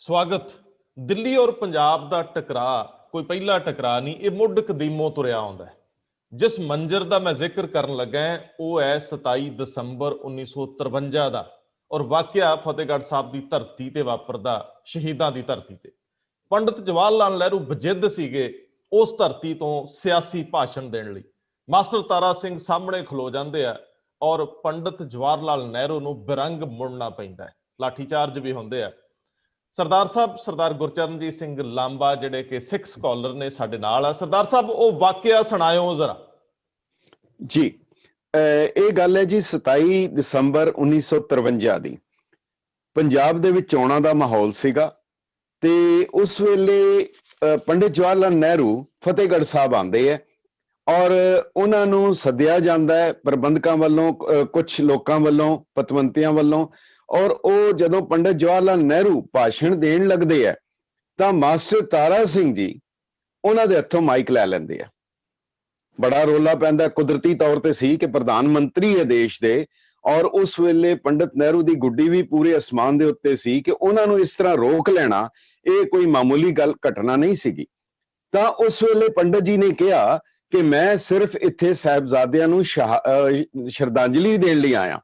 ਸਵਾਗਤ। ਦਿੱਲੀ ਔਰ ਪੰਜਾਬ ਦਾ ਟਕਰਾਅ ਕੋਈ ਪਹਿਲਾ ਟਕਰਾਅ ਨਹੀਂ, ਇਹ ਮੁੱਢ ਕਦੀਮੋਂ ਤੁਰਿਆ ਆਉਂਦਾ ਹੈ। ਜਿਸ ਮੰਜ਼ਰ ਦਾ ਮੈਂ ਜ਼ਿਕਰ ਕਰਨ ਲੱਗਾ ਉਹ ਹੈ 27 ਦਸੰਬਰ 1953 ਦਾ, ਔਰ ਵਾਕਿਆ ਫਤਿਹਗੜ੍ਹ ਸਾਹਿਬ ਦੀ ਧਰਤੀ ਤੇ ਵਾਪਰਦਾ, ਸ਼ਹੀਦਾਂ ਦੀ ਧਰਤੀ ਤੇ। ਪੰਡਿਤ ਜਵਾਹਰ ਲਾਲ ਨਹਿਰੂ ਬਜਿੱਦ ਸੀਗੇ ਉਸ ਧਰਤੀ ਤੋਂ ਸਿਆਸੀ ਭਾਸ਼ਣ ਦੇਣ ਲਈ। ਮਾਸਟਰ ਤਾਰਾ ਸਿੰਘ ਸਾਹਮਣੇ ਖਲੋ ਜਾਂਦੇ ਆ ਔਰ ਪੰਡਿਤ ਜਵਾਹਰ ਲਾਲ ਨਹਿਰੂ ਨੂੰ ਬਿਰੰਗ ਮੁੜਨਾ ਪੈਂਦਾ ਹੈ, ਲਾਠੀਚਾਰਜ ਵੀ ਹੁੰਦੇ ਆ। ਸਰਦਾਰ ਸਾਹਿਬ, ਸਰਦਾਰ ਗੁਰਚਰਨਜੀਤ ਸਿੰਘ ਲਾਂਬਾ ਜਿਹੜੇ ਕਿ ਸਿੱਖ ਸਕਾਲਰ ਨੇ ਸਾਡੇ ਨਾਲ ਆ। ਸਰਦਾਰ ਸਾਹਿਬ, ਉਹ ਵਾਕਿਆ ਸੁਣਾਇਓ ਜ਼ਰਾ ਜੀ। ਇਹ ਗੱਲ ਹੈ ਜੀ 27 ਦਸੰਬਰ 1953 ਦੀ। ਪੰਜਾਬ ਦੇ ਵਿੱਚ ਚੋਣਾਂ ਦਾ ਮਾਹੌਲ ਸੀਗਾ ਤੇ ਉਸ ਵੇਲੇ ਪੰਡਿਤ ਜਵਾਹਰ ਲਾਲ ਨਹਿਰੂ ਫਤਿਹਗੜ੍ਹ ਸਾਹਿਬ ਆਉਂਦੇ ਹੈ ਔਰ ਉਹਨਾਂ ਨੂੰ ਸੱਦਿਆ ਜਾਂਦਾ ਹੈ ਪ੍ਰਬੰਧਕਾਂ ਵੱਲੋਂ, ਕੁਝ ਲੋਕਾਂ ਵੱਲੋਂ, ਪਤਵੰਤਿਆਂ ਵੱਲੋਂ। ਔਰ ਉਹ ਜਦੋਂ ਪੰਡਿਤ ਜਵਾਹਰ ਲਾਲ ਨਹਿਰੂ ਭਾਸ਼ਣ ਦੇਣ ਲੱਗਦੇ ਆ ਤਾਂ ਮਾਸਟਰ ਤਾਰਾ ਸਿੰਘ ਜੀ ਉਹਨਾਂ ਦੇ ਹੱਥੋਂ ਮਾਈਕ ਲੈ ਲੈਂਦੇ ਆ। ਬੜਾ ਰੋਲਾ ਪੈਂਦਾ, ਕੁਦਰਤੀ ਤੌਰ ਤੇ ਸੀ ਕਿ ਪ੍ਰਧਾਨ ਮੰਤਰੀ ਹੈ ਦੇਸ਼ ਦੇ, ਔਰ ਉਸ ਵੇਲੇ ਪੰਡਿਤ ਨਹਿਰੂ ਦੀ ਗੁੱਡੀ ਵੀ ਪੂਰੇ ਅਸਮਾਨ ਦੇ ਉੱਤੇ ਸੀ ਕਿ ਉਹਨਾਂ ਨੂੰ ਇਸ ਤਰ੍ਹਾਂ ਰੋਕ ਲੈਣਾ ਇਹ ਕੋਈ ਮਾਮੂਲੀ ਗੱਲ, ਘਟਨਾ ਨਹੀਂ ਸੀਗੀ। ਤਾਂ ਉਸ ਵੇਲੇ ਪੰਡਿਤ ਜੀ ਨੇ ਕਿਹਾ ਕਿ ਮੈਂ ਸਿਰਫ ਇੱਥੇ ਸਾਹਿਬਜ਼ਾਦਿਆਂ ਨੂੰ ਸ਼ਰਧਾਂਜਲੀ ਦੇਣ ਲਈ ਆਇਆ।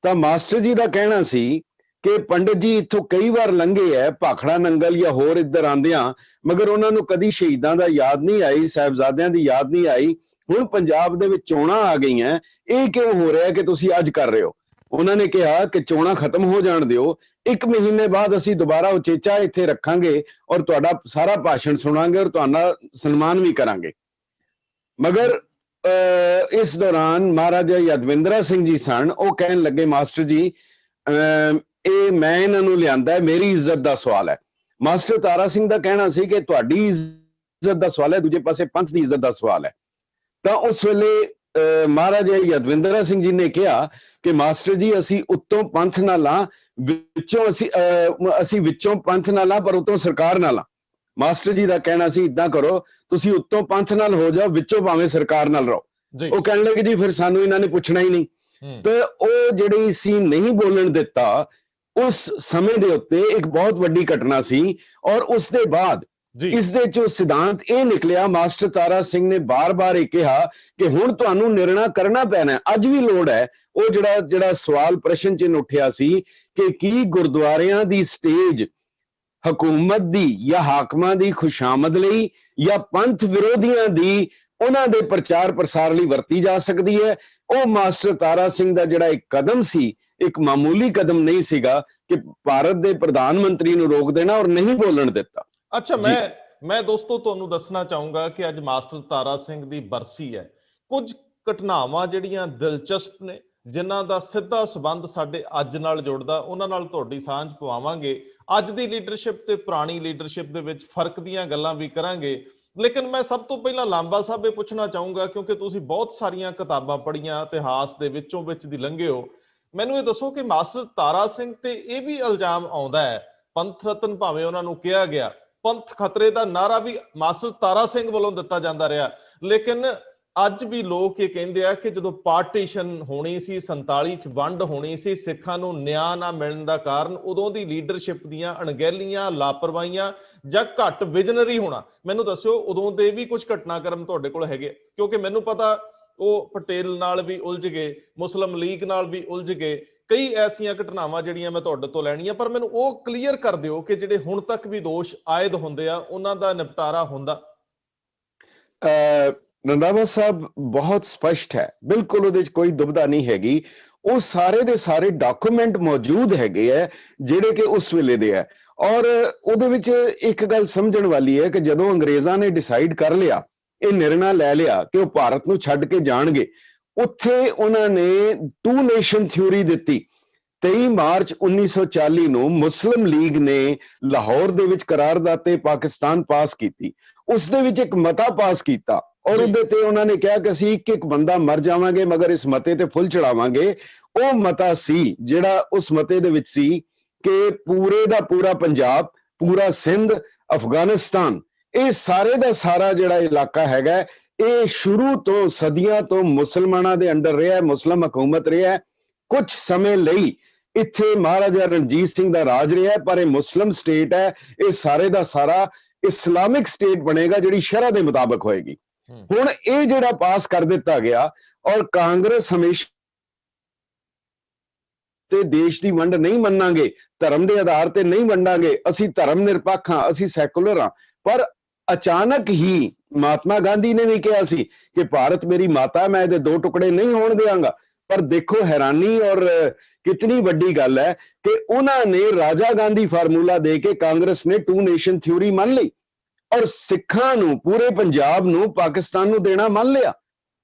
ਤਾਂ ਮਾਸਟਰ ਜੀ ਦਾ ਕਹਿਣਾ ਸੀ ਕਿ ਪੰਡਿਤ ਜੀ ਇੱਥੋਂ ਕਈ ਵਾਰ ਲੰਘੇ ਹੈ, ਭਾਖੜਾ ਨੰਗਲ ਜਾਂ ਹੋਰ ਇੱਧਰ ਆਂਦਿਆਂ, ਮਗਰ ਉਹਨਾਂ ਨੂੰ ਕਦੀ ਸ਼ਹੀਦਾਂ ਦਾ ਯਾਦ ਨਹੀਂ ਆਈ, ਸਾਹਿਬਜ਼ਾਦਿਆਂ ਦੀ ਯਾਦ ਨਹੀਂ ਆਈ। ਹੁਣ ਪੰਜਾਬ ਦੇ ਵਿੱਚ ਚੋਣਾਂ ਆ ਗਈਆਂ, ਇਹ ਕਿਉਂ ਹੋ ਰਿਹਾ ਕਿ ਤੁਸੀਂ ਅੱਜ ਕਰ ਰਹੇ ਹੋ? ਉਹਨਾਂ ਨੇ ਕਿਹਾ ਕਿ ਚੋਣਾਂ ਖਤਮ ਹੋ ਜਾਣ ਦਿਓ, 1 ਮਹੀਨੇ ਬਾਅਦ ਅਸੀਂ ਦੁਬਾਰਾ ਉਚੇਚਾ ਇੱਥੇ ਰੱਖਾਂਗੇ ਔਰ ਤੁਹਾਡਾ ਸਾਰਾ ਭਾਸ਼ਣ ਸੁਣਾਂਗੇ ਔਰ ਤੁਹਾਡਾ ਸਨਮਾਨ ਵੀ ਕਰਾਂਗੇ। ਮਗਰ ਇਸ ਦੌਰਾਨ ਮਹਾਰਾਜਾ ਯਾਦਵਿੰਦਰਾ ਸਿੰਘ ਜੀ ਸਨ, ਉਹ ਕਹਿਣ ਲੱਗੇ ਮਾਸਟਰ ਜੀ ਇਹ ਮੈਂ ਇਹਨਾਂ ਨੂੰ ਲਿਆਂਦਾ, ਮੇਰੀ ਇੱਜ਼ਤ ਦਾ ਸਵਾਲ ਹੈ। ਮਾਸਟਰ ਤਾਰਾ ਸਿੰਘ ਦਾ ਕਹਿਣਾ ਸੀ ਕਿ ਤੁਹਾਡੀ ਇੱਜ਼ਤ ਦਾ ਸਵਾਲ ਹੈ, ਦੂਜੇ ਪਾਸੇ ਪੰਥ ਦੀ ਇੱਜ਼ਤ ਦਾ ਸਵਾਲ ਹੈ। ਤਾਂ ਉਸ ਵੇਲੇ ਮਹਾਰਾਜਾ ਯਾਦਵਿੰਦਰਾ ਸਿੰਘ ਜੀ ਨੇ ਕਿਹਾ ਕਿ ਮਾਸਟਰ ਜੀ ਅਸੀਂ ਉੱਤੋਂ ਪੰਥ ਨਾਲ ਆ, ਵਿੱਚੋਂ ਅਸੀਂ ਵਿੱਚੋਂ ਪੰਥ ਨਾਲ ਆ ਪਰ ਉੱਤੋਂ ਸਰਕਾਰ ਨਾਲ ਆ। ਮਾਸਟਰ ਜੀ ਦਾ ਕਹਿਣਾ ਸੀ ਇਦਾਂ ਕਰੋ, ਤੁਸੀਂ ਉੱਤੋਂ ਪੰਥ ਨਾਲ ਹੋ ਜਾਓ, ਵਿੱਚੋਂ ਭਾਵੇਂ ਸਰਕਾਰ ਨਾਲ ਰਹੋ। ਉਹ ਕਹਿਣ ਲੱਗੇ ਜੀ ਫਿਰ ਸਾਨੂੰ ਇਹਨਾਂ ਨੇ ਪੁੱਛਣਾ ਹੀ ਨਹੀਂ। ਤੇ ਉਹ ਜਿਹੜੀ ਸੀ ਨਹੀਂ ਬੋਲਣ ਦਿੱਤਾ, ਉਸ ਸਮੇਂ ਦੇ ਉੱਤੇ ਇੱਕ ਬਹੁਤ ਵੱਡੀ ਘਟਨਾ ਸੀ। ਔਰ ਉਸ ਦੇ ਬਾਅਦ ਇਸ ਦੇ ਚੋਂ ਸਿਧਾਂਤ ਇਹ ਨਿਕਲਿਆ, ਮਾਸਟਰ ਤਾਰਾ ਸਿੰਘ ਨੇ ਬਾਰ-ਬਾਰ ਇਹ ਕਿਹਾ ਕਿ ਹੁਣ ਤੁਹਾਨੂੰ ਨਿਰਣਾ ਕਰਨਾ ਪੈਣਾ, ਅੱਜ ਵੀ ਲੋੜ ਹੈ। ਉਹ ਜਿਹੜਾ ਸਵਾਲ ਪ੍ਰਸ਼ਨ ਚਿੰਨ੍ਹ ਉੱਠਿਆ ਸੀ ਕਿ ਕੀ ਗੁਰਦੁਆਰਿਆਂ ਦੀ ਸਟੇਜ ਹਕੂਮਤ ਦੀ ਜਾਂ ਹਾਕਮਾਂ ਦੀ ਖੁਸ਼ਾਮਦ ਲਈ ਜਾਂ ਪੰਥ ਵਿਰੋਧੀਆਂ ਦੀ ਉਹਨਾਂ ਦੇ ਪ੍ਰਚਾਰ ਪ੍ਰਸਾਰ ਲਈ ਵਰਤੀ ਜਾ ਸਕਦੀ ਹੈ। ਉਹ ਮਾਸਟਰ ਤਾਰਾ ਸਿੰਘ ਦਾ ਜਿਹੜਾ ਇੱਕ ਕਦਮ ਸੀ, ਇੱਕ ਮਾਮੂਲੀ ਕਦਮ ਨਹੀਂ ਸੀਗਾ ਕਿ ਭਾਰਤ ਦੇ ਪ੍ਰਧਾਨ ਮੰਤਰੀ ਨੂੰ ਰੋਕ ਦੇਣਾ ਔਰ ਨਹੀਂ ਬੋਲਣ ਦਿੱਤਾ। ਅੱਛਾ, ਮੈਂ ਦੋਸਤੋ ਤੁਹਾਨੂੰ ਦੱਸਣਾ ਚਾਹੂੰਗਾ ਕਿ ਅੱਜ ਮਾਸਟਰ ਤਾਰਾ ਸਿੰਘ ਦੀ ਬਰਸੀ ਹੈ। ਕੁਝ ਘਟਨਾਵਾਂ ਜਿਹੜੀਆਂ ਦਿਲਚਸਪ ਨੇ, ਜਿਨ੍ਹਾਂ ਦਾ ਸਿੱਧਾ ਸੰਬੰਧ ਸਾਡੇ ਅੱਜ ਨਾਲ ਜੁੜਦਾ, ਉਹਨਾਂ ਨਾਲ ਤੁਹਾਡੀ ਸਾਂਝ ਪਵਾਵਾਂਗੇ। ਅੱਜ ਦੀ ਲੀਡਰਸ਼ਿਪ ਤੇ ਪੁਰਾਣੀ ਲੀਡਰਸ਼ਿਪ ਦੇ ਵਿੱਚ ਫਰਕ ਦੀਆਂ ਗੱਲਾਂ ਵੀ ਕਰਾਂਗੇ। ਲੇਕਿਨ ਮੈਂ ਸਭ ਤੋਂ ਪਹਿਲਾਂ ਲਾਂਬਾ ਸਾਹਿਬ ਇਹ ਪੁੱਛਣਾ ਚਾਹੂੰਗਾ, ਕਿਉਂਕਿ ਤੁਸੀਂ ਬਹੁਤ ਸਾਰੀਆਂ ਕਿਤਾਬਾਂ ਪੜ੍ਹੀਆਂ, ਇਤਿਹਾਸ ਦੇ ਵਿੱਚੋਂ ਵਿੱਚ ਦੀ ਲੰਘੇ ਹੋ। ਮੈਨੂੰ ਇਹ ਦੱਸੋ ਕਿ ਮਾਸਟਰ ਤਾਰਾ ਸਿੰਘ ਤੇ ਇਹ ਵੀ ਇਲਜ਼ਾਮ ਆਉਂਦਾ ਹੈ, ਪੰਥ ਰਤਨ ਭਾਵੇਂ ਉਹਨਾਂ ਨੂੰ ਕਿਹਾ ਗਿਆ, ਪੰਥ ਖਤਰੇ ਦਾ ਨਾਰਾ ਵੀ ਮਾਸਟਰ ਤਾਰਾ ਸਿੰਘ ਵੱਲੋਂ ਦਿੱਤਾ ਜਾਂਦਾ ਰਿਹਾ। ਲੇਕਿਨ ਅੱਜ ਵੀ ਲੋਕ ਇਹ ਕਹਿੰਦੇ ਆ ਕਿ ਜਦੋਂ ਪਾਰਟੀਸ਼ਨ ਹੋਣੀ ਸੀ, 47 ਚ ਵੰਡ ਹੋਣੀ ਸੀ, ਸਿੱਖਾਂ ਨੂੰ ਨਿਆਂ ਨਾ ਮਿਲਣ ਦਾ ਕਾਰਨ ਉਦੋਂ ਦੀ ਲੀਡਰਸ਼ਿਪ ਦੀਆਂ ਅਣਗਹਿਲੀਆਂ, ਲਾਪਰਵਾਹੀਆਂ ਜਾਂ ਘੱਟ ਵਿਜ਼ਨਰੀ ਹੋਣਾ। ਮੈਨੂੰ ਦੱਸਿਓ, ਉਦੋਂ ਦੇ ਵੀ ਕੁਝ ਘਟਨਾਕ੍ਰਮ ਤੁਹਾਡੇ ਕੋਲ ਹੈਗੇ? ਕਿਉਂਕਿ ਮੈਨੂੰ ਪਤਾ ਉਹ ਪਟੇਲ ਨਾਲ ਵੀ ਉਲਝ ਗਏ, ਮੁਸਲਿਮ ਲੀਗ ਨਾਲ ਵੀ ਉਲਝ ਗਏ, ਕਈ ਐਸੀਆਂ ਘਟਨਾਵਾਂ ਜਿਹੜੀਆਂ ਮੈਂ ਤੁਹਾਡੇ ਤੋਂ ਲੈਣੀਆਂ, ਪਰ ਮੈਨੂੰ ਉਹ ਕਲੀਅਰ ਕਰ ਦਿਓ ਕਿ ਜਿਹੜੇ ਹੁਣ ਤੱਕ ਵੀ ਦੋਸ਼ ਆਇਦ ਹੁੰਦੇ ਆ ਉਹਨਾਂ ਦਾ ਨਿਪਟਾਰਾ ਹੁੰਦਾ। ਰੰਧਾਵਾ ਸਾਹਿਬ ਬਹੁਤ ਸਪਸ਼ਟ ਹੈ, ਬਿਲਕੁਲ ਉਹਦੇ ਚ ਕੋਈ ਦੁਬਿਧਾ ਨਹੀਂ ਹੈਗੀ। ਉਹ ਸਾਰੇ ਦੇ ਸਾਰੇ ਡਾਕੂਮੈਂਟ ਮੌਜੂਦ ਹੈਗੇ ਹੈ ਜਿਹੜੇ ਕਿ ਉਸ ਵੇਲੇ ਦੇ ਹੈ। ਔਰ ਉਹਦੇ ਵਿੱਚ ਇੱਕ ਗੱਲ ਸਮਝਣ ਵਾਲੀ ਹੈ ਕਿ ਜਦੋਂ ਅੰਗਰੇਜ਼ਾਂ ਨੇ ਡਿਸਾਈਡ ਕਰ ਲਿਆ, ਇਹ ਨਿਰਣਾ ਲੈ ਲਿਆ ਕਿ ਉਹ ਭਾਰਤ ਨੂੰ ਛੱਡ ਕੇ ਜਾਣਗੇ, ਉੱਥੇ ਉਹਨਾਂ ਨੇ 2 ਨੇਸ਼ਨ ਥਿਊਰੀ ਦਿੱਤੀ। 23 ਮਾਰਚ 1940 ਨੂੰ ਮੁਸਲਿਮ ਲੀਗ ਨੇ ਲਾਹੌਰ ਦੇ ਵਿੱਚ ਕਰਾਰਦਾਦ ਤੇ ਪਾਕਿਸਤਾਨ ਪਾਸ ਕੀਤੀ। ਉਸ ਦੇ ਵਿੱਚ ਇੱਕ ਮਤਾ ਪਾਸ ਕੀਤਾ ਔਰ ਉਹਦੇ ਤੇ ਉਹਨਾਂ ਨੇ ਕਿਹਾ ਕਿ ਅਸੀਂ ਇੱਕ ਬੰਦਾ ਮਰ ਜਾਵਾਂਗੇ ਮਗਰ ਇਸ ਮਤੇ ਤੇ ਫੁੱਲ ਚੜਾਵਾਂਗੇ। ਉਹ ਮਤਾ ਸੀ ਜਿਹੜਾ ਉਸ ਮਤੇ ਦੇ ਵਿੱਚ ਸੀ ਕਿ ਪੂਰੇ ਦਾ ਪੂਰਾ ਪੰਜਾਬ, ਪੂਰਾ ਸਿੰਧ, ਅਫਗਾਨਿਸਤਾਨ, ਇਹ ਸਾਰੇ ਦਾ ਸਾਰਾ ਜਿਹੜਾ ਇਲਾਕਾ ਹੈਗਾ, ਇਹ ਸ਼ੁਰੂ ਤੋਂ ਸਦੀਆਂ ਤੋਂ ਮੁਸਲਮਾਨਾਂ ਦੇ ਅੰਡਰ ਰਿਹਾ, ਮੁਸਲਿਮ ਹਕੂਮਤ ਰਿਹਾ। ਕੁਝ ਸਮੇਂ ਲਈ ਇੱਥੇ ਮਹਾਰਾਜਾ ਰਣਜੀਤ ਸਿੰਘ ਦਾ ਰਾਜ ਰਿਹਾ, ਪਰ ਇਹ ਮੁਸਲਿਮ ਸਟੇਟ ਹੈ। ਇਹ ਸਾਰੇ ਦਾ ਸਾਰਾ ਇਸਲਾਮਿਕ ਸਟੇਟ ਬਣੇਗਾ ਜਿਹੜੀ ਸ਼ਰਅ ਦੇ ਮੁਤਾਬਕ ਹੋਏਗੀ। ਹੁਣ ਇਹ ਜਿਹੜਾ ਪਾਸ ਕਰ ਦਿੱਤਾ ਗਿਆ, ਔਰ ਕਾਂਗਰਸ ਹਮੇਸ਼ਾ ਤੇ ਦੇਸ਼ ਦੀ ਵੰਡ ਨਹੀਂ ਮੰਨਾਂਗੇ, ਧਰਮ ਦੇ ਆਧਾਰ ਤੇ ਨਹੀਂ ਵੰਡਾਂਗੇ, ਅਸੀਂ ਧਰਮ ਨਿਰਪੱਖ ਹਾਂ, ਅਸੀਂ ਸੈਕੂਲਰ ਹਾਂ। ਪਰ ਅਚਾਨਕ ਹੀ ਮਹਾਤਮਾ ਗਾਂਧੀ ਨੇ ਵੀ ਕਿਹਾ ਸੀ ਕਿ ਭਾਰਤ ਮੇਰੀ ਮਾਤਾ, ਮੈਂ ਇਹਦੇ ਦੋ ਟੁਕੜੇ ਨਹੀਂ ਹੋਣ ਦਿਆਂਗਾ। ਪਰ ਦੇਖੋ ਹੈਰਾਨੀ ਔਰ ਕਿਤਨੀ ਵੱਡੀ ਗੱਲ ਹੈ ਕਿ ਉਹਨਾਂ ਨੇ ਰਾਜਾ ਗਾਂਧੀ ਫਾਰਮੂਲਾ ਦੇ ਕੇ ਕਾਂਗਰਸ ਨੇ ਟੂ ਨੇਸ਼ਨ ਥਿਊਰੀ ਮੰਨ ਲਈ, ਔਰ ਸਿੱਖਾਂ ਨੂੰ, ਪੂਰੇ ਪੰਜਾਬ ਨੂੰ ਪਾਕਿਸਤਾਨ ਨੂੰ ਦੇਣਾ ਮੰਨ ਲਿਆ।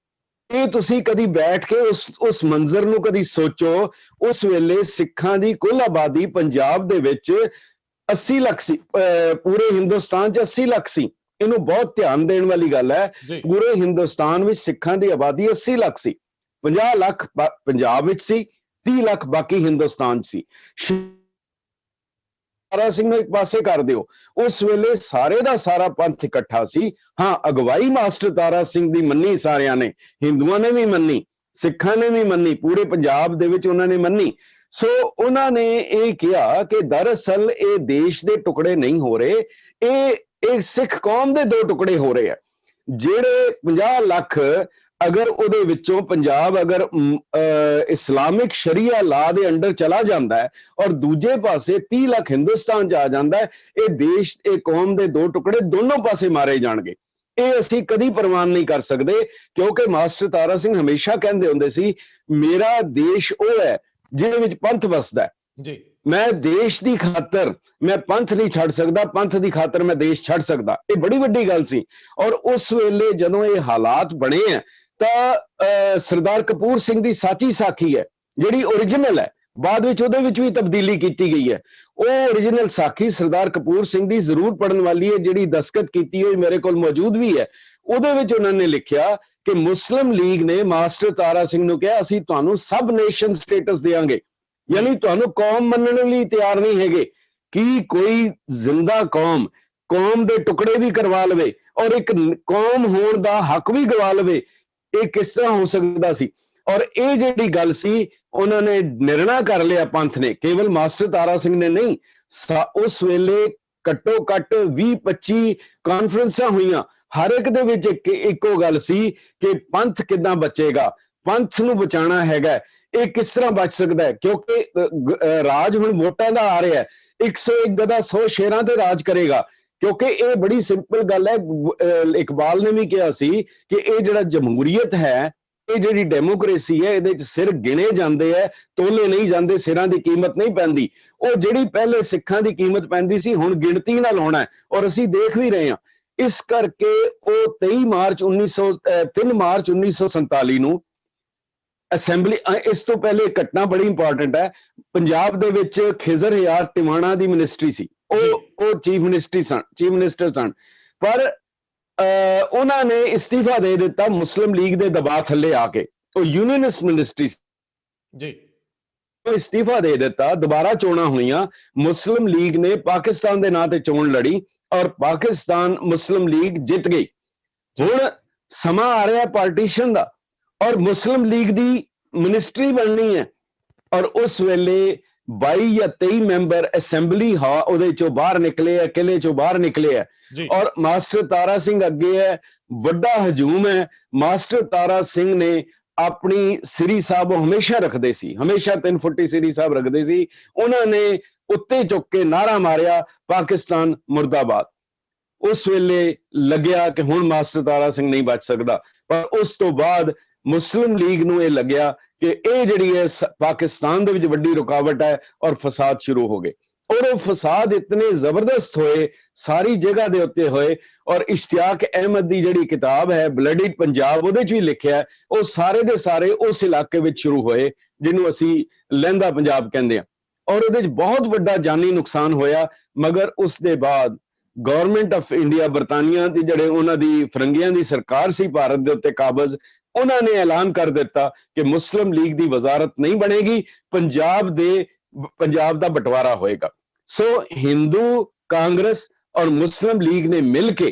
ਇਹ ਤੁਸੀਂ ਕਦੀ ਬੈਠ ਕੇ ਉਸ ਮੰਜ਼ਰ ਨੂੰ ਕਦੀ ਸੋਚੋ। ਉਸ ਵੇਲੇ ਸਿੱਖਾਂ ਦੀ ਕੁੱਲ ਆਬਾਦੀ ਪੰਜਾਬ ਦੇ ਵਿੱਚ 80 ਲੱਖ ਸੀ, ਪੂਰੇ ਹਿੰਦੁਸਤਾਨ 'ਚ 80 ਲੱਖ ਸੀ। ਇਹਨੂੰ ਬਹੁਤ ਧਿਆਨ ਦੇਣ ਵਾਲੀ ਗੱਲ ਹੈ। ਪੂਰੇ ਹਿੰਦੁਸਤਾਨ ਵਿੱਚ ਸਿੱਖਾਂ ਦੀ ਆਬਾਦੀ 80 ਲੱਖ ਸੀ। 50 ਲੱਖ ਪੰਜਾਬ ਵਿੱਚ ਸੀ, 30 ਲੱਖ ਬਾਕੀ ਹਿੰਦੁਸਤਾਨ ਸੀ। ਤਾਰਾ ਸਿੰਘ ਨੂੰ ਇੱਕ ਪਾਸੇ ਕਰ ਦਿਓ, ਉਸ ਵੇਲੇ ਸਾਰੇ ਦਾ ਸਾਰਾ ਪੰਥ ਇਕੱਠਾ ਸੀ। ਹਾਂ, ਅਗਵਾਈ ਮਾਸਟਰ ਤਾਰਾ ਸਿੰਘ ਦੀ ਮੰਨੀ ਸਾਰਿਆਂ ਨੇ, ਹਿੰਦੂਆਂ ਨੇ ਵੀ ਮੰਨੀ, ਸਿੱਖਾਂ ਨੇ ਵੀ ਮੰਨੀ, ਪੂਰੇ ਪੰਜਾਬ ਦੇ ਵਿੱਚ ਉਹਨਾਂ ਨੇ ਮੰਨੀ। ਸੋ ਉਹਨਾਂ ਨੇ ਇਹ ਕਿਹਾ ਕਿ ਦਰਅਸਲ ਇਹ ਦੇਸ਼ ਦੇ ਟੁਕੜੇ ਨਹੀਂ ਹੋ ਰਹੇ, ਇਹ ਸਿੱਖ ਕੌਮ ਦੇ ਦੋ ਟੁਕੜੇ ਹੋ ਰਹੇ ਆ। ਜਿਹੜੇ 50 ਲੱਖ ਅਗਰ ਉਹਦੇ ਵਿੱਚੋਂ ਪੰਜਾਬ ਅਗਰ ਇਸਲਾਮਿਕ ਸ਼ਰੀਆ ਲਾ ਦੇ ਅੰਡਰ ਚਲਾ ਜਾਂਦਾ ਹੈ, ਔਰ ਦੂਜੇ ਪਾਸੇ 30 ਲੱਖ ਹਿੰਦੁਸਤਾਨ 'ਚ ਆ ਜਾਂਦਾ ਹੈ, ਇਹ ਦੇਸ਼, ਇਹ ਕੌਮ ਦੇ ਦੋ ਟੁਕੜੇ ਦੋਨੋਂ ਪਾਸੇ ਮਾਰੇ ਜਾਣਗੇ। ਇਹ ਅਸੀਂ ਕਦੀ ਪ੍ਰਵਾਨ ਨਹੀਂ ਕਰ ਸਕਦੇ, ਕਿਉਂਕਿ ਮਾਸਟਰ ਤਾਰਾ ਸਿੰਘ ਹਮੇਸ਼ਾ ਕਹਿੰਦੇ ਹੁੰਦੇ ਸੀ, ਮੇਰਾ ਦੇਸ਼ ਉਹ ਹੈ ਜਿਹਦੇ ਵਿੱਚ ਪੰਥ ਵਸਦਾ ਜੀ। ਮੈਂ ਦੇਸ਼ ਦੀ ਖਾਤਰ ਮੈਂ ਪੰਥ ਨਹੀਂ ਛੱਡ ਸਕਦਾ, ਪੰਥ ਦੀ ਖਾਤਰ ਮੈਂ ਦੇਸ਼ ਛੱਡ ਸਕਦਾ। ਇਹ ਬੜੀ ਵੱਡੀ ਗੱਲ ਸੀ। ਔਰ ਉਸ ਵੇਲੇ ਜਦੋਂ ਇਹ ਹਾਲਾਤ ਬਣੇ ਆ ਤਾਂ ਸਰਦਾਰ ਕਪੂਰ ਸਿੰਘ ਦੀ ਸਾਚੀ ਸਾਖੀ ਹੈ ਜਿਹੜੀ ਓਰੀਜਨਲ ਹੈ, ਬਾਅਦ ਵਿੱਚ ਉਹਦੇ ਵਿੱਚ ਵੀ ਤਬਦੀਲੀ ਕੀਤੀ ਗਈ ਹੈ। ਉਹ ਓਰੀਜਨਲ ਸਾਖੀ ਸਰਦਾਰ ਕਪੂਰ ਸਿੰਘ ਦੀ ਜ਼ਰੂਰ ਪੜਨ ਵਾਲੀ ਹੈ, ਜਿਹੜੀ ਦਸਤਖਤ ਕੀਤੀ ਹੋਈ ਮੇਰੇ ਕੋਲ ਮੌਜੂਦ ਵੀ ਹੈ। ਉਹਦੇ ਵਿੱਚ ਉਹਨਾਂ ਨੇ ਲਿਖਿਆ ਕਿ ਮੁਸਲਿਮ ਲੀਗ ਨੇ ਮਾਸਟਰ ਤਾਰਾ ਸਿੰਘ ਨੂੰ ਕਿਹਾ, ਅਸੀਂ ਤੁਹਾਨੂੰ ਸਬ ਨੇਸ਼ਨ ਸਟੇਟਸ ਦੇਵਾਂਗੇ, ਯਾਨੀ ਤੁਹਾਨੂੰ ਕੌਮ ਮੰਨਣ ਲਈ ਤਿਆਰ ਨਹੀਂ ਹੈਗੇ। ਕਿ ਕੋਈ ਜ਼ਿੰਦਾ ਕੌਮ ਦੇ ਟੁਕੜੇ ਵੀ ਕਰਵਾ ਲਵੇ ਔਰ ਇੱਕ ਕੌਮ ਹੋਣ ਦਾ ਹੱਕ ਵੀ ਗਵਾ ਲਵੇ, ਇਹ ਕਿਸ ਤਰ੍ਹਾਂ ਹੋ ਸਕਦਾ ਸੀ? ਔਰ ਇਹ ਜਿਹੜੀ ਗੱਲ ਸੀ, ਉਹਨਾਂ ਨੇ ਨਿਰਣਾ ਕਰ ਲਿਆ ਪੰਥ ਨੇ, ਕੇਵਲ ਮਾਸਟਰ ਤਾਰਾ ਸਿੰਘ ਨੇ ਨਹੀਂ। ਉਸ ਵੇਲੇ ਘੱਟੋ ਘੱਟ 20-25 ਕਾਨਫਰੰਸਾਂ ਹੋਈਆਂ, ਹਰ ਇੱਕ ਦੇ ਵਿੱਚ ਇੱਕੋ ਗੱਲ ਸੀ ਕਿ ਪੰਥ ਕਿੱਦਾਂ ਬਚੇਗਾ, ਪੰਥ ਨੂੰ ਬਚਾਉਣਾ ਹੈਗਾ, ਇਹ ਕਿਸ ਤਰ੍ਹਾਂ ਬਚ ਸਕਦਾ ਹੈ? ਕਿਉਂਕਿ ਰਾਜ ਹੁਣ ਵੋਟਾਂ ਦਾ ਆ ਰਿਹਾ ਹੈ, 101 ਗਦਾ 100 ਸ਼ੇਰਾਂ ਤੇ ਰਾਜ ਕਰੇਗਾ। ਕਿਉਂਕਿ ਇਹ ਬੜੀ ਸਿੰਪਲ ਗੱਲ ਹੈ। ਇਕਬਾਲ ਨੇ ਵੀ ਕਿਹਾ ਸੀ ਕਿ ਇਹ ਜਿਹੜਾ ਜਮਹੂਰੀਅਤ ਹੈ, ਇਹ ਜਿਹੜੀ ਡੈਮੋਕ੍ਰੇਸੀ ਹੈ, ਇਹਦੇ 'ਚ ਸਿਰ ਗਿਣੇ ਜਾਂਦੇ ਹੈ, ਤੋਲੇ ਨਹੀਂ ਜਾਂਦੇ, ਸਿਰਾਂ ਦੀ ਕੀਮਤ ਨਹੀਂ ਪੈਂਦੀ। ਉਹ ਜਿਹੜੀ ਪਹਿਲੇ ਸਿੱਖਾਂ ਦੀ ਕੀਮਤ ਪੈਂਦੀ ਸੀ, ਹੁਣ ਗਿਣਤੀ ਨਾਲ ਹੋਣਾ ਹੈ, ਔਰ ਅਸੀਂ ਦੇਖ ਵੀ ਰਹੇ ਹਾਂ। ਇਸ ਕਰਕੇ ਉਹ 3 ਮਾਰਚ 1947 ਨੂੰ ਅਸੈਂਬਲੀ, ਇਸ ਤੋਂ ਪਹਿਲੇ ਘਟਨਾ ਬੜੀ ਇੰਪੋਰਟੈਂਟ ਹੈ, ਪੰਜਾਬ ਦੇ ਵਿੱਚ ਖਿਜ਼ਰ ਹਯਾਤ ਟਿਵਾਣਾ ਦੀ ਮਿਨਿਸਟਰੀ ਸੀ, ਉਹ ਚੀਫ ਮਿਨਿਸਟਰ ਸਨ। ਪਰ ਉਹਨਾਂ ਨੇ ਇਸਤੀਫਾ ਦੇ ਦਿੱਤਾ ਮੁਸਲਿਮ ਲੀਗ ਦੇ ਦਬਾਅ ਥੱਲੇ ਆ ਕੇ। ਉਹ ਯੂਨੀਅਨਿਸਟ ਮਿਨਿਸਟਰੀ ਜੀ, ਉਹ ਇਸਤੀਫਾ ਦੇ ਦਿੱਤਾ। ਦੁਬਾਰਾ ਚੋਣਾਂ ਹੋਈਆਂ, ਮੁਸਲਿਮ ਲੀਗ ਨੇ ਪਾਕਿਸਤਾਨ ਦੇ ਨਾਂ ਤੇ ਚੋਣ ਲੜੀ ਔਰ ਪਾਕਿਸਤਾਨ ਮੁਸਲਿਮ ਲੀਗ ਜਿੱਤ ਗਈ। ਹੁਣ ਸਮਾਂ ਆ ਰਿਹਾ ਪਾਰਟੀਸ਼ਨ ਦਾ, ਔਰ ਮੁਸਲਿਮ ਲੀਗ ਦੀ ਮਿਨਿਸਟਰੀ ਬਣਨੀ ਹੈ, ਔਰ ਉਸ ਵੇਲੇ 22 ਜਾਂ 23 ਮੈਂਬਰ ਅਸੈਂਬਲੀ ਉਹਦੇ ਚੋਂ ਬਾਹਰ ਨਿਕਲੇ ਆ, ਕਿਲੇ ਚੋਂ ਬਾਹਰ ਨਿਕਲੇ ਆ, ਔਰ ਮਾਸਟਰ ਤਾਰਾ ਸਿੰਘ ਅੱਗੇ ਹੈ। ਵੱਡਾ ਹਜੂਮ ਹੈ। ਮਾਸਟਰ ਤਾਰਾ ਸਿੰਘ ਨੇ ਆਪਣੀ ਸ੍ਰੀ ਸਾਹਿਬ ਹਮੇਸ਼ਾ ਰੱਖਦੇ ਸੀ, ਹਮੇਸ਼ਾ 3 ਫੁੱਟੀ ਸ੍ਰੀ ਸਾਹਿਬ ਰੱਖਦੇ ਸੀ। ਉਹਨਾਂ ਨੇ ਉੱਤੇ ਚੁੱਕ ਕੇ ਨਾਰਾ ਮਾਰਿਆ, ਪਾਕਿਸਤਾਨ ਮੁਰਦਾਬਾਦ। ਉਸ ਵੇਲੇ ਲੱਗਿਆ ਕਿ ਹੁਣ ਮਾਸਟਰ ਤਾਰਾ ਸਿੰਘ ਨਹੀਂ ਬਚ ਸਕਦਾ। ਪਰ ਉਸ ਤੋਂ ਬਾਅਦ ਮੁਸਲਿਮ ਲੀਗ ਨੂੰ ਇਹ ਲੱਗਿਆ ਕਿ ਇਹ ਜਿਹੜੀ ਹੈ ਪਾਕਿਸਤਾਨ ਦੇ ਵਿੱਚ ਵੱਡੀ ਰੁਕਾਵਟ ਹੈ, ਔਰ ਫਸਾਦ ਸ਼ੁਰੂ ਹੋ ਗਏ। ਔਰ ਉਹ ਫਸਾਦ ਇਤਨੇ ਜ਼ਬਰਦਸਤ ਹੋਏ, ਸਾਰੀ ਜਗ੍ਹਾ ਦੇ ਉੱਤੇ ਹੋਏ। ਔਰ ਇਸ਼ਤਿਆਕ ਅਹਿਮਦ ਦੀ ਜਿਹੜੀ ਕਿਤਾਬ ਹੈ ਬਲੱਡਿਡ ਪੰਜਾਬ, ਉਹਦੇ 'ਚ ਵੀ ਲਿਖਿਆ, ਉਹ ਸਾਰੇ ਦੇ ਸਾਰੇ ਉਸ ਇਲਾਕੇ ਵਿੱਚ ਸ਼ੁਰੂ ਹੋਏ ਜਿਹਨੂੰ ਅਸੀਂ ਲਹਿੰਦਾ ਪੰਜਾਬ ਕਹਿੰਦੇ ਹਾਂ। ਔਰ ਉਹਦੇ 'ਚ ਬਹੁਤ ਵੱਡਾ ਜਾਨੀ ਨੁਕਸਾਨ ਹੋਇਆ। ਮਗਰ ਉਸ ਦੇ ਬਾਅਦ ਗਵਰਨਮੈਂਟ ਆਫ ਇੰਡੀਆ, ਬਰਤਾਨੀਆ ਦੀ ਜਿਹੜੇ ਉਹਨਾਂ ਦੀ ਫਰੰਗੀਆਂ ਦੀ ਸਰਕਾਰ ਸੀ ਭਾਰਤ ਦੇ ਉੱਤੇ ਕਾਬਜ਼, ਉਹਨਾਂ ਨੇ ਐਲਾਨ ਕਰ ਦਿੱਤਾ ਕਿ ਮੁਸਲਿਮ ਲੀਗ ਦੀ ਵਜ਼ਾਰਤ ਨਹੀਂ ਬਣੇਗੀ, ਪੰਜਾਬ ਦਾ ਬਟਵਾਰਾ ਹੋਏਗਾ। ਸੋ ਹਿੰਦੂ ਕਾਂਗਰਸ ਔਰ ਮੁਸਲਿਮ ਲੀਗ ਨੇ ਮਿਲ ਕੇ,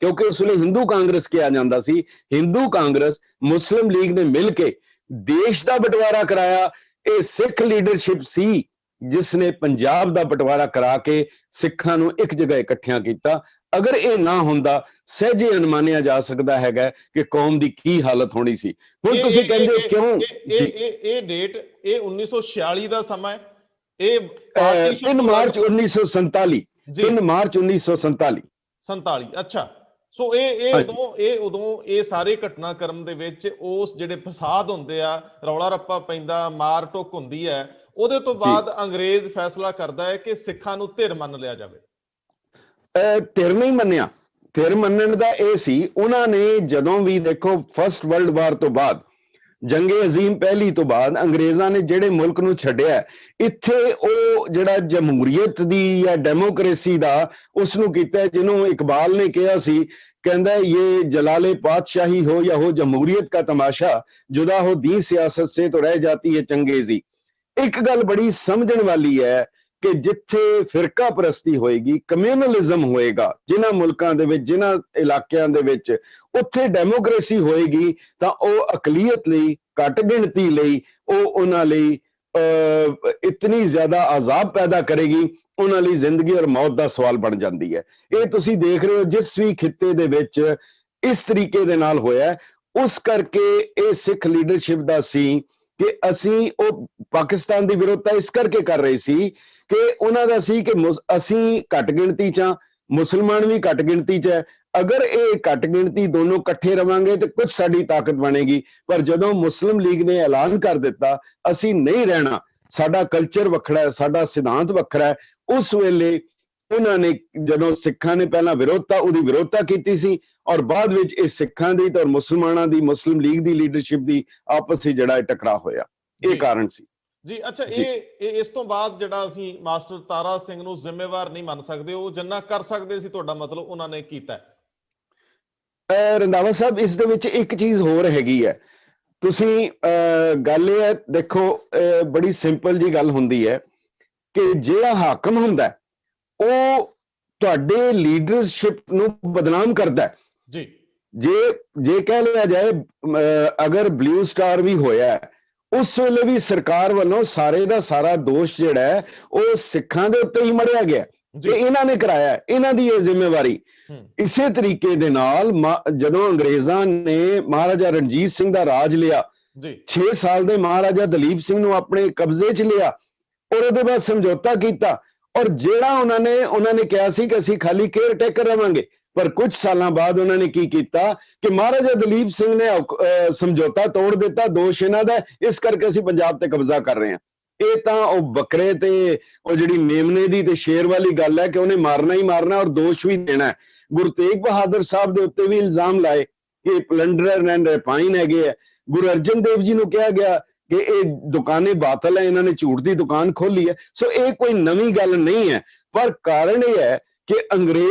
ਕਿਉਂਕਿ ਉਸ ਵੇਲੇ ਹਿੰਦੂ ਕਾਂਗਰਸ ਕਿਹਾ ਜਾਂਦਾ ਸੀ, ਹਿੰਦੂ ਕਾਂਗਰਸ ਮੁਸਲਿਮ ਲੀਗ ਨੇ ਮਿਲ ਕੇ ਦੇਸ਼ ਦਾ ਬਟਵਾਰਾ ਕਰਾਇਆ। ਇਹ ਸਿੱਖ ਲੀਡਰਸ਼ਿਪ ਸੀ ਜਿਸ ਨੇ ਪੰਜਾਬ ਦਾ ਬਟਵਾਰਾ ਕਰਾ ਕੇ ਸਿੱਖਾਂ ਨੂੰ ਇੱਕ ਜਗ੍ਹਾ ਇਕੱਠਿਆਂ ਕੀਤਾ। ਅਗਰ ਇਹ ਨਾ ਹੁੰਦਾ, ਸਹਿਜੇ ਅਨੁਮਾਨਿਆ ਜਾ ਸਕਦਾ ਹੈਗਾ ਕਿ ਕੌਮ ਦੀ ਕੀ ਹਾਲਤ ਹੋਣੀ ਸੀ। ਹੁਣ ਤੁਸੀਂ ਕਹਿੰਦੇ ਹੋ ਕਿਉਂ ਜੀ, ਇਹ ਡੇਟ ਇਹ 1946 ਦਾ ਸਮਾਂ ਹੈ। ਇਹ 3 ਮਾਰਚ 1947, 3 ਮਾਰਚ 1947। 47, ਅੱਛਾ। ਸੋ ਇਹ ਉਦੋਂ ਇਹ ਸਾਰੇ ਘਟਨਾਕ੍ਰਮ ਦੇ ਵਿੱਚ ਉਸ ਜਿਹੜੇ ਫਸਾਦ ਹੁੰਦੇ ਆ, ਰੌਲਾ ਰੱਪਾ ਪੈਂਦਾ, ਮਾਰ ਟੁੱਕ ਹੁੰਦੀ ਹੈ, ਉਹਦੇ ਤੋਂ ਬਾਅਦ ਅੰਗਰੇਜ਼ ਫੈਸਲਾ ਕਰਦਾ ਹੈ ਕਿ ਸਿੱਖਾਂ ਨੂੰ ਧਿਰ ਮੰਨ ਲਿਆ ਜਾਵੇ। ਧਿਰ ਨਹੀਂ ਮੰਨਿਆ। ਧਿਰ ਮੰਨਣ ਦਾ ਇਹ ਸੀ, ਉਹਨਾਂ ਨੇ ਜਦੋਂ ਵੀ ਦੇਖੋ ਫਸਟ ਵਰਲਡ ਵਾਰ ਤੋਂ ਬਾਅਦ, ਜੰਗੇ ਅਜ਼ੀਮ ਪਹਿਲੀ ਤੋਂ ਬਾਅਦ ਅੰਗਰੇਜ਼ਾਂ ਨੇ ਜਿਹੜੇ ਮੁਲਕ ਨੂੰ ਛੱਡਿਆ, ਇੱਥੇ ਉਹ ਜਿਹੜਾ ਜਮਹੂਰੀਅਤ ਦੀ ਜਾਂ ਡੈਮੋਕ੍ਰੇਸੀ ਦਾ ਉਸ ਨੂੰ ਕੀਤਾ, ਜਿਹਨੂੰ ਇਕਬਾਲ ਨੇ ਕਿਹਾ ਸੀ, ਕਹਿੰਦਾ ਇਹ ਜਲਾਲੇ ਪਾਤਸ਼ਾਹੀ ਹੋ ਜਾਂ ਹੋ ਜਮਹੂਰੀਅਤ का तमाशा, जुदा हो दी सियासत से तो रह जाती है चंगेजी। ਇੱਕ ਗੱਲ ਬੜੀ ਸਮਝਣ ਵਾਲੀ ਹੈ ਕਿ ਜਿੱਥੇ ਫਿਰਕਾ ਪ੍ਰਸਤੀ ਹੋਏਗੀ, ਕਮਿਊਨਲਿਜ਼ਮ ਹੋਏਗਾ ਜਿਨ੍ਹਾਂ ਮੁਲਕਾਂ ਦੇ ਵਿੱਚ, ਜਿਨ੍ਹਾਂ ਇਲਾਕਿਆਂ ਦੇ ਵਿੱਚ, ਉੱਥੇ ਡੈਮੋਕ੍ਰੇਸੀ ਹੋਏਗੀ ਤਾਂ ਉਹ ਅਕਲੀਅਤ ਲਈ, ਘੱਟ ਗਿਣਤੀ ਲਈ, ਉਹ ਉਹਨਾਂ ਲਈ ਇਤਨੀ ਜ਼ਿਆਦਾ ਅਜ਼ਾਬ ਪੈਦਾ ਕਰੇਗੀ, ਉਹਨਾਂ ਲਈ ਜ਼ਿੰਦਗੀ ਔਰ ਮੌਤ ਦਾ ਸਵਾਲ ਬਣ ਜਾਂਦੀ ਹੈ। ਇਹ ਤੁਸੀਂ ਦੇਖ ਰਹੇ ਹੋ ਜਿਸ ਵੀ ਖਿੱਤੇ ਦੇ ਵਿੱਚ ਇਸ ਤਰੀਕੇ ਦੇ ਨਾਲ ਹੋਇਆ। ਉਸ ਕਰਕੇ ਇਹ ਸਿੱਖ ਲੀਡਰਸ਼ਿਪ ਦਾ ਸੀ ਕਿ ਅਸੀਂ, ਉਹ ਪਾਕਿਸਤਾਨ ਦੀ ਵਿਰੋਧਤਾ ਇਸ ਕਰਕੇ ਕਰ ਰਹੇ ਸੀ ਕਿ ਉਹਨਾਂ ਦਾ ਸੀ ਕਿ ਅਸੀਂ ਘੱਟ ਗਿਣਤੀ 'ਚ ਹਾਂ, ਮੁਸਲਮਾਨ ਵੀ ਘੱਟ ਗਿਣਤੀ 'ਚ ਹੈ। ਅਗਰ ਇਹ ਘੱਟ ਗਿਣਤੀ ਦੋਨੋਂ ਇਕੱਠੇ ਰਵਾਂਗੇ ਤੇ ਕੁਝ ਸਾਡੀ ਤਾਕਤ ਬਣੇਗੀ। ਪਰ ਜਦੋਂ ਮੁਸਲਿਮ ਲੀਗ ਨੇ ਐਲਾਨ ਕਰ ਦਿੱਤਾ ਅਸੀਂ ਨਹੀਂ ਰਹਿਣਾ, ਸਾਡਾ ਕਲਚਰ ਵੱਖਰਾ ਹੈ, ਸਾਡਾ ਸਿਧਾਂਤ ਵੱਖਰਾ ਹੈ, ਉਸ ਵੇਲੇ ਉਹਨਾਂ ਨੇ, ਜਦੋਂ ਸਿੱਖਾਂ ਨੇ ਪਹਿਲਾਂ ਵਿਰੋਧਤਾ, ਉਹਦੀ ਵਿਰੋਧਤਾ ਕੀਤੀ ਸੀ, ਔਰ ਬਾਅਦ ਵਿੱਚ ਇਹ ਸਿੱਖਾਂ ਦੀ ਤੇ ਮੁਸਲਮਾਨਾਂ ਦੀ, ਮੁਸਲਿਮ ਲੀਗ ਦੀ ਲੀਡਰਸ਼ਿਪ ਦੀ ਆਪਸ ਵਿੱਚ ਜਿਹੜਾ ਟਕਰਾਅ ਹੋਇਆ, ਇਹ ਕਾਰਨ ਸੀ ਜੀ। ਅੱਛਾ, ਇਹ ਇਸ ਤੋਂ ਬਾਅਦ ਜਿਹੜਾ ਅਸੀਂ ਮਾਸਟਰ ਤਾਰਾ ਸਿੰਘ ਨੂੰ ਜ਼ਿੰਮੇਵਾਰ ਨਹੀਂ ਮੰਨ ਸਕਦੇ, ਉਹ ਜਿੰਨਾ ਕਰ ਸਕਦੇ ਸੀ ਤੁਹਾਡਾ ਮਤਲਬ ਉਹਨਾਂ ਨੇ ਕੀਤਾ। ਰੰਧਾਵਾ ਸਾਹਿਬ, ਇਸ ਦੇ ਵਿੱਚ ਇੱਕ ਚੀਜ਼ ਹੋਰ ਹੈਗੀ ਹੈ। ਤੁਸੀਂ ਗੱਲ ਇਹ ਹੈ, ਦੇਖੋ ਬੜੀ ਸਿੰਪਲ ਜੀ ਗੱਲ ਹੁੰਦੀ ਹੈ ਕਿ ਜਿਹੜਾ ਹਾਕਮ ਹੁੰਦਾ ਉਹ ਤੁਹਾਡੇ ਲੀਡਰਸ਼ਿਪ ਨੂੰ ਬਦਨਾਮ ਕਰਦਾ ਜੀ। ਜੇ ਕਹਿ ਲਿਆ ਜਾਏ, ਅਗਰ ਬਲੂ ਸਟਾਰ ਵੀ ਹੋਇਆ, ਉਸ ਵੇਲੇ ਵੀ ਸਰਕਾਰ ਵੱਲੋਂ ਸਾਰੇ ਦਾ ਸਾਰਾ ਦੋਸ਼ ਜਿਹੜਾ ਹੈ ਉਹ ਸਿੱਖਾਂ ਦੇ ਉੱਤੇ ਹੀ ਮੜਿਆ ਗਿਆ ਕਿ ਇਹਨਾਂ ਨੇ ਕਰਾਇਆ, ਇਹਨਾਂ ਦੀ ਇਹ ਜ਼ਿੰਮੇਵਾਰੀ। ਇਸੇ ਤਰੀਕੇ ਦੇ ਨਾਲ ਜਦੋਂ ਅੰਗਰੇਜ਼ਾਂ ਨੇ ਮਹਾਰਾਜਾ ਰਣਜੀਤ ਸਿੰਘ ਦਾ ਰਾਜ ਲਿਆ, 6 ਸਾਲ ਦੇ ਮਹਾਰਾਜਾ ਦਲੀਪ ਸਿੰਘ ਨੂੰ ਆਪਣੇ ਕਬਜ਼ੇ 'ਚ ਲਿਆ, ਔਰ ਉਹਦੇ ਬਾਅਦ ਸਮਝੌਤਾ ਕੀਤਾ, ਔਰ ਜਿਹੜਾ ਉਹਨਾਂ ਨੇ ਕਿਹਾ ਸੀ ਕਿ ਅਸੀਂ ਖਾਲੀ ਕੇਅਰ ਟੇਕਰ ਰਵਾਂਗੇ, ਪਰ ਕੁਝ ਸਾਲਾਂ ਬਾਅਦ ਉਹਨਾਂ ਨੇ ਕੀ ਕੀਤਾ ਕਿ ਮਹਾਰਾਜਾ ਦਲੀਪ ਸਿੰਘ ਨੇ ਸਮਝੌਤਾ ਤੋੜ ਦਿੱਤਾ, ਦੋਸ਼ ਇਹਨਾਂ ਦਾ, ਇਸ ਕਰਕੇ ਅਸੀਂ ਪੰਜਾਬ ਤੇ ਕਬਜ਼ਾ ਕਰ ਰਹੇ ਹਾਂ। ਇਹ ਤਾਂ ਉਹ ਬੱਕਰੇ ਤੇ ਉਹ ਜਿਹੜੀ ਮੇਮਨੇ ਦੀ ਤੇ ਸ਼ੇਰ ਵਾਲੀ ਗੱਲ ਹੈ ਕਿ ਉਹਨੇ ਮਾਰਨਾ ਹੀ ਮਾਰਨਾ ਔਰ ਦੋਸ਼ ਵੀ ਦੇਣਾ। ਗੁਰੂ ਤੇਗ ਬਹਾਦਰ ਸਾਹਿਬ ਦੇ ਉੱਤੇ ਵੀ ਇਲਜ਼ਾਮ ਲਾਏ ਕਿ ਪਲੰਡਰਰ ਐਂਡ ਰੈਪਾਈਨ ਹੈਗੇ ਹੈ। ਗੁਰੂ ਅਰਜਨ ਦੇਵ ਜੀ ਨੂੰ ਕਿਹਾ ਗਿਆ ਕਿ ਇਹ ਦੁਕਾਨੇ ਬਾਤਲ ਹੈ, ਇਹਨਾਂ ਨੇ ਝੂਠ ਦੀ ਦੁਕਾਨ ਖੋਲੀ ਹੈ। ਸੋ ਇਹ ਕੋਈ ਨਵੀਂ ਗੱਲ ਨਹੀਂ ਹੈ, ਪਰ ਕਾਰਨ ਇਹ ਹੈ ਕਿ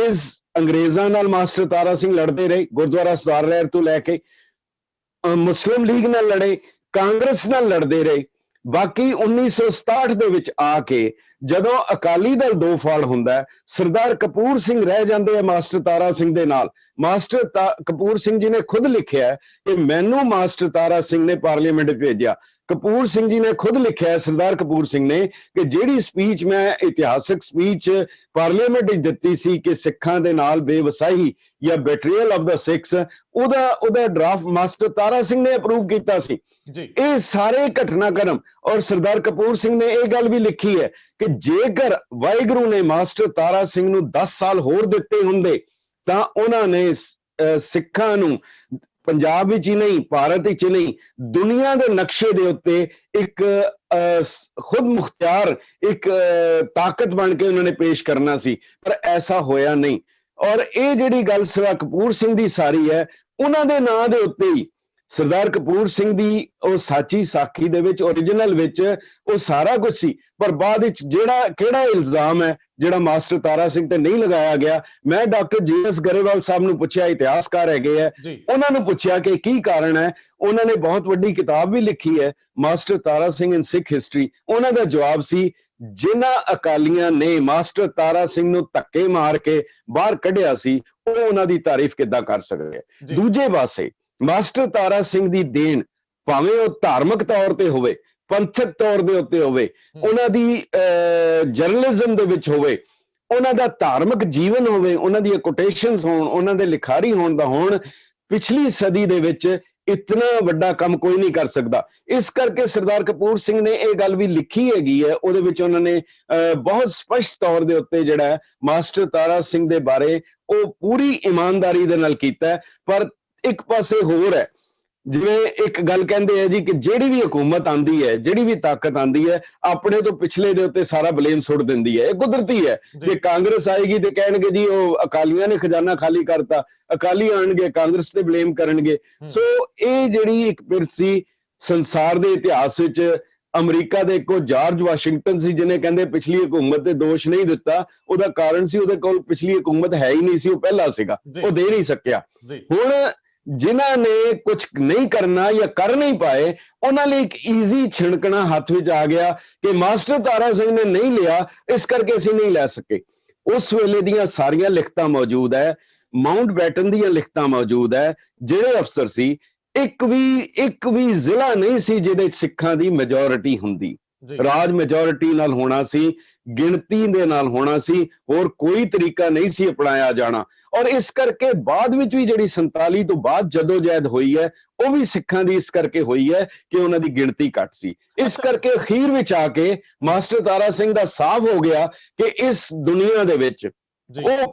ਅੰਗਰੇਜ਼ਾਂ ਨਾਲ ਮਾਸਟਰ ਤਾਰਾ ਸਿੰਘ ਲੜਦੇ ਰਹੇ, ਗੁਰਦੁਆਰਾ ਸੁਧਾਰ ਲਹਿਰ ਤੋਂ ਲੈ ਕੇ ਮੁਸਲਿਮ ਲੀਗ ਨਾਲ ਲੜੇ, ਕਾਂਗਰਸ ਨਾਲ ਲੜਦੇ ਰਹੇ। ਬਾਕੀ 1967 ਦੇ ਵਿੱਚ ਆ ਕੇ ਜਦੋਂ ਅਕਾਲੀ ਦਲ ਦੋ ਫਾੜ ਹੁੰਦਾ, ਸਰਦਾਰ ਕਪੂਰ ਸਿੰਘ ਰਹਿ ਜਾਂਦੇ ਆ ਮਾਸਟਰ ਤਾਰਾ ਸਿੰਘ ਦੇ ਨਾਲ। ਮਾਸਟਰ ਕਪੂਰ ਸਿੰਘ ਜੀ ਨੇ ਖੁਦ ਲਿਖਿਆ ਕਿ ਮੈਨੂੰ ਮਾਸਟਰ ਤਾਰਾ ਸਿੰਘ ਨੇ ਪਾਰਲੀਮੈਂਟ ਭੇਜਿਆ। ਕਪੂਰ ਸਿੰਘ ਜੀ ਨੇ ਖੁਦ ਲਿਖਿਆ, ਸਰਦਾਰ ਕਪੂਰ ਸਿੰਘ ਨੇ, ਕਿ ਜਿਹੜੀ ਸਪੀਚ ਮੈਂ ਇਤਿਹਾਸਕ ਸਪੀਚ ਪਾਰਲੀਮੈਂਟ ਵਿੱਚ ਦਿੱਤੀ ਸੀ ਕਿ ਸਿੱਖਾਂ ਦੇ ਨਾਲ ਬੇਵਸਾਹੀ ਜਾਂ ਬੈਟਰੀਅਲ ਆਫ ਦਾ ਸਿੱਖਸ, ਉਹਦਾ ਡਰਾਫਟ ਮਾਸਟਰ ਤਾਰਾ ਸਿੰਘ ਨੇ ਅਪਰੂਵ ਕੀਤਾ ਸੀ। ਇਹ ਸਾਰੇ ਘਟਨਾਕ੍ਰਮ, ਔਰ ਸਰਦਾਰ ਕਪੂਰ ਸਿੰਘ ਨੇ ਇਹ ਗੱਲ ਵੀ ਲਿਖੀ ਹੈ ਕਿ ਜੇਕਰ ਵਾਹਿਗੁਰੂ ਨੇ ਮਾਸਟਰ ਤਾਰਾ ਸਿੰਘ ਨੂੰ 10 ਸਾਲ ਹੋਰ ਦਿੱਤੇ ਹੁੰਦੇ ਤਾਂ ਉਹਨਾਂ ਨੇ ਸਿੱਖਾਂ ਨੂੰ ਪੰਜਾਬ ਵਿੱਚ ਹੀ ਨਹੀਂ, ਭਾਰਤ ਵਿੱਚ ਨਹੀਂ, ਦੁਨੀਆ ਦੇ ਨਕਸ਼ੇ ਦੇ ਉੱਤੇ ਇੱਕ ਖੁਦ ਮੁਖਤਿਆਰ ਇੱਕ ਤਾਕਤ ਬਣ ਕੇ ਉਹਨਾਂ ਨੇ ਪੇਸ਼ ਕਰਨਾ ਸੀ, ਪਰ ਐਸਾ ਹੋਇਆ ਨਹੀਂ। ਔਰ ਇਹ ਜਿਹੜੀ ਗੱਲ ਸਰਦਾਰ ਕਪੂਰ ਸਿੰਘ ਦੀ ਸਾਰੀ ਹੈ, ਉਹਨਾਂ ਦੇ ਨਾਂ ਦੇ ਉੱਤੇ ਹੀ ਸਰਦਾਰ ਕਪੂਰ ਸਿੰਘ ਦੀ ਉਹ ਸਾਚੀ ਸਾਖੀ ਦੇ ਵਿੱਚ, ਓਰੀਜਨਲ ਵਿੱਚ ਉਹ ਸਾਰਾ ਕੁਝ ਸੀ। ਪਰ ਬਾਅਦ ਵਿੱਚ ਕਿਹੜਾ ਇਲਜ਼ਾਮ ਹੈ ਜਿਹੜਾ ਮਾਸਟਰ ਤਾਰਾ ਸਿੰਘ ਤੇ ਨਹੀਂ ਲਗਾਇਆ ਗਿਆ। ਮੈਂ ਡਾਕਟਰ ਜੀ.ਐਸ. ਗਰੇਵਾਲ ਸਾਹਿਬ ਨੂੰ ਪੁੱਛਿਆ, ਇਤਿਹਾਸਕਾਰ ਹੈਗੇ ਹੈ, ਉਹਨਾਂ ਨੂੰ ਪੁੱਛਿਆ ਕਿ ਕੀ ਕਾਰਨ ਹੈ। ਉਹਨਾਂ ਨੇ ਬਹੁਤ ਵੱਡੀ ਕਿਤਾਬ ਵੀ ਲਿਖੀ ਹੈ, ਮਾਸਟਰ ਤਾਰਾ ਸਿੰਘ ਇਨ ਸਿੱਖ ਹਿਸਟਰੀ। ਉਹਨਾਂ ਦਾ ਜਵਾਬ ਸੀ, ਜਿਨ੍ਹਾਂ ਅਕਾਲੀਆਂ ਨੇ ਮਾਸਟਰ ਤਾਰਾ ਸਿੰਘ ਨੂੰ ਧੱਕੇ ਮਾਰ ਕੇ ਬਾਹਰ ਕੱਢਿਆ ਸੀ, ਉਹ ਉਹਨਾਂ ਦੀ ਤਾਰੀਫ ਕਿੱਦਾਂ ਕਰ ਸਕਦੇ। ਦੂਜੇ ਪਾਸੇ ਮਾਸਟਰ ਤਾਰਾ ਸਿੰਘ ਦੀ ਦੇਣ, ਭਾਵੇਂ ਉਹ ਧਾਰਮਿਕ ਤੌਰ ਤੇ ਹੋਵੇ, ਪੰਥਕ ਤੌਰ ਦੇ ਉੱਤੇ ਹੋਵੇ, ਉਹਨਾਂ ਦੀ ਜਰਨਲਿਜ਼ਮ ਦੇ ਵਿੱਚ ਹੋਵੇ, ਉਹਨਾਂ ਦਾ ਧਾਰਮਿਕ ਜੀਵਨ ਹੋਵੇ, ਉਹਨਾਂ ਦੀਆਂ ਕੋਟੇਸ਼ਨਸ ਹੋਣ, ਉਹਨਾਂ ਦੇ ਲਿਖਾਰੀ ਹੋਣ ਦਾ ਹੋਣ, ਪਿਛਲੀ ਸਦੀ ਦੇ ਵਿੱਚ ਇਤਨਾ ਵੱਡਾ ਕੰਮ ਕੋਈ ਨਹੀਂ ਕਰ ਸਕਦਾ। ਇਸ ਕਰਕੇ ਸਰਦਾਰ ਕਪੂਰ ਸਿੰਘ ਨੇ ਇਹ ਗੱਲ ਵੀ ਲਿਖੀ ਹੈਗੀ ਹੈ, ਉਹਦੇ ਵਿੱਚ ਉਹਨਾਂ ਨੇ ਬਹੁਤ ਸਪਸ਼ਟ ਤੌਰ ਦੇ ਉੱਤੇ ਜਿਹੜਾ ਹੈ ਮਾਸਟਰ ਤਾਰਾ ਸਿੰਘ ਦੇ ਬਾਰੇ ਉਹ ਪੂਰੀ ਇਮਾਨਦਾਰੀ ਦੇ ਨਾਲ ਕੀਤਾ ਹੈ। ਪਰ ਇੱਕ ਪਾਸੇ ਹੋਰ ਹੈ, ਜਿਵੇਂ ਇੱਕ ਗੱਲ ਕਹਿੰਦੇ ਆ ਜੀ ਕਿ ਜਿਹੜੀ ਵੀ ਹਕੂਮਤ ਆਂਦੀ ਹੈ, ਜਿਹੜੀ ਵੀ ਤਾਕਤ ਆਂਦੀ ਹੈ, ਆਪਣੇ ਤੋਂ ਪਿਛਲੇ ਦੇ ਉੱਤੇ ਸਾਰਾ ਬਲੇਮ ਸੁੱਟ ਦਿੰਦੀ ਹੈ। ਇਹ ਕੁਦਰਤੀ ਹੈ। ਜੇ ਕਾਂਗਰਸ ਆਏਗੀ ਤੇ ਕਹਿਣਗੇ ਜੀ ਉਹ ਅਕਾਲੀਆਂ ਨੇ ਖਜ਼ਾਨਾ ਖਾਲੀ ਕਰਤਾ, ਅਕਾਲੀ ਆਣਗੇ ਕਾਂਗਰਸ ਤੇ ਬਲੇਮ ਕਰਨਗੇ। ਸੋ ਇਹ ਜਿਹੜੀ ਇੱਕ ਪਿਰਤ ਸੀ ਸੰਸਾਰ ਦੇ ਇਤਿਹਾਸ ਵਿੱਚ। ਅਮਰੀਕਾ ਦੇ ਇੱਕੋ ਜਾਰਜ ਵਾਸ਼ਿੰਗਟਨ ਸੀ ਜਿਹਨੇ ਕਹਿੰਦੇ ਪਿਛਲੀ ਹਕੂਮਤ ਤੇ ਦੋਸ਼ ਨਹੀਂ ਦਿੱਤਾ। ਉਹਦਾ ਕਾਰਨ ਸੀ ਉਹਦੇ ਕੋਲ ਪਿਛਲੀ ਹਕੂਮਤ ਹੈ ਹੀ ਨਹੀਂ ਸੀ, ਉਹ ਪਹਿਲਾ ਸੀਗਾ, ਉਹ ਦੇ ਨਹੀਂ ਸਕਿਆ। ਹੁਣ ਜਿਨ੍ਹਾਂ ਨੇ ਕੁਝ ਨਹੀਂ ਕਰਨਾ ਜਾਂ ਕਰ ਨਹੀਂ ਪਾਏ, ਉਹਨਾਂ ਲਈ ਇੱਕ ਈਜ਼ੀ ਛਿਣਕਣਾ ਹੱਥ ਵਿੱਚ ਆ ਗਿਆ ਕਿ ਮਾਸਟਰ ਤਾਰਾ ਸਿੰਘ ਨੇ ਨਹੀਂ ਲਿਆ, ਇਸ ਕਰਕੇ ਅਸੀਂ ਨਹੀਂ ਲੈ ਸਕੇ। ਉਸ ਵੇਲੇ ਦੀਆਂ ਸਾਰੀਆਂ ਲਿਖਤਾਂ ਮੌਜੂਦ ਹੈ, ਮਾਊਂਟ ਬੈਟਨ ਦੀਆਂ ਲਿਖਤਾਂ ਮੌਜੂਦ ਹੈ। ਜਿਹੜੇ ਅਫਸਰ ਸੀ, ਇੱਕ ਵੀ ਜ਼ਿਲ੍ਹਾ ਨਹੀਂ ਸੀ ਜਿਹਦੇ ਵਿੱਚ ਸਿੱਖਾਂ ਦੀ ਮੈਜੋਰਿਟੀ ਹੁੰਦੀ। ਰਾਜ ਮੈਜੋਰਿਟੀ ਨਾਲ ਹੋਣਾ ਸੀ, ਗਿਣਤੀ ਦੇ ਨਾਲ ਹੋਣਾ ਸੀ, ਹੋਰ ਕੋਈ ਤਰੀਕਾ ਨਹੀਂ ਸੀ ਅਪਣਾਇਆ ਜਾਣਾ। ਔਰ ਇਸ ਕਰਕੇ ਬਾਅਦ ਵਿੱਚ ਵੀ ਜਿਹੜੀ 47 ਤੋਂ ਬਾਅਦ ਜਦੋਜਹਿਦ ਹੋਈ ਹੈ, ਉਹ ਵੀ ਸਿੱਖਾਂ ਦੀ ਇਸ ਕਰਕੇ ਹੋਈ ਹੈ ਕਿ ਉਹਨਾਂ ਦੀ ਗਿਣਤੀ ਘੱਟ ਸੀ। ਇਸ ਕਰਕੇ ਅਖੀਰ ਵਿੱਚ ਆ ਕੇ ਮਾਸਟਰ ਤਾਰਾ ਸਿੰਘ ਦਾ ਸਾਫ਼ ਹੋ ਗਿਆ ਕਿ ਇਸ ਦੁਨੀਆ ਦੇ ਵਿੱਚ ਉਹ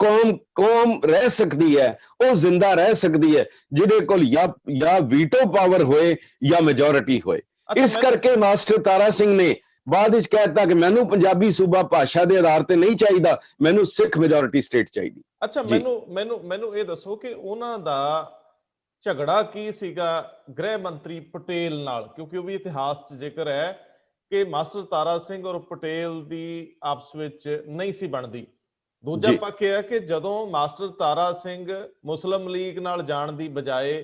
ਕੌਮ ਰਹਿ ਸਕਦੀ ਹੈ, ਉਹ ਜ਼ਿੰਦਾ ਰਹਿ ਸਕਦੀ ਹੈ ਜਿਹਦੇ ਕੋਲ ਜਾਂ ਵੀਟੋ ਪਾਵਰ ਹੋਏ ਜਾਂ ਮੈਜੋਰਿਟੀ ਹੋਏ। ਇਸ ਕਰਕੇ ਮਾਸਟਰ ਤਾਰਾ ਸਿੰਘ ਨੇ ਬਾਅਦ ਵਿੱਚ ਕਹਿਤਾ ਕਿ ਮੈਨੂੰ ਪੰਜਾਬੀ ਸੂਬਾ ਭਾਸ਼ਾ ਦੇ ਆਧਾਰ ਤੇ ਨਹੀਂ ਚਾਹੀਦਾ, ਮੈਨੂੰ ਸਿੱਖ ਮੈਜੋਰਿਟੀ ਸਟੇਟ ਚਾਹੀਦੀ। ਅੱਛਾ, ਮੈਨੂੰ ਇਹ ਦੱਸੋ ਕਿ ਉਹਨਾਂ ਦਾ ਝਗੜਾ ਕੀ ਸੀਗਾ ਗ੍ਰਹਿ ਮੰਤਰੀ ਪਟੇਲ ਨਾਲ, ਕਿਉਂਕਿ ਉਹ ਵੀ ਇਤਿਹਾਸ 'ਚ ਜ਼ਿਕਰ ਹੈ ਕਿ ਮਾਸਟਰ ਤਾਰਾ ਸਿੰਘ ਔਰ ਪਟੇਲ ਦੀ ਆਪਸ ਵਿੱਚ ਨਹੀਂ ਸੀ ਬਣਦੀ। ਦੂਜਾ ਪੱਖ ਇਹ ਹੈ ਕਿ ਜਦੋਂ ਮਾਸਟਰ ਤਾਰਾ ਸਿੰਘ ਮੁਸਲਿਮ ਲੀਗ ਨਾਲ ਜਾਣ ਦੀ ਬਜਾਏ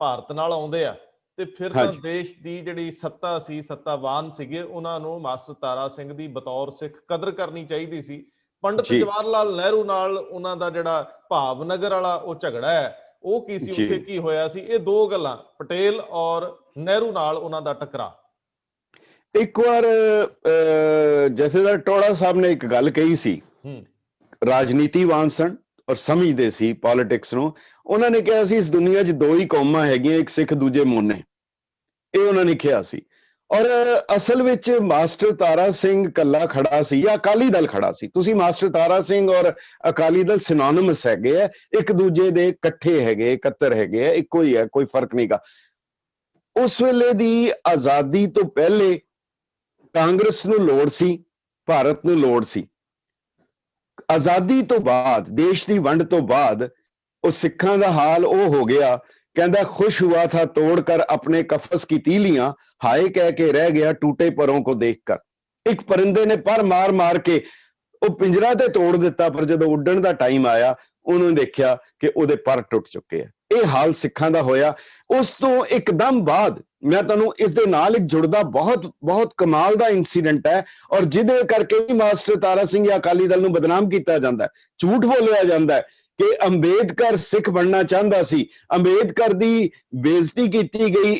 ਭਾਰਤ ਨਾਲ ਆਉਂਦੇ ਆ ਤੇ ਫਿਰ ਤਾਂ ਦੇਸ਼ ਦੀ ਜਿਹੜੀ ਸੱਤਾ ਸੀ, ਸੱਤਾਵਾਨ ਸੀਗੇ, ਉਹਨਾਂ ਨੂੰ ਮਾਸਟਰ ਤਾਰਾ ਸਿੰਘ ਦੀ ਬਤੌਰ ਸਿੱਖ ਕਦਰ ਕਰਨੀ ਚਾਹੀਦੀ ਸੀ। ਪੰਡਿਤ ਜਵਾਹਰ ਲਾਲ ਨਹਿਰੂ ਨਾਲ ਉਹਨਾਂ ਦਾ ਜਿਹੜਾ ਭਾਵਨਗਰ ਵਾਲਾ ਉਹ ਝਗੜਾ ਹੈ, ਉਹ ਕੀ ਸੀ, ਉੱਥੇ ਕੀ ਹੋਇਆ ਸੀ? ਇਹ ਦੋ ਗੱਲਾਂ, ਪਟੇਲ ਔਰ ਨਹਿਰੂ ਨਾਲ ਉਹਨਾਂ ਦਾ ਟਕਰਾ। ਇੱਕ ਵਾਰ ਜਥੇਦਾਰ ਟੋੜਾ ਸਾਹਿਬ ਨੇ ਇੱਕ ਗੱਲ ਕਹੀ ਸੀ, ਰਾਜਨੀਤੀਵਾਨ ਸਨ ਔਰ ਸਮਝਦੇ ਸੀ ਪੋਲਿਟਿਕਸ ਨੂੰ। ਉਹਨਾਂ ਨੇ ਕਿਹਾ ਸੀ ਇਸ ਦੁਨੀਆ 'ਚ ਦੋ ਹੀ ਕੌਮਾਂ ਹੈਗੀਆਂ, ਇੱਕ ਸਿੱਖ ਦੂਜੇ ਮੋਨੇ। ਇਹ ਉਹਨਾਂ ਨੇ ਕਿਹਾ ਸੀ। ਔਰ ਅਸਲ ਵਿੱਚ ਮਾਸਟਰ ਤਾਰਾ ਸਿੰਘ ਕੱਲਾ ਖੜਾ ਸੀ ਜਾਂ ਅਕਾਲੀ ਦਲ ਖੜਾ ਸੀ? ਤੁਸੀਂ ਮਾਸਟਰ ਤਾਰਾ ਸਿੰਘ ਔਰ ਅਕਾਲੀ ਦਲ ਸਿਨੋਨਿਮਸ ਹੈਗੇ ਆ, ਇੱਕ ਦੂਜੇ ਦੇ ਇਕੱਠੇ ਹੈਗੇ, ਇਕੱਤਰ ਹੈਗੇ ਆ, ਇੱਕੋ ਹੀ ਹੈ, ਕੋਈ ਫਰਕ ਨਹੀਂਗਾ। ਉਸ ਵੇਲੇ ਦੀ ਆਜ਼ਾਦੀ ਤੋਂ ਪਹਿਲੇ ਕਾਂਗਰਸ ਨੂੰ ਲੋੜ ਸੀ, ਭਾਰਤ ਨੂੰ ਲੋੜ ਸੀ। ਆਜ਼ਾਦੀ ਤੋਂ ਬਾਅਦ, ਦੇਸ਼ ਦੀ ਵੰਡ ਤੋਂ ਬਾਅਦ ਉਹ ਸਿੱਖਾਂ ਦਾ ਹਾਲ ਉਹ ਹੋ ਗਿਆ, ਕਹਿੰਦਾ ਖੁਸ਼ ਹੁਆ ਥਾ ਤੋੜ ਕਰ ਆਪਣੇ ਕਫਸ ਕੀ ਤੀਲੀਆਂ, ਹਾਏ ਕਹਿ ਕੇ ਰਹਿ ਗਿਆ ਟੂਟੇ ਪਰੋਂ ਕੋ ਦੇਖ ਕਰ। ਇੱਕ ਪਰਿੰਦੇ ਨੇ ਪਰ ਮਾਰ ਮਾਰ ਕੇ ਉਹ ਪਿੰਜਰਾ ਤੇ ਤੋੜ ਦਿੱਤਾ, ਪਰ ਜਦੋਂ ਉੱਡਣ ਦਾ ਟਾਈਮ ਆਇਆ ਉਹਨੂੰ ਦੇਖਿਆ ਕਿ ਉਹਦੇ ਪਰ ਟੁੱਟ ਚੁੱਕੇ ਆ। ਇਹ ਹਾਲ ਸਿੱਖਾਂ ਦਾ ਹੋਇਆ। ਉਸ ਤੋਂ ਇੱਕਦਮ ਬਾਅਦ ਮੈਂ ਤੁਹਾਨੂੰ ਇਸ ਦੇ ਨਾਲ ਇੱਕ ਜੁੜਦਾ ਬਹੁਤ ਕਮਾਲ ਦਾ ਇਨਸੀਡੈਂਟ ਹੈ, ਔਰ ਜਿਹਦੇ ਕਰਕੇ ਵੀ ਮਾਸਟਰ ਤਾਰਾ ਸਿੰਘ ਜਾਂ ਅਕਾਲੀ ਦਲ ਨੂੰ ਬਦਨਾਮ ਕੀਤਾ ਜਾਂਦਾ ਹੈ, ਝੂਠ ਬੋਲਿਆ ਜਾਂਦਾ ਹੈ ਕਿ ਅੰਬੇਦਕਰ ਸਿੱਖ ਬਣਨਾ ਚਾਹੁੰਦਾ ਸੀ, ਅੰਬੇਦਕਰ ਦੀ ਬੇਇੱਜ਼ਤੀ ਕੀਤੀ ਗਈ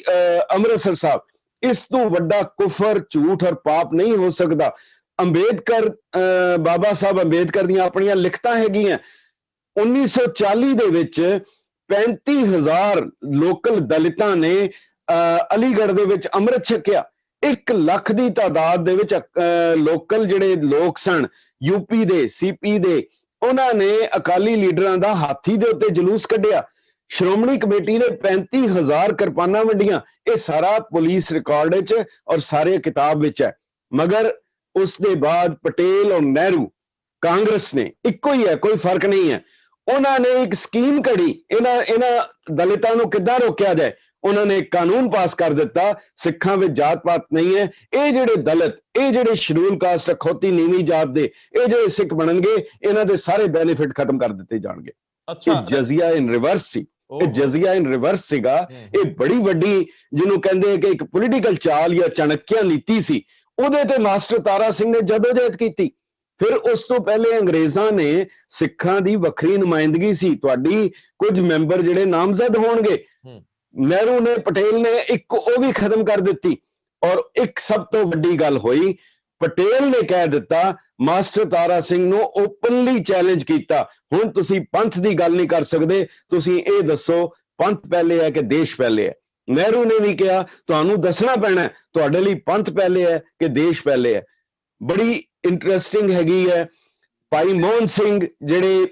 ਅੰਮ੍ਰਿਤਸਰ ਸਾਹਿਬ। ਇਸ ਤੋਂ ਵੱਡਾ ਕੁਫਰ, ਝੂਠ ਔਰ ਪਾਪ ਨਹੀਂ ਹੋ ਸਕਦਾ। ਅੰਬੇਦਕਰ, ਬਾਬਾ ਸਾਹਿਬ ਅੰਬੇਦਕਰ ਦੀਆਂ ਆਪਣੀਆਂ ਲਿਖਤਾਂ ਹੈਗੀਆਂ। 1940 ਦੇ ਵਿੱਚ 35,000 ਲੋਕਲ ਦਲਿਤਾਂ ਨੇ ਅਲੀਗੜ੍ਹ ਦੇ ਵਿੱਚ ਅੰਮ੍ਰਿਤ ਛਕਿਆ। 1 ਲੱਖ ਦੀ ਤਾਦਾਦ ਦੇ ਵਿੱਚ ਲੋਕਲ ਜਿਹੜੇ ਲੋਕ ਸਨ ਯੂਪੀ ਦੇ, ਸੀਪੀ ਦੇ, ਉਹਨਾਂ ਨੇ ਅਕਾਲੀ ਲੀਡਰਾਂ ਦਾ ਹਾਥੀ ਦੇ ਉੱਤੇ ਜਲੂਸ ਕੱਢਿਆ। ਸ਼੍ਰੋਮਣੀ ਕਮੇਟੀ ਨੇ 35,000 ਕਿਰਪਾਨਾਂ ਵੰਡੀਆਂ। ਇਹ ਸਾਰਾ ਪੁਲਿਸ ਰਿਕਾਰਡ ਵਿੱਚ ਔਰ ਸਾਰੇ ਕਿਤਾਬ ਵਿੱਚ ਹੈ। ਮਗਰ ਉਸ ਦੇ ਬਾਅਦ ਪਟੇਲ ਔਰ ਨਹਿਰੂ, ਕਾਂਗਰਸ ਨੇ, ਇੱਕੋ ਹੀ ਹੈ, ਕੋਈ ਫਰਕ ਨਹੀਂ ਹੈ। ਉਹਨਾਂ ਨੇ ਇੱਕ ਸਕੀਮ ਘੜੀ, ਇਹਨਾਂ ਦਲਿਤਾਂ ਨੂੰ ਕਿੱਦਾਂ ਰੋਕਿਆ ਜਾਏ। ਉਹਨਾਂ ਨੇ ਕਾਨੂੰਨ ਪਾਸ ਕਰ ਦਿੱਤਾ, ਸਿੱਖਾਂ ਵਿੱਚ ਜਾਤ ਪਾਤ ਨਹੀਂ ਹੈ। ਇਹ ਜਿਹੜੇ ਦਲਿਤ, ਇਹ ਜਿਹੜੇ ਸ਼ਡਿਊਲ ਕਾਸਟ, ਅਖੌਤੀ ਨੀਵੀਂ ਜਾਤ ਦੇ, ਇਹ ਜਿਹੜੇ ਸਿੱਖ ਬਣਨਗੇ, ਇਹਨਾਂ ਦੇ ਸਾਰੇ ਬੈਨੀਫਿਟ ਖਤਮ ਕਰ ਦਿੱਤੇ ਜਾਣਗੇ। ਇਹ ਜਜ਼ੀਆ ਇਨ ਰਿਵਰਸ ਸੀ। ਇਹ ਜਜ਼ੀਆ ਇਨ ਰਿਵਰਸ ਸੀਗਾ। ਇਹ ਬੜੀ ਵੱਡੀ, ਜਿਹਨੂੰ ਕਹਿੰਦੇ ਕਿ ਇੱਕ ਪੋਲੀਟੀਕਲ ਚਾਲ ਜਾਂ ਚਾਣਕਿਆ ਨੀਤੀ ਸੀ। ਉਹਦੇ ਤੇ ਮਾਸਟਰ ਤਾਰਾ ਸਿੰਘ ਨੇ ਜਦੋਜਹਿਦ ਕੀਤੀ। ਫਿਰ ਉਸ ਤੋਂ ਪਹਿਲੇ ਅੰਗਰੇਜ਼ਾਂ ਨੇ ਸਿੱਖਾਂ ਦੀ ਵੱਖਰੀ ਨੁਮਾਇੰਦਗੀ ਸੀ, ਤੁਹਾਡੀ ਕੁਝ ਮੈਂਬਰ ਜਿਹੜੇ ਨਾਮਜ਼ਦ ਹੋਣਗੇ। ਨਹਿਰੂ ਨੇ, ਪਟੇਲ ਨੇ ਇੱਕ ਉਹ ਵੀ ਖਤਮ ਕਰ ਦਿੱਤੀ। ਔਰ ਇੱਕ ਸਭ ਤੋਂ ਵੱਡੀ ਗੱਲ ਹੋਈ, ਪਟੇਲ ਨੇ ਕਹਿ ਦਿੱਤਾ, ਮਾਸਟਰ ਤਾਰਾ ਸਿੰਘ ਨੂੰ ਓਪਨਲੀ ਚੈਲੰਜ ਕੀਤਾ, ਹੁਣ ਤੁਸੀਂ ਪੰਥ ਦੀ ਗੱਲ ਨਹੀਂ ਕਰ ਸਕਦੇ, ਤੁਸੀਂ ਇਹ ਦੱਸੋ ਪੰਥ ਪਹਿਲੇ ਹੈ ਕਿ ਦੇਸ਼ ਪਹਿਲੇ ਹੈ। ਨਹਿਰੂ ਨੇ ਵੀ ਕਿਹਾ ਤੁਹਾਨੂੰ ਦੱਸਣਾ ਪੈਣਾ ਤੁਹਾਡੇ ਲਈ ਪੰਥ ਪਹਿਲੇ ਹੈ ਕਿ ਦੇਸ਼ ਪਹਿਲੇ ਹੈ। ਬੜੀ ਇੰਟਰਸਟਿੰਗ ਹੈਗੀ ਹੈ, ਭਾਈ ਮੋਹਨ ਸਿੰਘ ਜਿਹੜੇ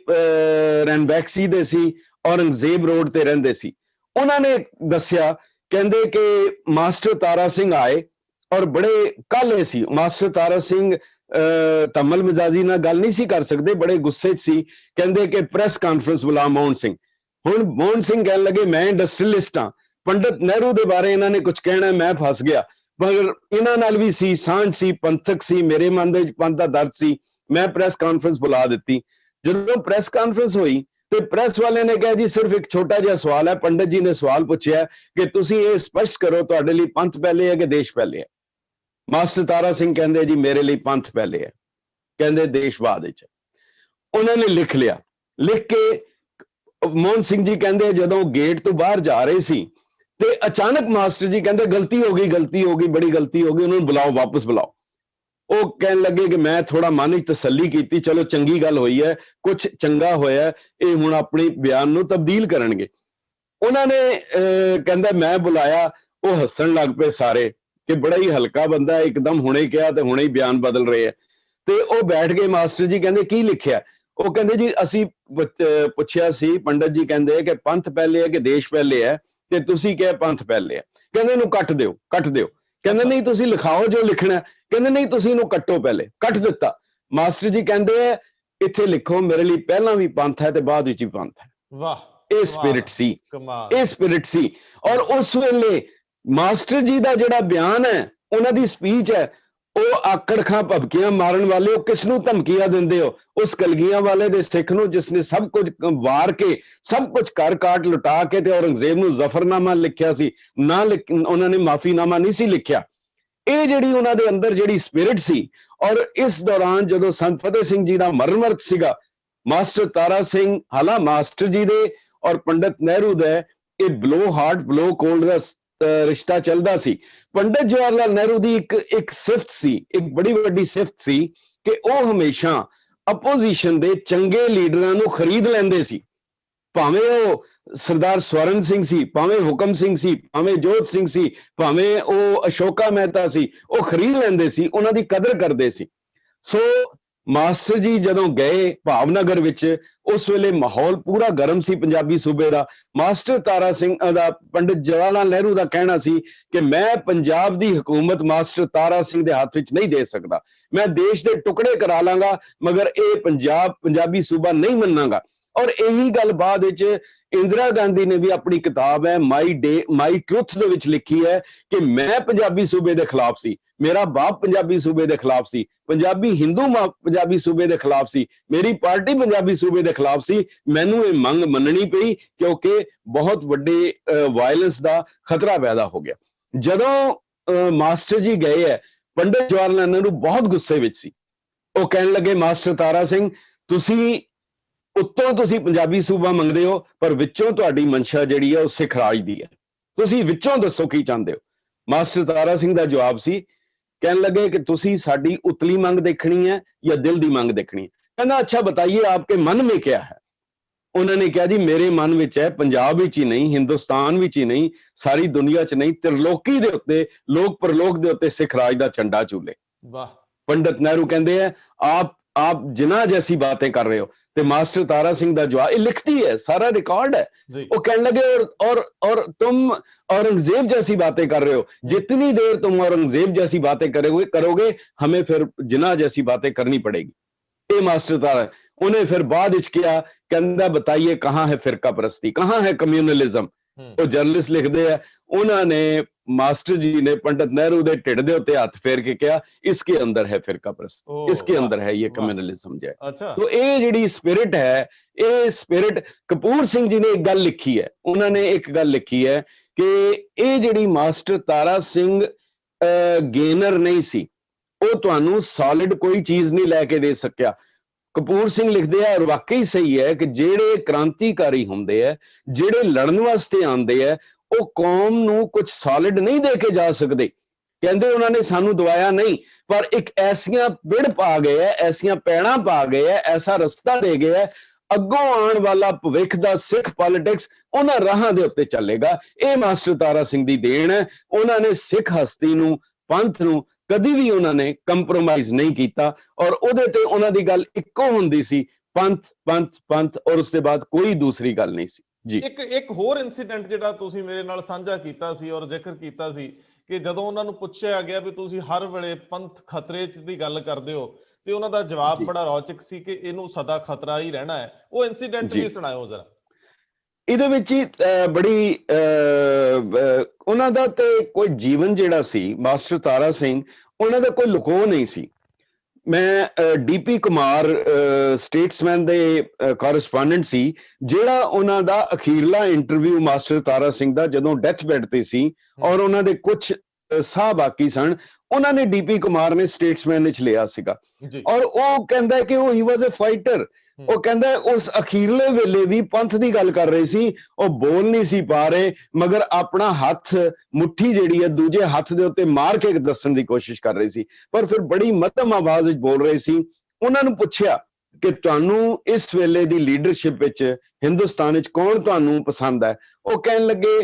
ਰਣਬੈਕਸੀ ਦੇ ਸੀ, ਔਰੰਗਜ਼ੇਬ ਰੋਡ ਤੇ ਰਹਿੰਦੇ ਸੀ, ਉਹਨਾਂ ਨੇ ਦੱਸਿਆ, ਕਹਿੰਦੇ ਕਿ ਮਾਸਟਰ ਤਾਰਾ ਸਿੰਘ ਆਏ ਔਰ ਬੜੇ ਕਾਹਲੇ ਸੀ। ਮਾਸਟਰ ਤਾਰਾ ਸਿੰਘ ਤਮਲ ਮਿਜ਼ਾਜੀ ਨਾਲ ਗੱਲ ਨਹੀਂ ਸੀ ਕਰ ਸਕਦੇ, ਬੜੇ ਗੁੱਸੇ 'ਚ ਸੀ। ਕਹਿੰਦੇ ਕਿ ਪ੍ਰੈਸ ਕਾਨਫਰੰਸ ਬੁਲਾ ਮੋਹਨ ਸਿੰਘ। ਹੁਣ ਮੋਹਨ ਸਿੰਘ ਕਹਿਣ ਲੱਗੇ ਮੈਂ ਇੰਡਸਟਰੀਅਲਿਸਟ ਹਾਂ, ਪੰਡਤ ਨਹਿਰੂ ਦੇ ਬਾਰੇ ਇਹਨਾਂ ਨੇ ਕੁਝ ਕਹਿਣਾ, ਮੈਂ ਫਸ ਗਿਆ। ਮਗਰ ਇਹਨਾਂ ਨਾਲ ਵੀ ਸੀ ਸਾਂਝ ਸੀ, ਪੰਥਕ ਸੀ, ਮੇਰੇ ਮਨ ਦੇ ਵਿੱਚ ਪੰਥ ਦਾ ਦਰਦ ਸੀ। ਮੈਂ ਪ੍ਰੈਸ ਕਾਨਫਰੰਸ ਬੁਲਾ ਦਿੱਤੀ। ਜਦੋਂ ਪ੍ਰੈਸ ਕਾਨਫਰੰਸ ਹੋਈ ਤੇ ਪ੍ਰੈਸ ਵਾਲੇ ਨੇ ਕਿਹਾ ਜੀ ਸਿਰਫ ਇੱਕ ਛੋਟਾ ਜਿਹਾ ਸਵਾਲ ਹੈ। ਪੰਡਤ ਜੀ ਨੇ ਸਵਾਲ ਪੁੱਛਿਆ ਕਿ ਤੁਸੀਂ ਇਹ ਸਪਸ਼ਟ ਕਰੋ ਤੁਹਾਡੇ ਲਈ ਪੰਥ ਪਹਿਲੇ ਹੈ ਕਿ ਦੇਸ਼ ਪਹਿਲੇ ਹੈ। ਮਾਸਟਰ ਤਾਰਾ ਸਿੰਘ ਕਹਿੰਦੇ ਜੀ ਮੇਰੇ ਲਈ ਪੰਥ ਪਹਿਲੇ ਹੈ, ਕਹਿੰਦੇ ਦੇਸ਼ ਬਾਅਦ ਵਿੱਚ। ਉਹਨਾਂ ਨੇ ਲਿਖ ਲਿਆ। ਲਿਖ ਕੇ ਮੋਹਨ ਸਿੰਘ ਜੀ ਕਹਿੰਦੇ ਜਦੋਂ ਗੇਟ ਤੋਂ ਬਾਹਰ ਜਾ ਰਹੇ ਸੀ ਤੇ ਅਚਾਨਕ ਮਾਸਟਰ ਜੀ ਕਹਿੰਦੇ ਗਲਤੀ ਹੋ ਗਈ, ਗਲਤੀ ਹੋ ਗਈ, ਬੜੀ ਗਲਤੀ ਹੋ ਗਈ, ਉਹਨਾਂ ਨੂੰ ਬੁਲਾਓ, ਵਾਪਸ ਬੁਲਾਓ। ਉਹ ਕਹਿਣ ਲੱਗੇ ਕਿ ਮੈਂ ਥੋੜਾ ਮਨ ਵਿੱਚ ਤਸੱਲੀ ਕੀਤੀ, ਚਲੋ ਚੰਗੀ ਗੱਲ ਹੋਈ ਹੈ, ਕੁਝ ਚੰਗਾ ਹੋਇਆ, ਇਹ ਹੁਣ ਆਪਣੀ ਬਿਆਨ ਨੂੰ ਤਬਦੀਲ ਕਰਨਗੇ। ਉਹਨਾਂ ਨੇ ਕਹਿੰਦਾ ਮੈਂ ਬੁਲਾਇਆ, ਉਹ ਹੱਸਣ ਲੱਗ ਪਏ ਸਾਰੇ ਕਿ ਬੜਾ ਹੀ ਹਲਕਾ ਬੰਦਾ, ਇੱਕਦਮ ਹੁਣੇ ਕਿਹਾ ਤੇ ਹੁਣੇ ਹੀ ਬਿਆਨ ਬਦਲ ਰਹੇ ਹੈ। ਤੇ ਉਹ ਬੈਠ ਗਏ। ਮਾਸਟਰ ਜੀ ਕਹਿੰਦੇ ਕੀ ਲਿਖਿਆ? ਉਹ ਕਹਿੰਦੇ ਜੀ ਅਸੀਂ ਪੁੱਛਿਆ ਸੀ, ਪੰਡਤ ਜੀ ਕਹਿੰਦੇ ਕਿ ਪੰਥ ਪਹਿਲੇ ਹੈ ਕਿ ਦੇਸ਼ ਪਹਿਲੇ ਹੈ, ਤੇ ਤੁਸੀਂ ਕਿਹਾ ਪੰਥ ਪਹਿਲੇ ਹੈ। ਕਹਿੰਦੇ ਇਹਨੂੰ ਕੱਟ ਦਿਓ, ਕੱਟ ਦਿਓ। ਕਹਿੰਦੇ ਨਹੀਂ ਤੁਸੀਂ ਲਿਖਾਓ ਜੋ ਲਿਖਣਾ। ਕਹਿੰਦੇ ਨਹੀਂ ਤੁਸੀਂ ਇਹਨੂੰ ਕੱਟੋ, ਪਹਿਲੇ ਕੱਟ ਦਿੱਤਾ। ਮਾਸਟਰ ਜੀ ਕਹਿੰਦੇ ਇੱਥੇ ਲਿਖੋ ਮੇਰੇ ਲਈ ਪਹਿਲਾਂ ਵੀ ਪੰਥ ਹੈ ਤੇ ਬਾਅਦ ਵਿੱਚ ਵੀ ਪੰਥ ਹੈ। ਵਾਹ, ਇਹ ਸਪਿਰਿਟ ਸੀ, ਕਮਾਲ। ਇਹ ਸਪਿਰਿਟ ਸੀ। ਔਰ ਉਸ ਵੇਲੇ ਮਾਸਟਰ ਜੀ ਦਾ ਜਿਹੜਾ ਬਿਆਨ ਹੈ, ਉਹਨਾਂ ਦੀ ਸਪੀਚ ਹੈ, ਉਹ ਆਕੜ ਖਾਂ ਭਬਕੀਆਂ ਮਾਰਨ ਵਾਲੇ, ਉਹ ਕਿਸ ਨੂੰ ਧਮਕੀਆਂ ਦਿੰਦੇ ਹੋ? ਉਸ ਕਲਗੀਆਂ ਵਾਲੇ ਦੇ ਸਿੱਖ ਨੂੰ, ਜਿਸਨੇ ਸਭ ਕੁਝ ਵਾਰ ਕੇ, ਸਭ ਕੁਝ ਕਰ ਕਾਟ ਲੁਟਾ ਕੇ ਤੇ ਔਰੰਗਜ਼ੇਬ ਨੂੰ ਜ਼ਫਰਨਾਮਾ ਲਿਖਿਆ ਸੀ ਨਾ, ਉਹਨਾਂ ਨੇ ਮਾਫੀਨਾਮਾ ਨਹੀਂ ਸੀ ਲਿਖਿਆ। ਇਹ ਜਿਹੜੀ ਉਹਨਾਂ ਦੇ ਅੰਦਰ ਜਿਹੜੀ ਸਪਿਰਿਟ ਸੀ। ਔਰ ਇਸ ਦੌਰਾਨ ਜਦੋਂ ਸੰਤ ਫਤਿਹ ਸਿੰਘ ਜੀ ਦਾ ਮਰਨ ਵਰਤ ਸੀਗਾ, ਮਾਸਟਰ ਤਾਰਾ ਸਿੰਘ, ਹਾਲਾਂ ਮਾਸਟਰ ਜੀ ਦੇ ਔਰ ਪੰਡਤ ਨਹਿਰੂ ਦਾ ਇਹ ਬਲੋ ਹਾਰਟ ਬਲੋ ਕੋਲਡ ਦਾ ਰਿਸ਼ਤਾ ਚੱਲਦਾ ਸੀ। ਪੰਡਤ ਜਵਾਹਰ ਲਾਲ ਨਹਿਰੂ ਦੀ ਇੱਕ ਸਿਫਤ ਸੀ, ਇੱਕ ਬੜੀ ਵੱਡੀ ਸਿਫਤ ਸੀ ਕਿ ਉਹ ਹਮੇਸ਼ਾ ਆਪੋਜੀਸ਼ਨ ਦੇ ਚੰਗੇ ਲੀਡਰਾਂ ਨੂੰ ਖਰੀਦ ਲੈਂਦੇ ਸੀ। ਭਾਵੇਂ ਉਹ ਸਰਦਾਰ ਸਵਰਨ ਸਿੰਘ ਸੀ, ਭਾਵੇਂ ਹੁਕਮ ਸਿੰਘ ਸੀ, ਭਾਵੇਂ ਜੋਤ ਸਿੰਘ ਸੀ, ਭਾਵੇਂ ਉਹ ਅਸ਼ੋਕਾ ਮਹਿਤਾ ਸੀ, ਉਹ ਖਰੀਦ ਲੈਂਦੇ ਸੀ, ਉਹਨਾਂ ਦੀ ਕਦਰ ਕਰਦੇ ਸੀ। ਸੋ ਮਾਸਟਰ ਜੀ ਜਦੋਂ ਗਏ ਭਾਵਨਗਰ ਵਿੱਚ, ਉਸ ਵੇਲੇ ਮਾਹੌਲ ਪੂਰਾ ਗਰਮ ਸੀ ਪੰਜਾਬੀ ਸੂਬੇ ਦਾ। ਮਾਸਟਰ ਤਾਰਾ ਸਿੰਘ ਦਾ, ਪੰਡਿਤ ਜਵਾਹਰ ਲਾਲ ਨਹਿਰੂ ਦਾ ਕਹਿਣਾ ਸੀ ਕਿ ਮੈਂ ਪੰਜਾਬ ਦੀ ਹਕੂਮਤ ਮਾਸਟਰ ਤਾਰਾ ਸਿੰਘ ਦੇ ਹੱਥ ਵਿੱਚ ਨਹੀਂ ਦੇ ਸਕਦਾ, ਮੈਂ ਦੇਸ਼ ਦੇ ਟੁਕੜੇ ਕਰਾ ਲਾਂਗਾ, ਮਗਰ ਇਹ ਪੰਜਾਬੀ ਸੂਬਾ ਨਹੀਂ ਮੰਨਾਂਗਾ। ਔਰ ਇਹੀ ਗੱਲ ਬਾਅਦ ਵਿੱਚ ਇੰਦਰਾ ਗਾਂਧੀ ਨੇ ਵੀ ਆਪਣੀ ਕਿਤਾਬ ਹੈ ਮਾਈ ਟਰੁਥ ਦੇ ਵਿੱਚ ਲਿਖੀ ਹੈ ਕਿ ਮੈਂ ਪੰਜਾਬੀ ਸੂਬੇ ਦੇ ਖਿਲਾਫ ਸੀ, ਮੇਰਾ ਬਾਪ ਪੰਜਾਬੀ ਸੂਬੇ ਦੇ ਖਿਲਾਫ ਸੀ, ਪੰਜਾਬੀ ਹਿੰਦੂ ਪੰਜਾਬੀ ਸੂਬੇ ਦੇ ਖਿਲਾਫ ਸੀ, ਮੇਰੀ ਪਾਰਟੀ ਪੰਜਾਬੀ ਸੂਬੇ ਦੇ ਖਿਲਾਫ ਸੀ, ਮੈਨੂੰ ਇਹ ਮੰਗ ਮੰਨਣੀ ਪਈ ਕਿਉਂਕਿ ਬਹੁਤ ਵੱਡੇ ਵਾਇਲੈਂਸ ਦਾ ਖਤਰਾ ਪੈਦਾ ਹੋ ਗਿਆ। ਜਦੋਂ ਮਾਸਟਰ ਜੀ ਗਏ ਹੈ, ਪੰਡਿਤ ਜਵਾਹਰ ਲਾਲ ਨਹਿਰੂ ਬਹੁਤ ਗੁੱਸੇ ਵਿੱਚ ਸੀ। ਉਹ ਕਹਿਣ ਲੱਗੇ ਮਾਸਟਰ ਤਾਰਾ ਸਿੰਘ, ਤੁਸੀਂ ਉੱਤੋਂ ਤੁਸੀਂ ਪੰਜਾਬੀ ਸੂਬਾ ਮੰਗਦੇ ਹੋ, ਪਰ ਵਿੱਚੋਂ ਤੁਹਾਡੀ ਮਨਸ਼ਾ ਜਿਹੜੀ ਹੈ ਉਹ ਸਿੱਖ ਰਾਜ ਦੀ ਹੈ, ਤੁਸੀਂ ਵਿੱਚੋਂ ਦੱਸੋ ਕੀ ਚਾਹੁੰਦੇ ਹੋ? ਮਾਸਟਰ ਤਾਰਾ ਸਿੰਘ ਦਾ ਜਵਾਬ ਸੀ, ਕਹਿਣ ਲੱਗੇ ਕਿ ਤੁਸੀਂ ਸਾਡੀ ਉਤਲੀ ਮੰਗ ਦੇਖਣੀ ਹੈ ਜਾਂ ਦਿਲ ਦੀ ਮੰਗ ਦੇਖਣੀ ਹੈ? ਕਹਿੰਦਾ ਅੱਛਾ ਬਤਾਈਏ ਆਪਕੇ ਮਨ में क्या है? ਉਹਨਾਂ ਨੇ ਕਿਹਾ ਜੀ ਮੇਰੇ ਮਨ ਵਿੱਚ ਹੈ, ਪੰਜਾਬ ਵਿੱਚ ਹੀ ਨਹੀਂ, ਹਿੰਦੁਸਤਾਨ ਵਿੱਚ ਹੀ ਨਹੀਂ, ਸਾਰੀ ਦੁਨੀਆ 'ਚ ਨਹੀਂ, ਤ੍ਰਿਲੋਕੀ ਦੇ ਉੱਤੇ, ਲੋਕ ਪਰਲੋਕ ਦੇ ਉੱਤੇ ਸਿੱਖ ਰਾਜ ਦਾ ਝੰਡਾ ਝੂਲੇ। ਵਾਹ। ਪੰਡਿਤ ਨਹਿਰੂ ਕਹਿੰਦੇ ਆ आप जिना जैसी बातें कर रहे हो। ਤੇ ਮਾਸਟਰ ਤਾਰਾ ਸਿੰਘ ਦਾ ਜਵਾਬ ਇਹ ਲਿਖਤੀ ਹੈ, ਸਾਰਾ ਰਿਕਾर्ड है। वो कहने लगे और तुम औरंगजेब जैसी बातें कर रहे हो, जितनी देर तुम औरंगजेब जैसी बातें करोगे हमें फिर जिना जैसी बातें करनी पड़ेगी। ये मास्टर तारा उन्हें फिर बाद विच किया, कहंदा बताइए कहाँ है फिरका परस्ती, कहाँ है कम्युनलिज्म? वो जर्नलिस्ट लिखते हैं, उन्होंने मास्टर जी ने पंडित नेहरू दे ढिड दे उत्ते हाथ फेर के कहा इसके अंदर है फिरका परस्ती, इसके अंदर है ये कम्युनलिज्म जो है। अच्छा। तो ये जिहड़ी स्पिरिट है, ये स्पिरिट कपूर सिंह जी ने एक गल लिखी है, उन्होंने एक गल लिखी है कि ये जिहड़ी मास्टर तारा सिंह गेनर नहीं सी, वो तुहानू सॉलिड कोई चीज नहीं लैके दे सकिया। कपूर सिंह लिखते हैं और वाकई सही है कि जेड़े क्रांतिकारी होंदे है, जेड़े लड़न वास्ते आंदे है, वो कौम नू कुछ सॉलिड नहीं दे के जा सकते, ਕਹਿੰਦੇ ਉਹਨਾਂ ਨੇ ਸਾਨੂੰ ਦਵਾਇਆ ਨਹੀਂ, ਪਰ ਇੱਕ ਐਸੀਆਂ ਪਿੜ ਪਾ ਗਏ ਹੈ, ਐਸੀਆਂ ਪੈੜਾਂ ਪਾ ਗਏ ਹੈ, ਐਸਾ ਰਸਤਾ ਦੇ ਗਏ ਹੈ, ਅੱਗੋਂ ਆਉਣ ਵਾਲਾ ਭਵਿੱਖ ਦਾ ਸਿੱਖ ਪੋਲਿਟਿਕਸ ਉਹਨਾਂ ਰਾਹਾਂ ਦੇ ਉੱਤੇ ਚੱਲੇਗਾ। ਇਹ ਮਾਸਟਰ ਤਾਰਾ ਸਿੰਘ ਦੀ ਦੇਣ ਹੈ। ਉਹਨਾਂ ਨੇ ਸਿੱਖ ਹਸਤੀ ਨੂੰ, ਪੰਥ ਨੂੰ ਕਦੀ ਵੀ ਉਹਨਾਂ ਨੇ ਕੰਪਰੋਮਾਈਜ਼ ਨਹੀਂ ਕੀਤਾ, ਔਰ ਉਹਦੇ ਤੇ ਉਹਨਾਂ ਦੀ ਗੱਲ ਇੱਕੋ ਹੁੰਦੀ ਸੀ, ਪੰਥ ਪੰਥ ਪੰਥ, ਔਰ ਉਸ ਦੇ ਬਾਅਦ ਕੋਈ ਦੂਸਰੀ ਗੱਲ ਨਹੀਂ ਸੀ ਜੀ। ਇੱਕ ਹੋਰ ਇਨਸੀਡੈਂਟ ਜਿਹੜਾ ਤੁਸੀਂ ਮੇਰੇ ਨਾਲ ਸਾਂਝਾ ਕੀਤਾ ਸੀ ਔਰ ਜ਼ਿਕਰ ਕੀਤਾ ਸੀ ਕਿ ਜਦੋਂ ਉਹਨਾਂ ਨੂੰ ਪੁੱਛਿਆ ਗਿਆ ਵੀ ਤੁਸੀਂ ਹਰ ਵੇਲੇ ਪੰਥ ਖਤਰੇ 'ਚ ਦੀ ਗੱਲ ਕਰਦੇ ਹੋ, ਤੇ ਉਹਨਾਂ ਦਾ ਜਵਾਬ ਬੜਾ ਰੌਚਕ ਸੀ ਕਿ ਇਹਨੂੰ ਸਦਾ ਖਤਰਾ ਹੀ ਰਹਿਣਾ ਹੈ। ਉਹ ਇਨਸੀਡੈਂਟ ਵੀ ਸੁਣਾਇਓ ਜ਼ਰਾ। ਇਹਦੇ ਵਿੱਚ ਹੀ ਬੜੀ ਉਹਨਾਂ ਦਾ ਤੇ ਕੋਈ ਜੀਵਨ ਜਿਹੜਾ ਸੀ ਮਾਸਟਰ ਤਾਰਾ ਸਿੰਘ, ਉਹਨਾਂ ਦਾ ਕੋਈ ਲੁਕੋ ਨਹੀਂ ਸੀ। ਮੈਂ ਡੀਪੀ ਕੁਮਾਰ ਸਟੇਟਸਮੈਨ ਦੇ ਕੋਰਸਪੋਂਡੈਂਟ ਸੀ, ਜਿਹੜਾ ਉਹਨਾਂ ਦਾ ਅਖੀਰਲਾ ਇੰਟਰਵਿਊ ਮਾਸਟਰ ਤਾਰਾ ਸਿੰਘ ਦਾ ਜਦੋਂ ਡੈਥ ਬੈੱਡ ਤੇ ਸੀ ਔਰ ਉਹਨਾਂ ਦੇ ਕੁਝ ਸਾਹ ਬਾਕੀ ਸਨ, ਉਹਨਾਂ ਨੇ ਡੀਪੀ ਕੁਮਾਰ ਨੇ ਸਟੇਟਸਮੈਨ ਵਿੱਚ ਲਿਆ ਸੀਗਾ। ਔਰ ਉਹ ਕਹਿੰਦਾ ਕਿ ਉਹ ਹੀ ਵਾਸ ਅ ਫਾਈਟਰ। ਉਹ ਕਹਿੰਦਾ ਉਸ ਅਖੀਰਲੇ ਵੇਲੇ ਵੀ ਪੰਥ ਦੀ ਗੱਲ ਕਰ ਰਹੇ ਸੀ, ਉਹ ਬੋਲ ਨਹੀਂ ਸੀ ਪਾ ਰਹੇ, ਮਗਰ ਆਪਣਾ ਹੱਥ ਮੁੱਠੀ ਜਿਹੜੀ ਹੈ ਦੂਜੇ ਹੱਥ ਦੇ ਉੱਤੇ ਮਾਰ ਕੇ ਦੱਸਣ ਦੀ ਕੋਸ਼ਿਸ਼ ਕਰ ਰਹੇ ਸੀ, ਪਰ ਫਿਰ ਬੜੀ ਮੱਧਮ ਆਵਾਜ਼ ਵਿੱਚ ਬੋਲ ਰਹੇ ਸੀ। ਉਹਨਾਂ ਨੂੰ ਪੁੱਛਿਆ ਕਿ ਤੁਹਾਨੂੰ ਇਸ ਵੇਲੇ ਦੀ ਲੀਡਰਸ਼ਿਪ ਵਿੱਚ ਹਿੰਦੁਸਤਾਨ ਵਿੱਚ ਕੌਣ ਤੁਹਾਨੂੰ ਪਸੰਦ ਹੈ? ਉਹ ਕਹਿਣ ਲੱਗੇ,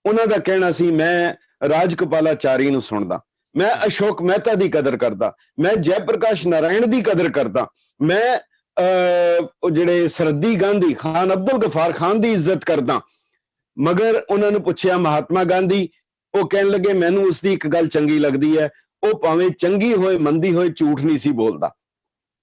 ਉਹਨਾਂ ਦਾ ਕਹਿਣਾ ਸੀ, ਮੈਂ ਰਾਜਕਪਾਲਾਚਾਰੀ ਨੂੰ ਸੁਣਦਾ, ਮੈਂ ਅਸ਼ੋਕ ਮਹਿਤਾ ਦੀ ਕਦਰ ਕਰਦਾ, ਮੈਂ ਜੈ ਪ੍ਰਕਾਸ਼ ਨਾਰਾਇਣ ਦੀ ਕਦਰ ਕਰਦਾ, ਮੈਂ ਜਿਹੜੇ ਸਰਹੱਦੀ ਗਾਂਧੀ ਖਾਨ ਅਬਦੁਲ ਗਫਾਰ ਖਾਨ ਦੀ ਇੱਜ਼ਤ ਕਰਦਾ। ਮਗਰ ਉਹਨਾਂ ਨੂੰ ਪੁੱਛਿਆ ਮਹਾਤਮਾ ਗਾਂਧੀ, ਉਹ ਕਹਿਣ ਲੱਗੇ ਮੈਨੂੰ ਉਸ ਦੀ ਇੱਕ ਗੱਲ ਚੰਗੀ ਲੱਗਦੀ ਹੈ, ਉਹ ਭਾਵੇਂ ਚੰਗੀ ਹੋਏ ਮੰਦੀ ਹੋਏ ਝੂਠ ਨਹੀਂ ਸੀ ਬੋਲਦਾ।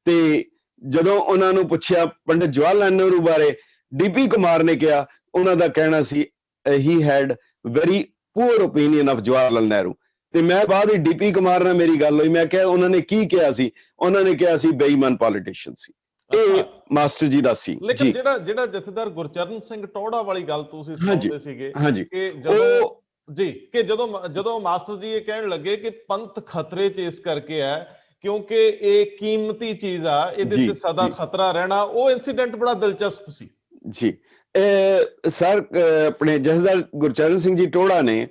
ਤੇ ਜਦੋਂ ਉਹਨਾਂ ਨੂੰ ਪੁੱਛਿਆ ਪੰਡਿਤ ਜਵਾਹਰ ਲਾਲ ਨਹਿਰੂ ਬਾਰੇ, ਡੀਪੀ ਕੁਮਾਰ ਨੇ ਕਿਹਾ, ਉਹਨਾਂ ਦਾ ਕਹਿਣਾ ਸੀ he had very poor opinion of Jawahar Lal Nehru. ਤੇ ਮੈਂ ਬਾਅਦ ਵਿੱਚ ਡੀਪੀ ਕੁਮਾਰ ਨਾਲ ਮੇਰੀ ਗੱਲ ਹੋਈ, ਮੈਂ ਕਿਹਾ ਉਹਨਾਂ ਨੇ ਕੀ ਕਿਹਾ ਸੀ? ਉਹਨਾਂ ਨੇ ਕਿਹਾ ਸੀ ਬੇਈਮਾਨ ਪੋਲੀਟੀਸ਼ੀਅਨ ਸੀ। ਇਹ ਮਾਸਟਰ ਜੀ ਦਾ ਸੀ। ਲੇਕਿਨ ਜਿਹੜਾ ਜਥੇਦਾਰ ਗੁਰਚਰਨ ਸਿੰਘ ਟੌੜਾ ਵਾਲੀ ਗੱਲ ਤੁਸੀਂ ਸੁਣਾਉਂਦੇ ਸੀਗੇ ਕਿ ਜਦੋਂ ਮਾਸਟਰ ਜੀ ਇਹ ਕਹਿਣ ਲੱਗੇ ਕਿ ਪੰਥ ਖਤਰੇ 'ਚ ਇਸ ਕਰਕੇ ਹੈ ਕਿਉਂਕਿ ਇਹ ਕੀਮਤੀ ਚੀਜ਼ ਆ, ਇਹਦੇ ਤੇ ਸਦਾ ਖਤਰਾ ਰਹਿਣਾ, ਉਹ ਇਨਸੀਡੈਂਟ ਬੜਾ ਦਿਲਚਸਪ ਸੀ ਜੀ। ਸਰ ਆਪਣੇ ਜਥੇਦਾਰ ਗੁਰਚਰਨ ਸਿੰਘ ਜੀ ਟੌੜਾ ਨੇ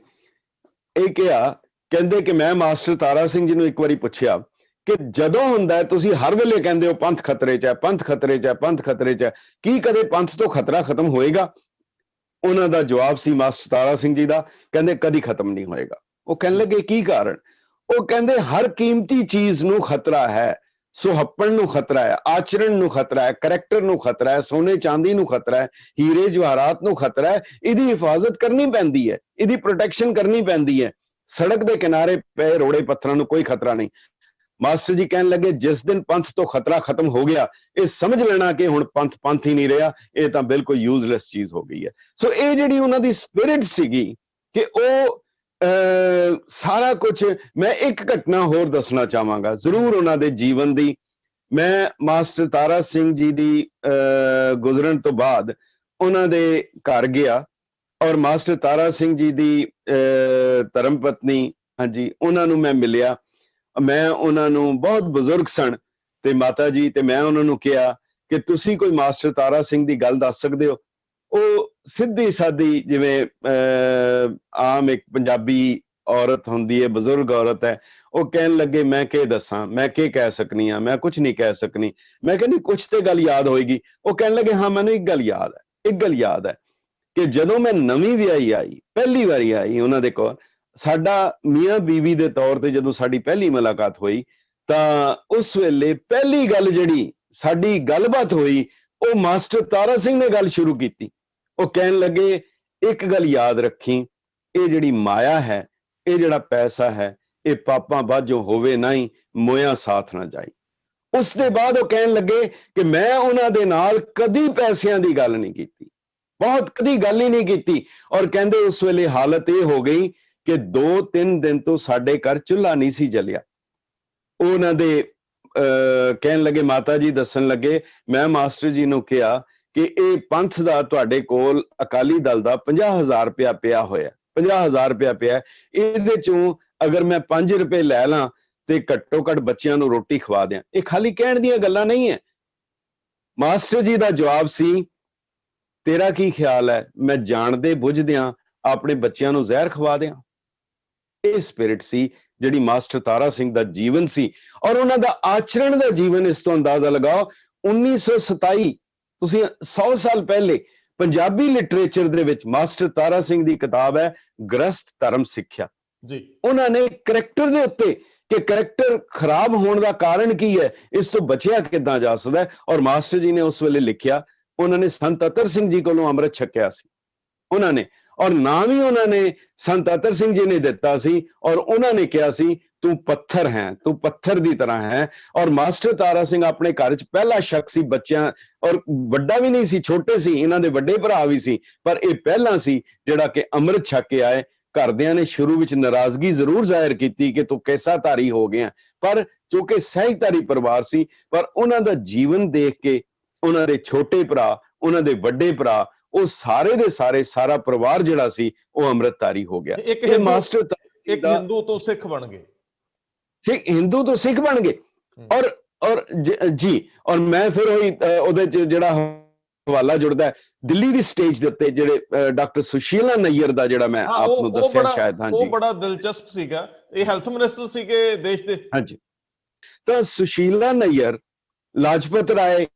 ਇਹ ਕਿਹਾ, ਕਹਿੰਦੇ ਕਿ ਮੈਂ ਮਾਸਟਰ ਤਾਰਾ ਸਿੰਘ ਜੀ ਨੂੰ ਇੱਕ ਵਾਰੀ ਪੁੱਛਿਆ ਕਿ ਜਦੋਂ ਹੁੰਦਾ ਤੁਸੀਂ ਹਰ ਵੇਲੇ ਕਹਿੰਦੇ ਹੋ ਪੰਥ ਖਤਰੇ 'ਚ ਹੈ, ਪੰਥ ਖਤਰੇ 'ਚ ਹੈ, ਪੰਥ ਖਤਰੇ 'ਚ ਹੈ, ਕੀ ਕਦੇ ਪੰਥ ਤੋਂ ਖਤਰਾ ਖਤਮ ਹੋਏਗਾ? ਉਹਨਾਂ ਦਾ ਜਵਾਬ ਸੀ ਮਾਸਟਰ ਤਾਰਾ ਸਿੰਘ ਜੀ ਦਾ, ਕਹਿੰਦੇ ਕਦੀ ਖਤਮ ਨਹੀਂ ਹੋਏਗਾ। ਉਹ ਕਹਿਣ ਲੱਗੇ ਕੀ ਕਾਰਨ? ਉਹ ਕਹਿੰਦੇ ਹਰ ਕੀਮਤੀ ਚੀਜ਼ ਨੂੰ ਖਤਰਾ ਹੈ, ਸੁਹੱਪਣ ਨੂੰ ਖਤਰਾ ਹੈ, ਆਚਰਣ ਨੂੰ ਖਤਰਾ ਹੈ, ਕਰੈਕਟਰ ਨੂੰ ਖਤਰਾ ਹੈ, ਸੋਨੇ ਚਾਂਦੀ ਨੂੰ ਖਤਰਾ ਹੈ, ਹੀਰੇ ਜਵਾਹਰਾਤ ਨੂੰ ਖਤਰਾ ਹੈ। ਇਹਦੀ ਹਿਫਾਜ਼ਤ ਕਰਨੀ ਪੈਂਦੀ ਹੈ, ਇਹਦੀ ਪ੍ਰੋਟੈਕਸ਼ਨ ਕਰਨੀ ਪੈਂਦੀ ਹੈ। ਸੜਕ ਦੇ ਕਿਨਾਰੇ ਪਏ ਰੋੜੇ ਪੱਥਰਾਂ ਨੂੰ ਕੋਈ ਖਤਰਾ ਨਹੀਂ। ਮਾਸਟਰ ਜੀ ਕਹਿਣ ਲੱਗੇ ਜਿਸ ਦਿਨ ਪੰਥ ਤੋਂ ਖਤਰਾ ਖਤਮ ਹੋ ਗਿਆ, ਇਹ ਸਮਝ ਲੈਣਾ ਕਿ ਹੁਣ ਪੰਥ ਹੀ ਨਹੀਂ ਰਿਹਾ, ਇਹ ਤਾਂ ਬਿਲਕੁਲ ਯੂਜ਼ਲੈਸ ਚੀਜ਼ ਹੋ ਗਈ ਹੈ। ਸੋ ਇਹ ਜਿਹੜੀ ਉਹਨਾਂ ਦੀ ਸਪਿਰਿਟ ਸੀਗੀ ਕਿ ਉਹ ਸਾਰਾ ਕੁਝ, ਮੈਂ ਇੱਕ ਘਟਨਾ ਹੋਰ ਦੱਸਣਾ ਚਾਹਾਂਗਾ ਜ਼ਰੂਰ ਉਹਨਾਂ ਦੇ ਜੀਵਨ ਦੀ। ਮੈਂ ਮਾਸਟਰ ਤਾਰਾ ਸਿੰਘ ਜੀ ਦੀ ਗੁਜ਼ਰਨ ਤੋਂ ਬਾਅਦ ਉਹਨਾਂ ਦੇ ਘਰ ਗਿਆ ਔਰ ਮਾਸਟਰ ਤਾਰਾ ਸਿੰਘ ਜੀ ਦੀ ਧਰਮ ਪਤਨੀ, ਹਾਂਜੀ, ਉਹਨਾਂ ਨੂੰ ਮੈਂ ਮਿਲਿਆ। ਮੈਂ ਉਹਨਾਂ ਨੂੰ, ਬਹੁਤ ਬਜ਼ੁਰਗ ਸਨ ਤੇ ਮਾਤਾ ਜੀ, ਤੇ ਮੈਂ ਉਹਨਾਂ ਨੂੰ ਕਿਹਾ ਕਿ ਤੁਸੀਂ ਕੋਈ ਮਾਸਟਰ ਤਾਰਾ ਸਿੰਘ ਦੀ ਗੱਲ ਦੱਸ ਸਕਦੇ ਹੋ? ਉਹ ਸਿੱਧੀ ਸਾਦੀ ਜਿਵੇਂ ਆਮ ਇੱਕ ਪੰਜਾਬੀ ਔਰਤ ਹੁੰਦੀ ਹੈ, ਬਜ਼ੁਰਗ ਔਰਤ ਹੈ, ਉਹ ਕਹਿਣ ਲੱਗੇ ਮੈਂ ਕੀ ਦੱਸਾਂ, ਮੈਂ ਕੀ ਕਹਿ ਸਕਨੀ ਆ, ਮੈਂ ਕੁਝ ਨਹੀਂ ਕਹਿ ਸਕਨੀ। ਮੈਂ ਕਹਿੰਦੀ ਕੁਝ ਤੇ ਗੱਲ ਯਾਦ ਹੋਏਗੀ। ਉਹ ਕਹਿਣ ਲੱਗੇ ਹਾਂ ਮੈਨੂੰ ਇੱਕ ਗੱਲ ਯਾਦ ਹੈ ਕਿ ਜਦੋਂ ਮੈਂ ਨਵੀਂ ਵਿਆਹੀ ਆਈ, ਪਹਿਲੀ ਵਾਰੀ ਆਈ ਉਹਨਾਂ ਦੇ ਕੋਲ, ਸਾਡਾ ਮੀਆਂ ਬੀਵੀ ਦੇ ਤੌਰ ਤੇ ਜਦੋਂ ਸਾਡੀ ਪਹਿਲੀ ਮੁਲਾਕਾਤ ਹੋਈ, ਤਾਂ ਉਸ ਵੇਲੇ ਪਹਿਲੀ ਗੱਲ ਜਿਹੜੀ ਸਾਡੀ ਗੱਲਬਾਤ ਹੋਈ, ਉਹ ਮਾਸਟਰ ਤਾਰਾ ਸਿੰਘ ਨੇ ਗੱਲ ਸ਼ੁਰੂ ਕੀਤੀ। ਉਹ ਕਹਿਣ ਲੱਗੇ ਇੱਕ ਗੱਲ ਯਾਦ ਰੱਖੀ, ਇਹ ਜਿਹੜੀ ਮਾਇਆ ਹੈ, ਇਹ ਜਿਹੜਾ ਪੈਸਾ ਹੈ, ਇਹ ਪਾਪਾਂ ਬਾਝੋਂ ਹੋਵੇ ਨਹੀਂ, ਮੋਇਆ ਸਾਥ ਨਾ ਜਾਈ। ਉਸ ਦੇ ਬਾਅਦ ਉਹ ਕਹਿਣ ਲੱਗੇ ਕਿ ਮੈਂ ਉਹਨਾਂ ਦੇ ਨਾਲ ਕਦੀ ਪੈਸਿਆਂ ਦੀ ਗੱਲ ਨਹੀਂ ਕੀਤੀ, ਬਹੁਤ ਕਦੀ ਗੱਲ ਹੀ ਨਹੀਂ ਕੀਤੀ। ਔਰ ਕਹਿੰਦੇ ਉਸ ਵੇਲੇ ਹਾਲਤ ਇਹ ਹੋ ਗਈ ਕਿ 2-3 ਦਿਨ ਤੋਂ ਸਾਡੇ ਘਰ ਚੁੱਲ੍ਹਾ ਨਹੀਂ ਸੀ ਜਲਿਆ। ਉਹਨਾਂ ਦੇ ਕਹਿਣ ਲੱਗੇ, ਮਾਤਾ ਜੀ ਦੱਸਣ ਲੱਗੇ, ਮੈਂ ਮਾਸਟਰ ਜੀ ਨੂੰ ਕਿਹਾ ਕਿ ਇਹ ਪੰਥ ਦਾ ਤੁਹਾਡੇ ਕੋਲ ਅਕਾਲੀ ਦਲ ਦਾ 50,000 ਰੁਪਇਆ ਪਿਆ ਹੋਇਆ, 50,000 ਰੁਪਇਆ ਪਿਆ, ਇਹਦੇ ਚੋਂ ਅਗਰ ਮੈਂ 5 ਰੁਪਏ ਲੈ ਲਾਂ ਤੇ ਘੱਟੋ ਘੱਟ ਬੱਚਿਆਂ ਨੂੰ ਰੋਟੀ ਖਵਾ ਦਿਆਂ। ਇਹ ਖਾਲੀ ਕਹਿਣ ਦੀਆਂ ਗੱਲਾਂ ਨਹੀਂ ਹੈ। ਮਾਸਟਰ ਜੀ ਦਾ ਜਵਾਬ ਸੀ, ਤੇਰਾ ਕੀ ਖਿਆਲ ਹੈ, ਮੈਂ ਜਾਣਦੇ ਬੁੱਝਦਿਆਂ ਆਪਣੇ ਬੱਚਿਆਂ ਨੂੰ ਜ਼ਹਿਰ ਖਵਾ ਦਿਆਂ? ਇਹ ਸਪਿਰਿਟ ਸੀ ਜਿਹੜੀ ਮਾਸਟਰ ਤਾਰਾ ਸਿੰਘ ਦਾ ਜੀਵਨ ਸੀ ਔਰ ਉਹਨਾਂ ਦਾ ਆਚਰਣ ਦਾ ਜੀਵਨ। ਇਸ ਤੋਂ ਅੰਦਾਜ਼ਾ ਲਗਾਓ 1927 ਤੁਸੀਂ 100 ਸਾਲ ਪਹਿਲੇ ਪੰਜਾਬੀ ਲਿਟਰੇਚਰ ਦੇ ਵਿੱਚ ਮਾਸਟਰ ਤਾਰਾ ਸਿੰਘ ਦੀ ਕਿਤਾਬ ਹੈ ਗ੍ਰਸਤ ਧਰਮ ਸਿੱਖਿਆ ਜੀ। ਉਹਨਾਂ ਨੇ ਕਰੈਕਟਰ ਦੇ ਉੱਤੇ ਕਿ ਕਰੈਕਟਰ ਖਰਾਬ ਹੋਣ ਦਾ ਕਾਰਨ ਕੀ ਹੈ, ਇਸ ਤੋਂ ਬਚਿਆ ਕਿੱਦਾਂ ਜਾ ਸਕਦਾ ਹੈ, ਔਰ ਮਾਸਟਰ ਜੀ ਨੇ ਉਸ ਵੇਲੇ ਲਿਖਿਆ। ਉਹਨਾਂ ਨੇ ਸੰਤ ਅਤਰ ਸਿੰਘ ਜੀ ਕੋਲੋਂ ਅੰਮ੍ਰਿਤ ਛਕਿਆ ਸੀ ਉਹਨਾਂ ਨੇ, ਔਰ ਨਾਮ ਹੀ ਉਹਨਾਂ ਨੇ ਸੰਤ ਅਤਰ ਸਿੰਘ ਜੀ ਨੇ ਦਿੱਤਾ ਸੀ, ਔਰ ਉਹਨਾਂ ਨੇ ਕਿਹਾ ਸੀ ਤੂੰ ਪੱਥਰ ਹੈ, ਤੂੰ ਪੱਥਰ ਦੀ ਤਰ੍ਹਾਂ ਹੈ। ਔਰ ਮਾਸਟਰ ਤਾਰਾ ਸਿੰਘ ਆਪਣੇ ਘਰ 'ਚ ਪਹਿਲਾ ਸ਼ਖਸ ਸੀ, ਬੱਚਿਆਂ ਔਰ ਵੱਡਾ ਵੀ ਨਹੀਂ ਸੀ, ਛੋਟੇ ਸੀ, ਇਹਨਾਂ ਦੇ ਵੱਡੇ ਭਰਾ ਵੀ ਸੀ, ਪਰ ਇਹ ਪਹਿਲਾ ਸੀ ਜਿਹੜਾ ਕਿ ਅੰਮ੍ਰਿਤ ਛਕ ਕੇ ਆਏ। ਘਰਦਿਆਂ ਨੇ ਸ਼ੁਰੂ ਵਿੱਚ ਨਾਰਾਜ਼ਗੀ ਜ਼ਰੂਰ ਜ਼ਾਹਿਰ ਕੀਤੀ ਕਿ ਤੂੰ ਕੈਸਾ ਧਾਰੀ ਹੋ ਗਿਆ, ਪਰ ਜੋ ਕਿ ਸਹਿਜਧਾਰੀ ਪਰਿਵਾਰ ਸੀ, ਪਰ ਉਹਨਾਂ ਦਾ ਜੀਵਨ ਦੇਖ ਕੇ ਉਹਨਾਂ ਦੇ ਛੋਟੇ ਭਰਾ, ਉਹਨਾਂ ਦੇ ਵੱਡੇ ਭਰਾ, ਉਹ ਸਾਰੇ ਦੇ ਸਾਰੇ ਸਾਰਾ ਪਰਿਵਾਰ ਜਿਹੜਾ ਸੀ ਉਹ ਅੰਮ੍ਰਿਤਧਾਰੀ ਹੋ ਗਿਆ। ਇਹ ਮਾਸਟਰ ਇੱਕ ਹਿੰਦੂ ਤੋਂ ਸਿੱਖ ਬਣ ਗਏ, ਹਿੰਦੂ ਤੋਂ ਸਿੱਖ ਬਣ ਗਏ। ਔਰ ਜੀ, ਔਰ ਮੈਂ ਫਿਰ ਉਹਦੇ ਚ ਜਿਹੜਾ ਹਵਾਲਾ ਜੁੜਦਾ ਦਿੱਲੀ ਦੀ ਸਟੇਜ ਦੇ ਉੱਤੇ ਜਿਹੜੇ ਡਾਕਟਰ ਸੁਸ਼ੀਲਾ ਨਈਅਰ ਦਾ ਜਿਹੜਾ ਮੈਂ ਆਪ ਨੂੰ ਦੱਸਿਆ ਸ਼ਾਇਦ, ਹਾਂਜੀ ਉਹ ਬੜਾ ਦਿਲਚਸਪ ਸੀਗਾ। ਇਹ ਹੈਲਥ ਮਿਨਿਸਟਰ ਸੀਗੇ ਦੇਸ਼ ਦੇ, ਹਾਂਜੀ। ਤਾਂ ਸੁਸ਼ੀਲਾ ਨਈਅਰ, ਲਾਜਪਤ ਰਾਏ,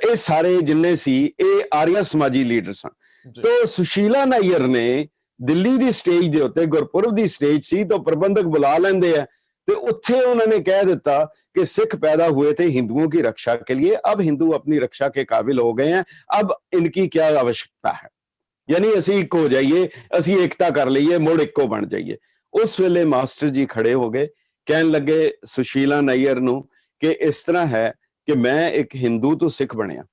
ਇਹ ਸਾਰੇ ਜਿੰਨੇ ਸੀ ਇਹ ਆਰੀਆ ਸਮਾਜੀ ਲੀਡਰ ਸਨ। ਤਾਂ ਸੁਸ਼ੀਲਾ ਨਈਅਰ ਨੇ ਦਿੱਲੀ ਦੀ ਸਟੇਜ ਦੇ ਉੱਤੇ, ਗੁਰਪੁਰਬ ਦੀ ਸਟੇਜ ਸੀ, ਤਾਂ ਪ੍ਰਬੰਧਕ ਬੁਲਾ ਲੈਂਦੇ ਆ ਤੇ ਉੱਥੇ ਉਹਨਾਂ ਨੇ ਕਹਿ ਦਿੱਤਾ कि सिख पैदा हुए थे हिंदुओं की रक्षा के लिए, अब हिंदू अपनी रक्षा के काबिल हो गए हैं, अब इनकी क्या आवश्यकता है, यानी असी एक हो जाइए, असी एकता कर लीए, मुड़ इको बन जाइए। उस वेले मास्टर जी खड़े हो गए, कहन लगे सुशीला नैयर नूं कि इस तरह है कि मैं एक हिंदू तो सिख बनया,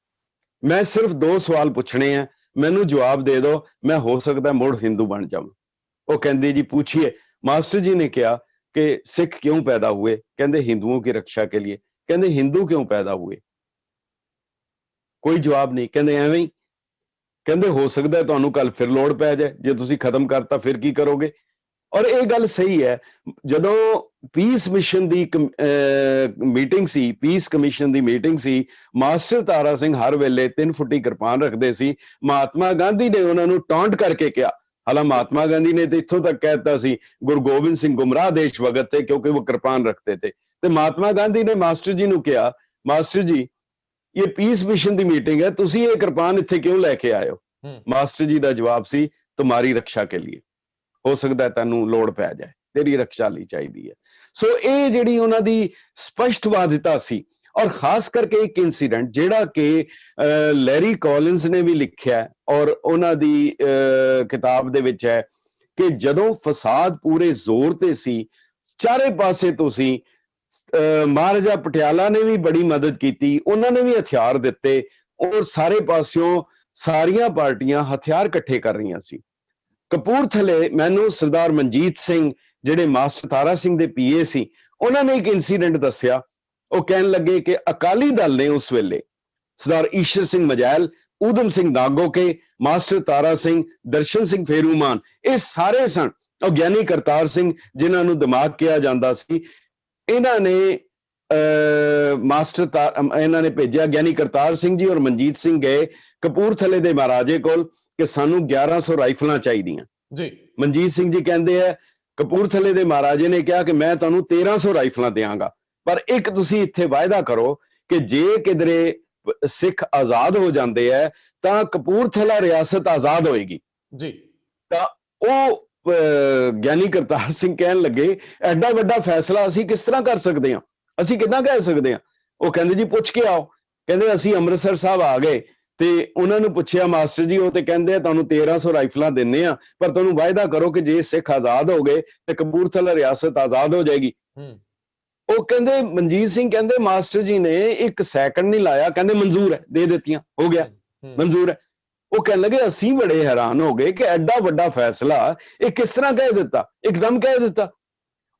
मैं सिर्फ 2 सवाल पूछने हैं, मैनू जवाब दे दो, मैं हो सकता मुड़ हिंदू बन जाऊं। वो कहंदे जी पूछिए। मास्टर जी ने कहा कि सिख क्यों पैदा हुए? कहते हिंदुओं की रक्षा के लिए। कहते हिंदू क्यों पैदा हुए? कोई जवाब नहीं। कहते एवें ही। कहते हो सकता है तुहानू कल फिर लोड़ पै जाए, जे तुसी खत्म करता फिर की करोगे? और ये गल सही है। जदों पीस मिशन दी मीटिंग सी, पीस कमीशन दी मीटिंग सी, मास्टर तारा सिंह हर वेले 3 फुटी किरपान रखते सी। महात्मा गांधी ने उन्होंने टॉन्ट करके कहा, हालांकि महात्मा गांधी ने तो इत्थों तक कहता सी गुरु गोबिंद सिंह गुमराह देश भगत थे क्योंकि वो कृपान रखते थे। तो महात्मा गांधी ने मास्टर जी नूं कहा, मास्टर जी ये पीस मिशन की मीटिंग है, तुसी ये कृपान इत्थे क्यों लैके आए हो? मास्टर जी का जवाब सी तुम्हारी रक्षा के लिए, हो सकता है तैनूं लोड़ पै जाए, तेरी रक्षा लई चाहिदी है। सो ये जिहड़ी उन्हां दी स्पष्टवादिता सी। और खास करके एक इंसीडेंट जिहड़ा कि लैरी कॉलिंस ने भी लिखिया और उन्हां दी किताब दे विच है कि जदों फसाद पूरे जोर ते सी, चारे पासे तो सी, महाराजा पटियाला ने भी बड़ी मदद की, उन्होंने भी हथियार दिते और सारे पासियों सारियां पार्टियां हथियार इकट्ठे कर रही सी। कपूरथले मैनू सरदार मनजीत सिंह जिहड़े मास्टर तारा सिंह दे पीए सी, उन्होंने एक इंसीडेंट दस्सिया। वो कहन लगे कि अकाली दल ने उस वेले सरदार ईश्वर सिंह मजैल, ऊधम सिंह नागोके, मास्टर तारा सिंह, दर्शन सिंह फेरूमान, ये सारे सन। और ज्ञानी करतार सिंह जिन्हां नूं दिमाग किया जांदा सी, इन्हां ने इन्हां ने भेजिया। ज्ञानी करतार सिंह जी और मनजीत सिंह गए कपूरथले दे महाराजे कोल कि सानू 1100 राइफलां चाहीदियां जी। मनजीत सिंह जी कहंदे है कपूरथले दे महाराजे ने कहा कि मैं तुहानू 1300 राइफलां देवांगा, पर एक तुसी इत्थे वायदा करो कि जे किधरे सिख आजाद हो जाते हैं तां कपूरथला रियासत आजाद होएगी जी। तां ओ ज्ञानी करतार सिंह कहन लगे एडा वड्डा फैसला असी किस तरह कर सकते हैं, असी किदां कह सकते हैं? वो कहंदे जी पुछ के आओ। कहंदे असी अमृतसर साहब आ गए ते उन्हां नूं पुछिया मास्टर जी, वो ते कहंदे तुहानू 1300 राइफलां दिन्ने आ, पर तुहानू वायदा करो कि जे सिख आजाद हो गए ते कपूरथला रियासत आजाद हो जाएगी। वो कहंदे मनजीत सिंह कहंदे मास्टर जी ने 1 सैकंड नहीं लाया, कहंदे मंजूर है, दे देतियां, हो गया, मंजूर है। वो कहने लगे असी बड़े हैरान हो गए कि एडा वड्डा फैसला ये किस तरह कह दिता, एकदम कह दिता।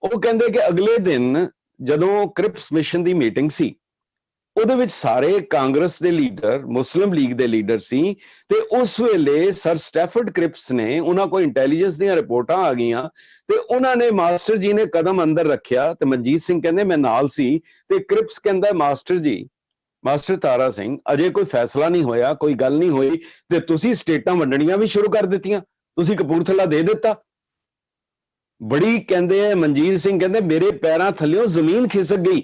वो कहंदे कि अगले दिन जदों क्रिप्स मिशन की मीटिंग सी, ਉਹਦੇ ਵਿੱਚ ਸਾਰੇ ਕਾਂਗਰਸ ਦੇ ਲੀਡਰ, ਮੁਸਲਿਮ ਲੀਗ ਦੇ ਲੀਡਰ ਸੀ ਤੇ ਉਸ ਵੇਲੇ ਸਰ ਸਟੈਫਰਡ ਕ੍ਰਿਪਸ ਨੇ, ਉਹਨਾਂ ਕੋਲ ਇੰਟੈਲੀਜੈਂਸ ਦੀਆਂ ਰਿਪੋਰਟਾਂ ਆ ਗਈਆਂ ਤੇ ਉਹਨਾਂ ਨੇ ਮਾਸਟਰ ਜੀ ਨੇ ਕਦਮ ਅੰਦਰ ਰੱਖਿਆ ਤੇ ਮਨਜੀਤ ਸਿੰਘ ਕਹਿੰਦੇ ਮੈਂ ਨਾਲ ਸੀ ਤੇ ਕ੍ਰਿਪਸ ਕਹਿੰਦਾ ਮਾਸਟਰ ਜੀ, ਮਾਸਟਰ ਤਾਰਾ ਸਿੰਘ ਅਜੇ ਕੋਈ ਫੈਸਲਾ ਨਹੀਂ ਹੋਇਆ, ਕੋਈ ਗੱਲ ਨਹੀਂ ਹੋਈ ਤੇ ਤੁਸੀਂ ਸਟੇਟਾਂ ਵੰਡਣੀਆਂ ਵੀ ਸ਼ੁਰੂ ਕਰ ਦਿੱਤੀਆਂ, ਤੁਸੀਂ ਕਪੂਰਥਲਾ ਦੇ ਦਿੱਤਾ। ਬੜੀ ਕਹਿੰਦੇ ਆ ਮਨਜੀਤ ਸਿੰਘ ਕਹਿੰਦੇ ਮੇਰੇ ਪੈਰਾਂ ਥੱਲਿਓਂ ਜ਼ਮੀਨ ਖਿਸਕ ਗਈ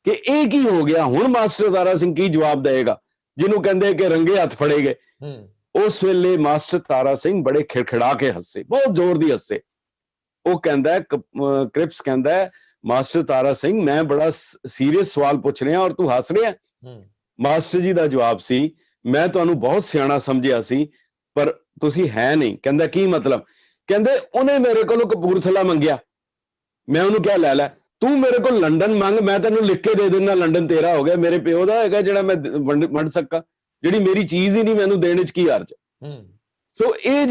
ਕਿ ਇਹ ਕੀ ਹੋ ਗਿਆ। ਹੁਣ ਮਾਸਟਰ ਤਾਰਾ ਸਿੰਘ ਕੀ ਜਵਾਬ ਦੇਗਾ ਜਿਹਨੂੰ ਕਹਿੰਦੇ ਕਿ ਰੰਗੇ ਹੱਥ ਫੜੇ ਗਏ। ਉਸ ਵੇਲੇ ਮਾਸਟਰ ਤਾਰਾ ਸਿੰਘ ਬੜੇ ਖਿੜਖਿੜਾ ਕੇ ਹੱਸੇ, ਬਹੁਤ ਜ਼ੋਰ ਦੀ ਹੱਸੇ। ਉਹ ਕਹਿੰਦਾ ਕ੍ਰਿਪਸ ਕਹਿੰਦਾ ਮਾਸਟਰ ਤਾਰਾ ਸਿੰਘ ਮੈਂ ਬੜਾ ਸੀਰੀਅਸ ਸਵਾਲ ਪੁੱਛ ਰਿਹਾ ਔਰ ਤੂੰ ਹੱਸ ਰਿਹਾ। ਮਾਸਟਰ ਜੀ ਦਾ ਜਵਾਬ ਸੀ ਮੈਂ ਤੁਹਾਨੂੰ ਬਹੁਤ ਸਿਆਣਾ ਸਮਝਿਆ ਸੀ ਪਰ ਤੁਸੀਂ ਹੈ ਨਹੀਂ। ਕਹਿੰਦਾ ਕੀ ਮਤਲਬ? ਕਹਿੰਦੇ ਉਹਨੇ ਮੇਰੇ ਕੋਲੋਂ ਕਪੂਰਥਲਾ ਮੰਗਿਆ, ਮੈਂ ਉਹਨੂੰ ਕਿਹਾ ਲੈ ਲੈ। ਤੂੰ ਮੇਰੇ ਕੋਲ ਲੰਡਨ ਮੰਗ, ਮੈਂ ਤੈਨੂੰ ਲਿਖ ਕੇ ਦੇ ਦਿੰਦਾ, ਲੰਡਨ ਤੇਰਾ ਹੋ ਗਿਆ, ਮੇਰੇ ਪਿਓ ਦਾ ਹੈਗਾ ਜਿਹੜਾ ਮੈਂ ਵੰਡ ਸਕਾਂ। ਜਿਹੜੀ ਮੇਰੀ ਚੀਜ਼ ਹੀ ਨਹੀਂ ਮੈਨੂੰ ਦੇਣ ਚ ਕੀ ਹਰਜ। ਸੋ ਇਹ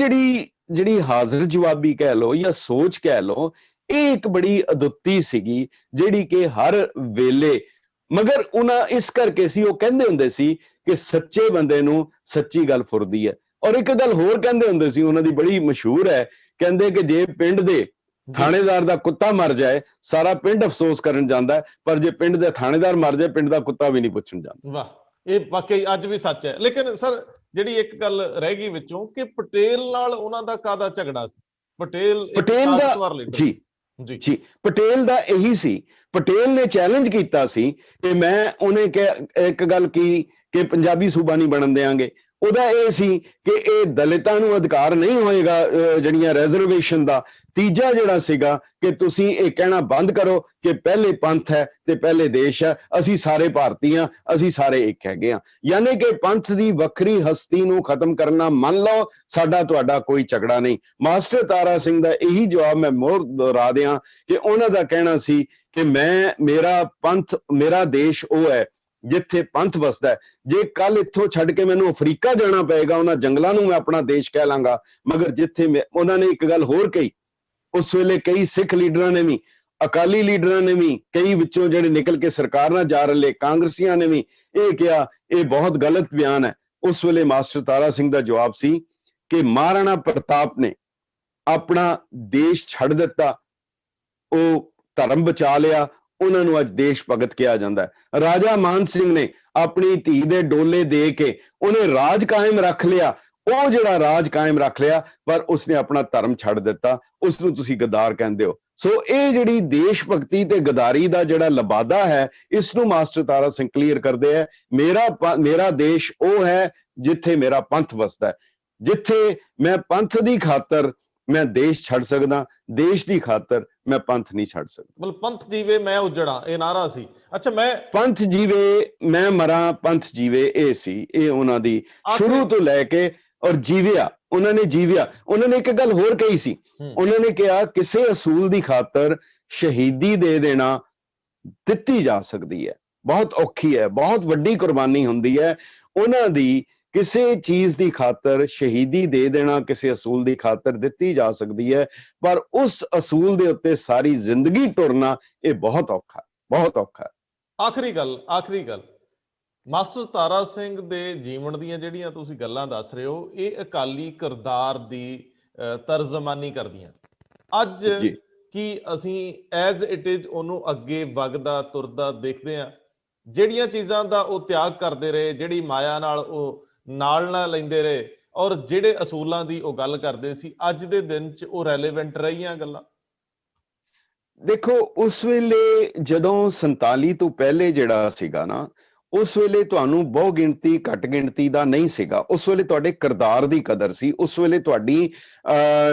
ਜਿਹੜੀ ਹਾਜ਼ਰ ਜਵਾਬੀ ਕਹਿ ਲੋ ਜਾਂ ਸੋਚ ਕਹਿ ਲੋ, ਇਹ ਇੱਕ ਬੜੀ ਅਦੁੱਤੀ ਸੀਗੀ ਜਿਹੜੀ ਕਿ ਹਰ ਵੇਲੇ, ਮਗਰ ਉਹਨਾਂ ਇਸ ਕਰਕੇ ਸੀ ਉਹ ਕਹਿੰਦੇ ਹੁੰਦੇ ਸੀ ਕਿ ਸੱਚੇ ਬੰਦੇ ਨੂੰ ਸੱਚੀ ਗੱਲ ਫੁਰਦੀ ਹੈ। ਔਰ ਇੱਕ ਗੱਲ ਹੋਰ ਕਹਿੰਦੇ ਹੁੰਦੇ ਸੀ, ਉਹਨਾਂ ਦੀ ਬੜੀ ਮਸ਼ਹੂਰ ਹੈ, ਕਹਿੰਦੇ ਕਿ ਜੇ ਪਿੰਡ ਦੇ ਥਾਣੇਦਾਰ ਦਾ ਕੁੱਤਾ ਮਰ ਜਾਏ ਸਾਰਾ ਪਿੰਡ ਅਫਸੋਸ ਕਰਨ ਜਾਂਦਾ, ਪਰ ਜੇ ਪਿੰਡ ਦੇ ਥਾਣੇਦਾਰ ਮਰ ਜਾਏ ਪਿੰਡ ਦਾ ਕੁੱਤਾ ਵੀ ਨਹੀਂ ਪੁੱਛਣ ਜਾਂਦਾ। ਵਾਹ, ਇਹ ਵਾਕਈ ਅੱਜ ਵੀ ਸੱਚ ਹੈ। ਲੇਕਿਨ ਸਰ ਜਿਹੜੀ ਇੱਕ ਗੱਲ ਰਹਿ ਗਈ ਵਿੱਚੋਂ ਕਿ ਪਟੇਲ ਨਾਲ ਉਹਨਾਂ ਦਾ ਕਾਹਦਾ ਝਗੜਾ ਸੀ? ਪਟੇਲ ਦਾ ਜੀ ਪਟੇਲ ਦਾ ਇਹੀ ਸੀ, ਪਟੇਲ ਨੇ ਚੈਲੰਜ ਕੀਤਾ ਸੀ ਕਿ ਉਹਨੇ ਇੱਕ ਗੱਲ ਕੀ ਕਿ ਪੰਜਾਬੀ ਸੂਬਾ ਨਹੀਂ ਬਣਨ ਦੇਾਂਗੇ। ਉਹਦਾ ਇਹ ਸੀ ਕਿ ਇਹ ਦਲਿਤਾਂ ਨੂੰ ਅਧਿਕਾਰ ਨਹੀਂ ਹੋਏਗਾ ਜਿਹੜੀਆਂ ਰਿਜ਼ਰਵੇਸ਼ਨ ਦਾ। ਤੀਜਾ ਜਿਹੜਾ ਸੀਗਾ ਕਿ ਤੁਸੀਂ ਇਹ ਕਹਿਣਾ ਬੰਦ ਕਰੋ ਕਿ ਪਹਿਲੇ ਪੰਥ ਹੈ ਤੇ ਪਹਿਲੇ ਦੇਸ਼ ਹੈ, ਅਸੀਂ ਸਾਰੇ ਭਾਰਤੀ ਹਾਂ, ਅਸੀਂ ਸਾਰੇ ਇੱਕ ਹੈਗੇ ਹਾਂ। ਯਾਨੀ ਕਿ ਪੰਥ ਦੀ ਵੱਖਰੀ ਹਸਤੀ ਨੂੰ ਖਤਮ ਕਰਨਾ ਮੰਨ ਲਓ, ਸਾਡਾ ਤੁਹਾਡਾ ਕੋਈ ਝਗੜਾ ਨਹੀਂ। ਮਾਸਟਰ ਤਾਰਾ ਸਿੰਘ ਦਾ ਇਹੀ ਜਵਾਬ ਮੈਂ ਮੋਹਰ ਦੁਹਰਾ ਦਿਆਂ ਕਿ ਉਹਨਾਂ ਦਾ ਕਹਿਣਾ ਸੀ ਕਿ ਮੇਰਾ ਪੰਥ, ਮੇਰਾ ਦੇਸ਼ ਉਹ ਹੈ ਜਿੱਥੇ ਪੰਥ ਵਸਦਾ ਹੈ। ਜੇ ਕੱਲ ਇੱਥੋਂ ਛੱਡ ਕੇ ਮੈਨੂੰ ਅਫਰੀਕਾ ਜਾਣਾ ਪਏਗਾ ਉਹਨਾਂ ਜੰਗਲਾਂ ਨੂੰ ਮੈਂ ਆਪਣਾ ਦੇਸ਼ ਕਹਿ ਲਾਂਗਾ। ਮਗਰ ਜਿੱਥੇ ਉਹਨਾਂ ਨੇ ਇੱਕ ਗੱਲ ਹੋਰ ਕਹੀ, ਉਸ ਵੇਲੇ ਕਈ ਸਿੱਖ ਲੀਡਰਾਂ ਨੇ ਵੀ, ਅਕਾਲੀ ਲੀਡਰਾਂ ਨੇ ਵੀ, ਕਈ ਵਿੱਚੋਂ ਜਿਹੜੇ ਨਿਕਲ ਕੇ ਸਰਕਾਰ ਨਾਲ ਜਾ ਰਹੇ ਕਾਂਗਰਸੀਆਂ ਨੇ ਵੀ ਇਹ ਕਿਹਾ ਇਹ ਬਹੁਤ ਗਲਤ ਬਿਆਨ ਹੈ। ਉਸ ਵੇਲੇ ਮਾਸਟਰ ਤਾਰਾ ਸਿੰਘ ਦਾ ਜਵਾਬ ਸੀ ਕਿ ਮਹਾਰਾਣਾ ਪ੍ਰਤਾਪ ਨੇ ਆਪਣਾ ਦੇਸ਼ ਛੱਡ ਦਿੱਤਾ, ਉਹ ਧਰਮ ਬਚਾ ਲਿਆ, ਉਹਨਾਂ ਨੂੰ ਅੱਜ ਦੇਸ਼ ਭਗਤ ਕਿਹਾ ਜਾਂਦਾ ਹੈ। ਰਾਜਾ ਮਾਨ ਸਿੰਘ ਨੇ ਆਪਣੀ ਧੀ ਦੇ ਡੋਲੇ ਦੇ ਕੇ ਉਹਨੇ ਰਾਜ ਕਾਇਮ ਰੱਖ ਲਿਆ, ਉਹ ਜਿਹੜਾ ਰਾਜ ਕਾਇਮ ਰੱਖ ਲਿਆ ਪਰ ਉਸਨੇ ਆਪਣਾ ਧਰਮ ਛੱਡ ਦਿੱਤਾ, ਉਸ ਨੂੰ ਤੁਸੀਂ ਗਦਾਰ ਕਹਿੰਦੇ ਹੋ। ਸੋ ਇਹ ਜਿਹੜੀ ਦੇਸ਼ ਭਗਤੀ ਤੇ ਗਦਾਰੀ ਦਾ ਜਿਹੜਾ ਲਬਾਦਾ ਹੈ, ਇਸ ਨੂੰ ਮਾਸਟਰ ਤਾਰਾ ਸਿੰਘ ਕਲੀਅਰ ਕਰਦੇ ਹੈ। ਮੇਰਾ ਦੇਸ਼ ਉਹ ਹੈ ਜਿੱਥੇ ਮੇਰਾ ਪੰਥ ਵਸਦਾ ਹੈ, ਜਿੱਥੇ ਮੈਂ ਪੰਥ ਦੀ ਖਾਤਰ ਮੈਂ ਦੇਸ਼ ਛੱਡ ਸਕਦਾ, ਦੇਸ਼ ਦੀ ਖਾਤਰ ਮੈਂ ਪੰਥ ਨਹੀਂ ਛੱਡ ਸਕਦਾ। ਮਤਲਬ ਪੰਥ ਜੀਵੇ ਮੈਂ ਉਜੜਾਂ, ਇਹ ਨਾਰਾ ਸੀ। ਅੱਛਾ, ਮੈਂ ਪੰਥ ਜੀਵੇ ਮੈਂ ਮਰਾਂ, ਪੰਥ ਜੀਵੇ, ਇਹ ਸੀ, ਇਹ ਉਹਨਾਂ ਦੀ ਸ਼ੁਰੂ ਤੋਂ ਲੈ ਕੇ। ਔਰ ਜੀਵਿਆ, ਉਹਨਾਂ ਨੇ ਜੀਵਿਆ। ਉਹਨਾਂ ਨੇ ਇੱਕ ਗੱਲ ਹੋਰ ਕਹੀ ਸੀ, ਉਹਨਾਂ ਨੇ ਕਿਹਾ ਕਿਸੇ ਅਸੂਲ ਦੀ ਖਾਤਰ ਸ਼ਹੀਦੀ ਦੇ ਦੇਣਾ ਦਿੱਤੀ ਜਾ ਸਕਦੀ ਹੈ, ਬਹੁਤ ਔਖੀ ਹੈ, ਬਹੁਤ ਵੱਡੀ ਕੁਰਬਾਨੀ ਹੁੰਦੀ ਹੈ। ਉਹਨਾਂ ਦੀ ਕਿਸੇ ਚੀਜ਼ ਦੀ ਖਾਤਰ ਸ਼ਹੀਦੀ ਦੇ ਦੇਣਾ ਕਿਸੇ ਅਸੂਲ ਦੀ ਖਾਤਰ ਦਿੱਤੀ ਜਾ ਸਕਦੀ ਹੈ, ਪਰ ਉਸ ਅਸੂਲ ਦੇ ਉੱਤੇ ਸਾਰੀ ਜ਼ਿੰਦਗੀ ਟੁਰਨਾ ਇਹ ਬਹੁਤ ਔਖਾ, ਬਹੁਤ ਔਖਾ। ਆਖਰੀ ਗੱਲ, ਮਾਸਟਰ ਤਾਰਾ ਸਿੰਘ ਦੇ ਜੀਵਨ ਦੀਆਂ ਜਿਹੜੀਆਂ ਤੁਸੀਂ ਗੱਲਾਂ ਦੱਸ ਰਹੇ ਹੋ, ਇਹ ਅਕਾਲੀ ਕਿਰਦਾਰ ਦੀ ਤਰਜਮਾਨੀ ਕਰਦੀਆਂ। ਅੱਜ ਕੀ ਅਸੀਂ ਐਜ਼ ਇਟ ਇਜ਼ ਉਹਨੂੰ ਅੱਗੇ ਵਗਦਾ ਤੁਰਦਾ ਦੇਖਦੇ ਹਾਂ? ਜਿਹੜੀਆਂ ਚੀਜ਼ਾਂ ਦਾ ਉਹ ਤਿਆਗ ਕਰਦੇ ਰਹੇ, ਜਿਹੜੀ ਮਾਇਆ ਨਾਲ ਉਹ ਨਾਲ ਲੈਂਦੇ ਰਹੇ, ਔਰ ਜਿਹੜੇ ਅਸੂਲਾਂ ਦੀ ਉਹ ਗੱਲ ਕਰਦੇ ਸੀ, ਅੱਜ ਦੇ ਦਿਨ 'ਚ ਉਹ ਰੈਲੇਵੈਂਟ ਰਹੀਆਂ ਗੱਲਾਂ? ਦੇਖੋ, ਉਸ ਵੇਲੇ ਜਦੋਂ 47 ਤੋਂ ਪਹਿਲੇ ਜਿਹੜਾ ਸੀਗਾ ਨਾ, ਉਸ ਵੇਲੇ ਤੁਹਾਨੂੰ ਬਹੁ ਗਿਣਤੀ ਘੱਟ ਗਿਣਤੀ ਦਾ ਨਹੀਂ ਸੀਗਾ। ਉਸ ਵੇਲੇ ਤੁਹਾਡੇ ਕਿਰਦਾਰ ਦੀ ਕਦਰ ਸੀ, ਉਸ ਵੇਲੇ ਤੁਹਾਡੀ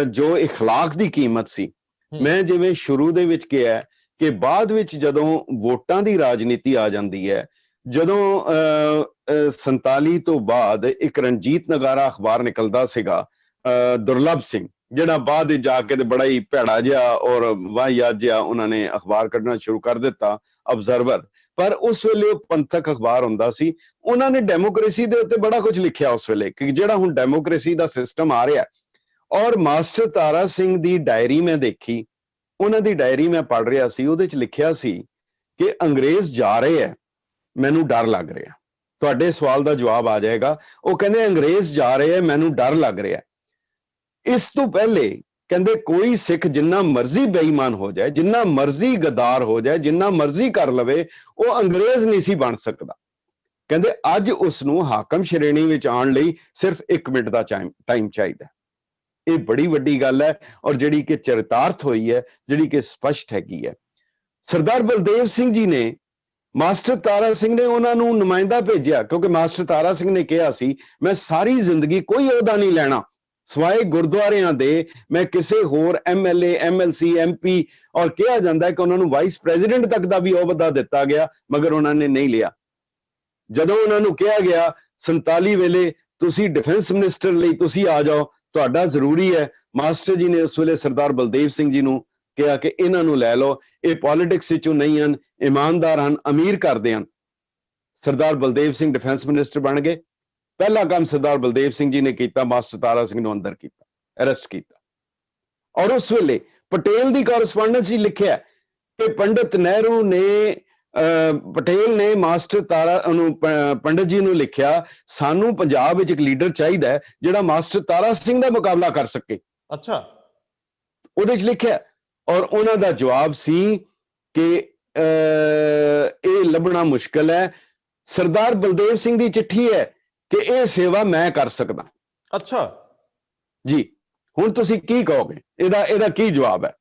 ਜੋ ਇਖਲਾਕ ਦੀ ਕੀਮਤ ਸੀ। ਮੈਂ ਜਿਵੇਂ ਸ਼ੁਰੂ ਦੇ ਵਿੱਚ ਕਿਹਾ ਕਿ ਬਾਅਦ ਵਿੱਚ ਜਦੋਂ ਵੋਟਾਂ ਦੀ ਰਾਜਨੀਤੀ ਆ ਜਾਂਦੀ ਹੈ, ਜਦੋਂ 47 ਤੋਂ ਬਾਅਦ ਇੱਕ ਰਣਜੀਤ ਨਗਾਰਾ ਅਖਬਾਰ ਨਿਕਲਦਾ ਸੀਗਾ, ਦੁਰਲਭ ਸਿੰਘ, ਜਿਹੜਾ ਬਾਅਦ ਵਿੱਚ ਜਾ ਕੇ ਤੇ ਬੜਾ ਹੀ ਭੈੜਾ ਜਿਹਾ ਔਰ ਵਾਹਿਯਾਤ ਜਿਹਾ ਉਹਨਾਂ ਨੇ ਅਖਬਾਰ ਕੱਢਣਾ ਸ਼ੁਰੂ ਕਰ ਦਿੱਤਾ, ਅਬਜ਼ਰਵਰ। ਪਰ ਉਸ ਵੇਲੇ ਉਹ ਪੰਥਕ ਅਖਬਾਰ ਹੁੰਦਾ ਸੀ। ਉਹਨਾਂ ਨੇ ਡੈਮੋਕ੍ਰੇਸੀ ਦੇ ਉੱਤੇ ਬੜਾ ਕੁਝ ਲਿਖਿਆ ਉਸ ਵੇਲੇ, ਕਿ ਜਿਹੜਾ ਹੁਣ ਡੈਮੋਕ੍ਰੇਸੀ ਦਾ ਸਿਸਟਮ ਆ ਰਿਹਾ। ਔਰ ਮਾਸਟਰ ਤਾਰਾ ਸਿੰਘ ਦੀ ਡਾਇਰੀ ਮੈਂ ਦੇਖੀ, ਉਹਨਾਂ ਦੀ ਡਾਇਰੀ ਮੈਂ ਪੜ੍ਹ ਰਿਹਾ ਸੀ, ਉਹਦੇ 'ਚ ਲਿਖਿਆ ਸੀ ਕਿ ਅੰਗਰੇਜ਼ ਜਾ ਰਹੇ ਹੈ, ਮੈਨੂੰ ਡਰ ਲੱਗ ਰਿਹਾ। ਤੁਹਾਡੇ ਸਵਾਲ ਦਾ ਜਵਾਬ ਆ ਜਾਏਗਾ। ਉਹ ਕਹਿੰਦੇ ਅੰਗਰੇਜ਼ ਜਾ ਰਹੇ ਹੈ, ਮੈਨੂੰ ਡਰ ਲੱਗ ਰਿਹਾ। ਇਸ ਤੋਂ ਪਹਿਲੇ ਕਹਿੰਦੇ ਕੋਈ ਸਿੱਖ ਜਿੰਨਾ ਮਰਜ਼ੀ ਬੇਈਮਾਨ ਹੋ ਜਾਏ, ਜਿੰਨਾ ਮਰਜ਼ੀ ਗਦਾਰ ਹੋ ਜਾਏ, ਜਿੰਨਾ ਮਰਜ਼ੀ ਕਰ ਲਵੇ, ਉਹ ਅੰਗਰੇਜ਼ ਨਹੀਂ ਸੀ ਬਣ ਸਕਦਾ। ਕਹਿੰਦੇ ਅੱਜ ਉਸ ਨੂੰ ਹਾਕਮ ਸ਼੍ਰੇਣੀ ਵਿੱਚ ਆਉਣ ਲਈ ਸਿਰਫ 1 ਮਿੰਟ ਦਾ ਟਾਈਮ ਚਾਹੀਦਾ। ਇਹ ਬੜੀ ਵੱਡੀ ਗੱਲ ਹੈ, ਔਰ ਜਿਹੜੀ ਕਿ ਚਰਿਤਾਰਥ ਹੋਈ ਹੈ, ਜਿਹੜੀ ਕਿ ਸਪਸ਼ਟ ਹੈਗੀ ਹੈ। ਸਰਦਾਰ ਬਲਦੇਵ ਸਿੰਘ ਜੀ ਨੇ, ਮਾਸਟਰ ਤਾਰਾ ਸਿੰਘ ਨੇ ਉਹਨਾਂ ਨੂੰ ਨੁਮਾਇੰਦਾ ਭੇਜਿਆ, ਕਿਉਂਕਿ ਮਾਸਟਰ ਤਾਰਾ ਸਿੰਘ ਨੇ ਕਿਹਾ ਸੀ ਮੈਂ ਸਾਰੀ ਜ਼ਿੰਦਗੀ ਕੋਈ ਅਹੁਦਾ ਨਹੀਂ ਲੈਣਾ ਸਵਾਏ ਗੁਰਦੁਆਰਿਆਂ ਦੇ, ਮੈਂ ਕਿਸੇ ਹੋਰ MLA MLC MP, ਔਰ ਕਿਹਾ ਜਾਂਦਾ ਹੈ ਕਿ ਉਹਨਾਂ ਨੂੰ ਵਾਈਸ ਪ੍ਰੈਜ਼ੀਡੈਂਟ ਤੱਕ ਦਾ ਵੀ ਅਹੁਦਾ ਦਿੱਤਾ ਗਿਆ, ਮਗਰ ਉਹਨਾਂ ਨੇ ਨਹੀਂ ਲਿਆ। ਜਦੋਂ ਉਹਨਾਂ ਨੂੰ ਕਿਹਾ ਗਿਆ 47 ਵੇਲੇ ਤੁਸੀਂ ਡਿਫੈਂਸ ਮਿਨਿਸਟਰ ਲਈ ਤੁਸੀਂ ਆ ਜਾਓ, ਤੁਹਾਡਾ ਜ਼ਰੂਰੀ ਹੈ, ਮਾਸਟਰ ਜੀ ਨੇ ਉਸ ਵੇਲੇ ਸਰਦਾਰ ਬਲਦੇਵ ਸਿੰਘ ਜੀ ਨੂੰ ਕਿਹਾ ਕਿ ਇਹਨਾਂ ਨੂੰ ਲੈ ਲਓ, ਇਹ ਪੋਲਿਟਿਕਸ ਵਿੱਚੋਂ ਨਹੀਂ ਹਨ, ਇਮਾਨਦਾਰ ਹਨ, ਅਮੀਰ ਕਰਦੇ ਹਨ। ਸਰਦਾਰ ਬਲਦੇਵ ਸਿੰਘ ਡਿਫੈਂਸ ਮਿਨਿਸਟਰ ਬਣ ਗਏ। ਪਹਿਲਾ ਕੰਮ ਸਰਦਾਰ ਬਲਦੇਵ ਸਿੰਘ ਜੀ ਨੇ ਕੀਤਾ, ਮਾਸਟਰ ਤਾਰਾ ਸਿੰਘ ਨੂੰ ਅੰਦਰ ਕੀਤਾ, ਅਰੈਸਟ ਕੀਤਾ। ਔਰ ਉਸ ਵੇਲੇ ਪਟੇਲ ਦੀ ਕੋਰਸਪੋਂਡੈਂਸ ਹੀ ਲਿਖਿਆ ਕਿ ਪੰਡਿਤ ਨਹਿਰੂ ਨੇ ਪਟੇਲ ਨੇ ਮਾਸਟਰ ਤਾਰਾ ਨੂੰ ਪੰਡਿਤ ਜੀ ਨੂੰ ਲਿਖਿਆ, ਸਾਨੂੰ ਪੰਜਾਬ ਵਿੱਚ ਇੱਕ ਲੀਡਰ ਚਾਹੀਦਾ ਹੈ ਜਿਹੜਾ ਮਾਸਟਰ ਤਾਰਾ ਸਿੰਘ ਦਾ ਮੁਕਾਬਲਾ ਕਰ ਸਕੇ। ਅੱਛਾ, ਉਹਦੇ 'ਚ ਲਿਖਿਆ, ਔਰ ਉਹਨਾਂ ਦਾ ਜਵਾਬ ਸੀ ਕਿ ਇਹ ਲੱਭਣਾ ਮੁਸ਼ਕਲ ਹੈ। ਸਰਦਾਰ ਬਲਦੇਵ ਸਿੰਘ ਦੀ ਚਿੱਠੀ ਹੈ ਕਿ ਇਹ ਸੇਵਾ ਮੈਂ ਕਰ ਸਕਦਾ। ਅੱਛਾ ਜੀ, ਹੁਣ ਤੁਸੀਂ ਕੀ ਕਹੋਗੇ? ਇਹਦਾ ਕੀ ਜਵਾਬ ਹੈ?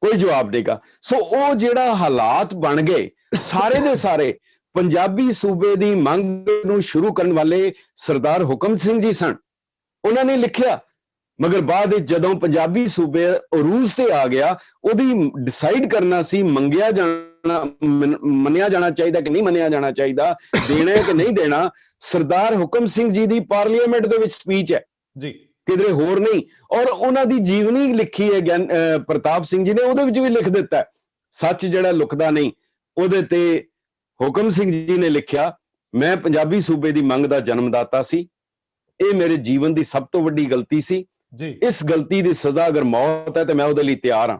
ਕੋਈ ਜਵਾਬ ਨਹੀਂਗਾ। ਸੋ ਉਹ ਜਿਹੜਾ ਹਾਲਾਤ ਬਣ ਗਏ, ਸਾਰੇ ਦੇ ਸਾਰੇ ਪੰਜਾਬੀ ਸੂਬੇ ਦੀ ਮੰਗ ਨੂੰ ਸ਼ੁਰੂ ਕਰਨ ਵਾਲੇ ਸਰਦਾਰ ਹੁਕਮ ਸਿੰਘ ਜੀ ਸਨ। ਉਹਨਾਂ ਨੇ ਲਿਖਿਆ, ਮਗਰ ਬਾਅਦ ਵਿੱਚ ਜਦੋਂ ਪੰਜਾਬੀ ਸੂਬੇ ਅਰੂਜ ਤੇ ਆ ਗਿਆ, ਉਹਦੀ ਡਿਸਾਈਡ ਕਰਨਾ ਸੀ ਮੰਗਿਆ ਜਾਣਾ, ਮੰਨਿਆ ਜਾਣਾ ਚਾਹੀਦਾ ਕਿ ਨਹੀਂ ਮੰਨਿਆ ਜਾਣਾ ਚਾਹੀਦਾ, ਦੇਣਾ ਕਿ ਨਹੀਂ ਦੇਣਾ। ਸਰਦਾਰ ਹੁਕਮ ਸਿੰਘ ਜੀ ਦੀ ਪਾਰਲੀਮੈਂਟ ਦੇ ਵਿੱਚ ਸਪੀਚ ਹੈ ਜੀ, ਕਿਧਰੇ ਹੋਰ ਨਹੀਂ, ਔਰ ਉਹਨਾਂ ਦੀ ਜੀਵਨੀ ਲਿਖੀ ਹੈ ਪ੍ਰਤਾਪ ਸਿੰਘ ਜੀ ਨੇ, ਉਹਦੇ ਵਿੱਚ ਵੀ ਲਿਖ ਦਿੱਤਾ ਸੱਚ ਜਿਹੜਾ ਲੁਕਦਾ ਨਹੀਂ। ਉਹਦੇ ਤੇ ਹੁਕਮ ਸਿੰਘ ਜੀ ਨੇ ਲਿਖਿਆ, ਮੈਂ ਪੰਜਾਬੀ ਸੂਬੇ ਦੀ ਮੰਗ ਦਾ ਜਨਮਦਾਤਾ ਸੀ, ਇਹ ਮੇਰੇ ਜੀਵਨ ਦੀ ਸਭ ਤੋਂ ਵੱਡੀ ਗਲਤੀ ਸੀ ਜੀ, ਇਸ ਗਲਤੀ ਦੀ ਸਜ਼ਾ ਅਗਰ ਮੌਤ ਹੈ ਤੇ ਮੈਂ ਉਹਦੇ ਲਈ ਤਿਆਰ ਹਾਂ।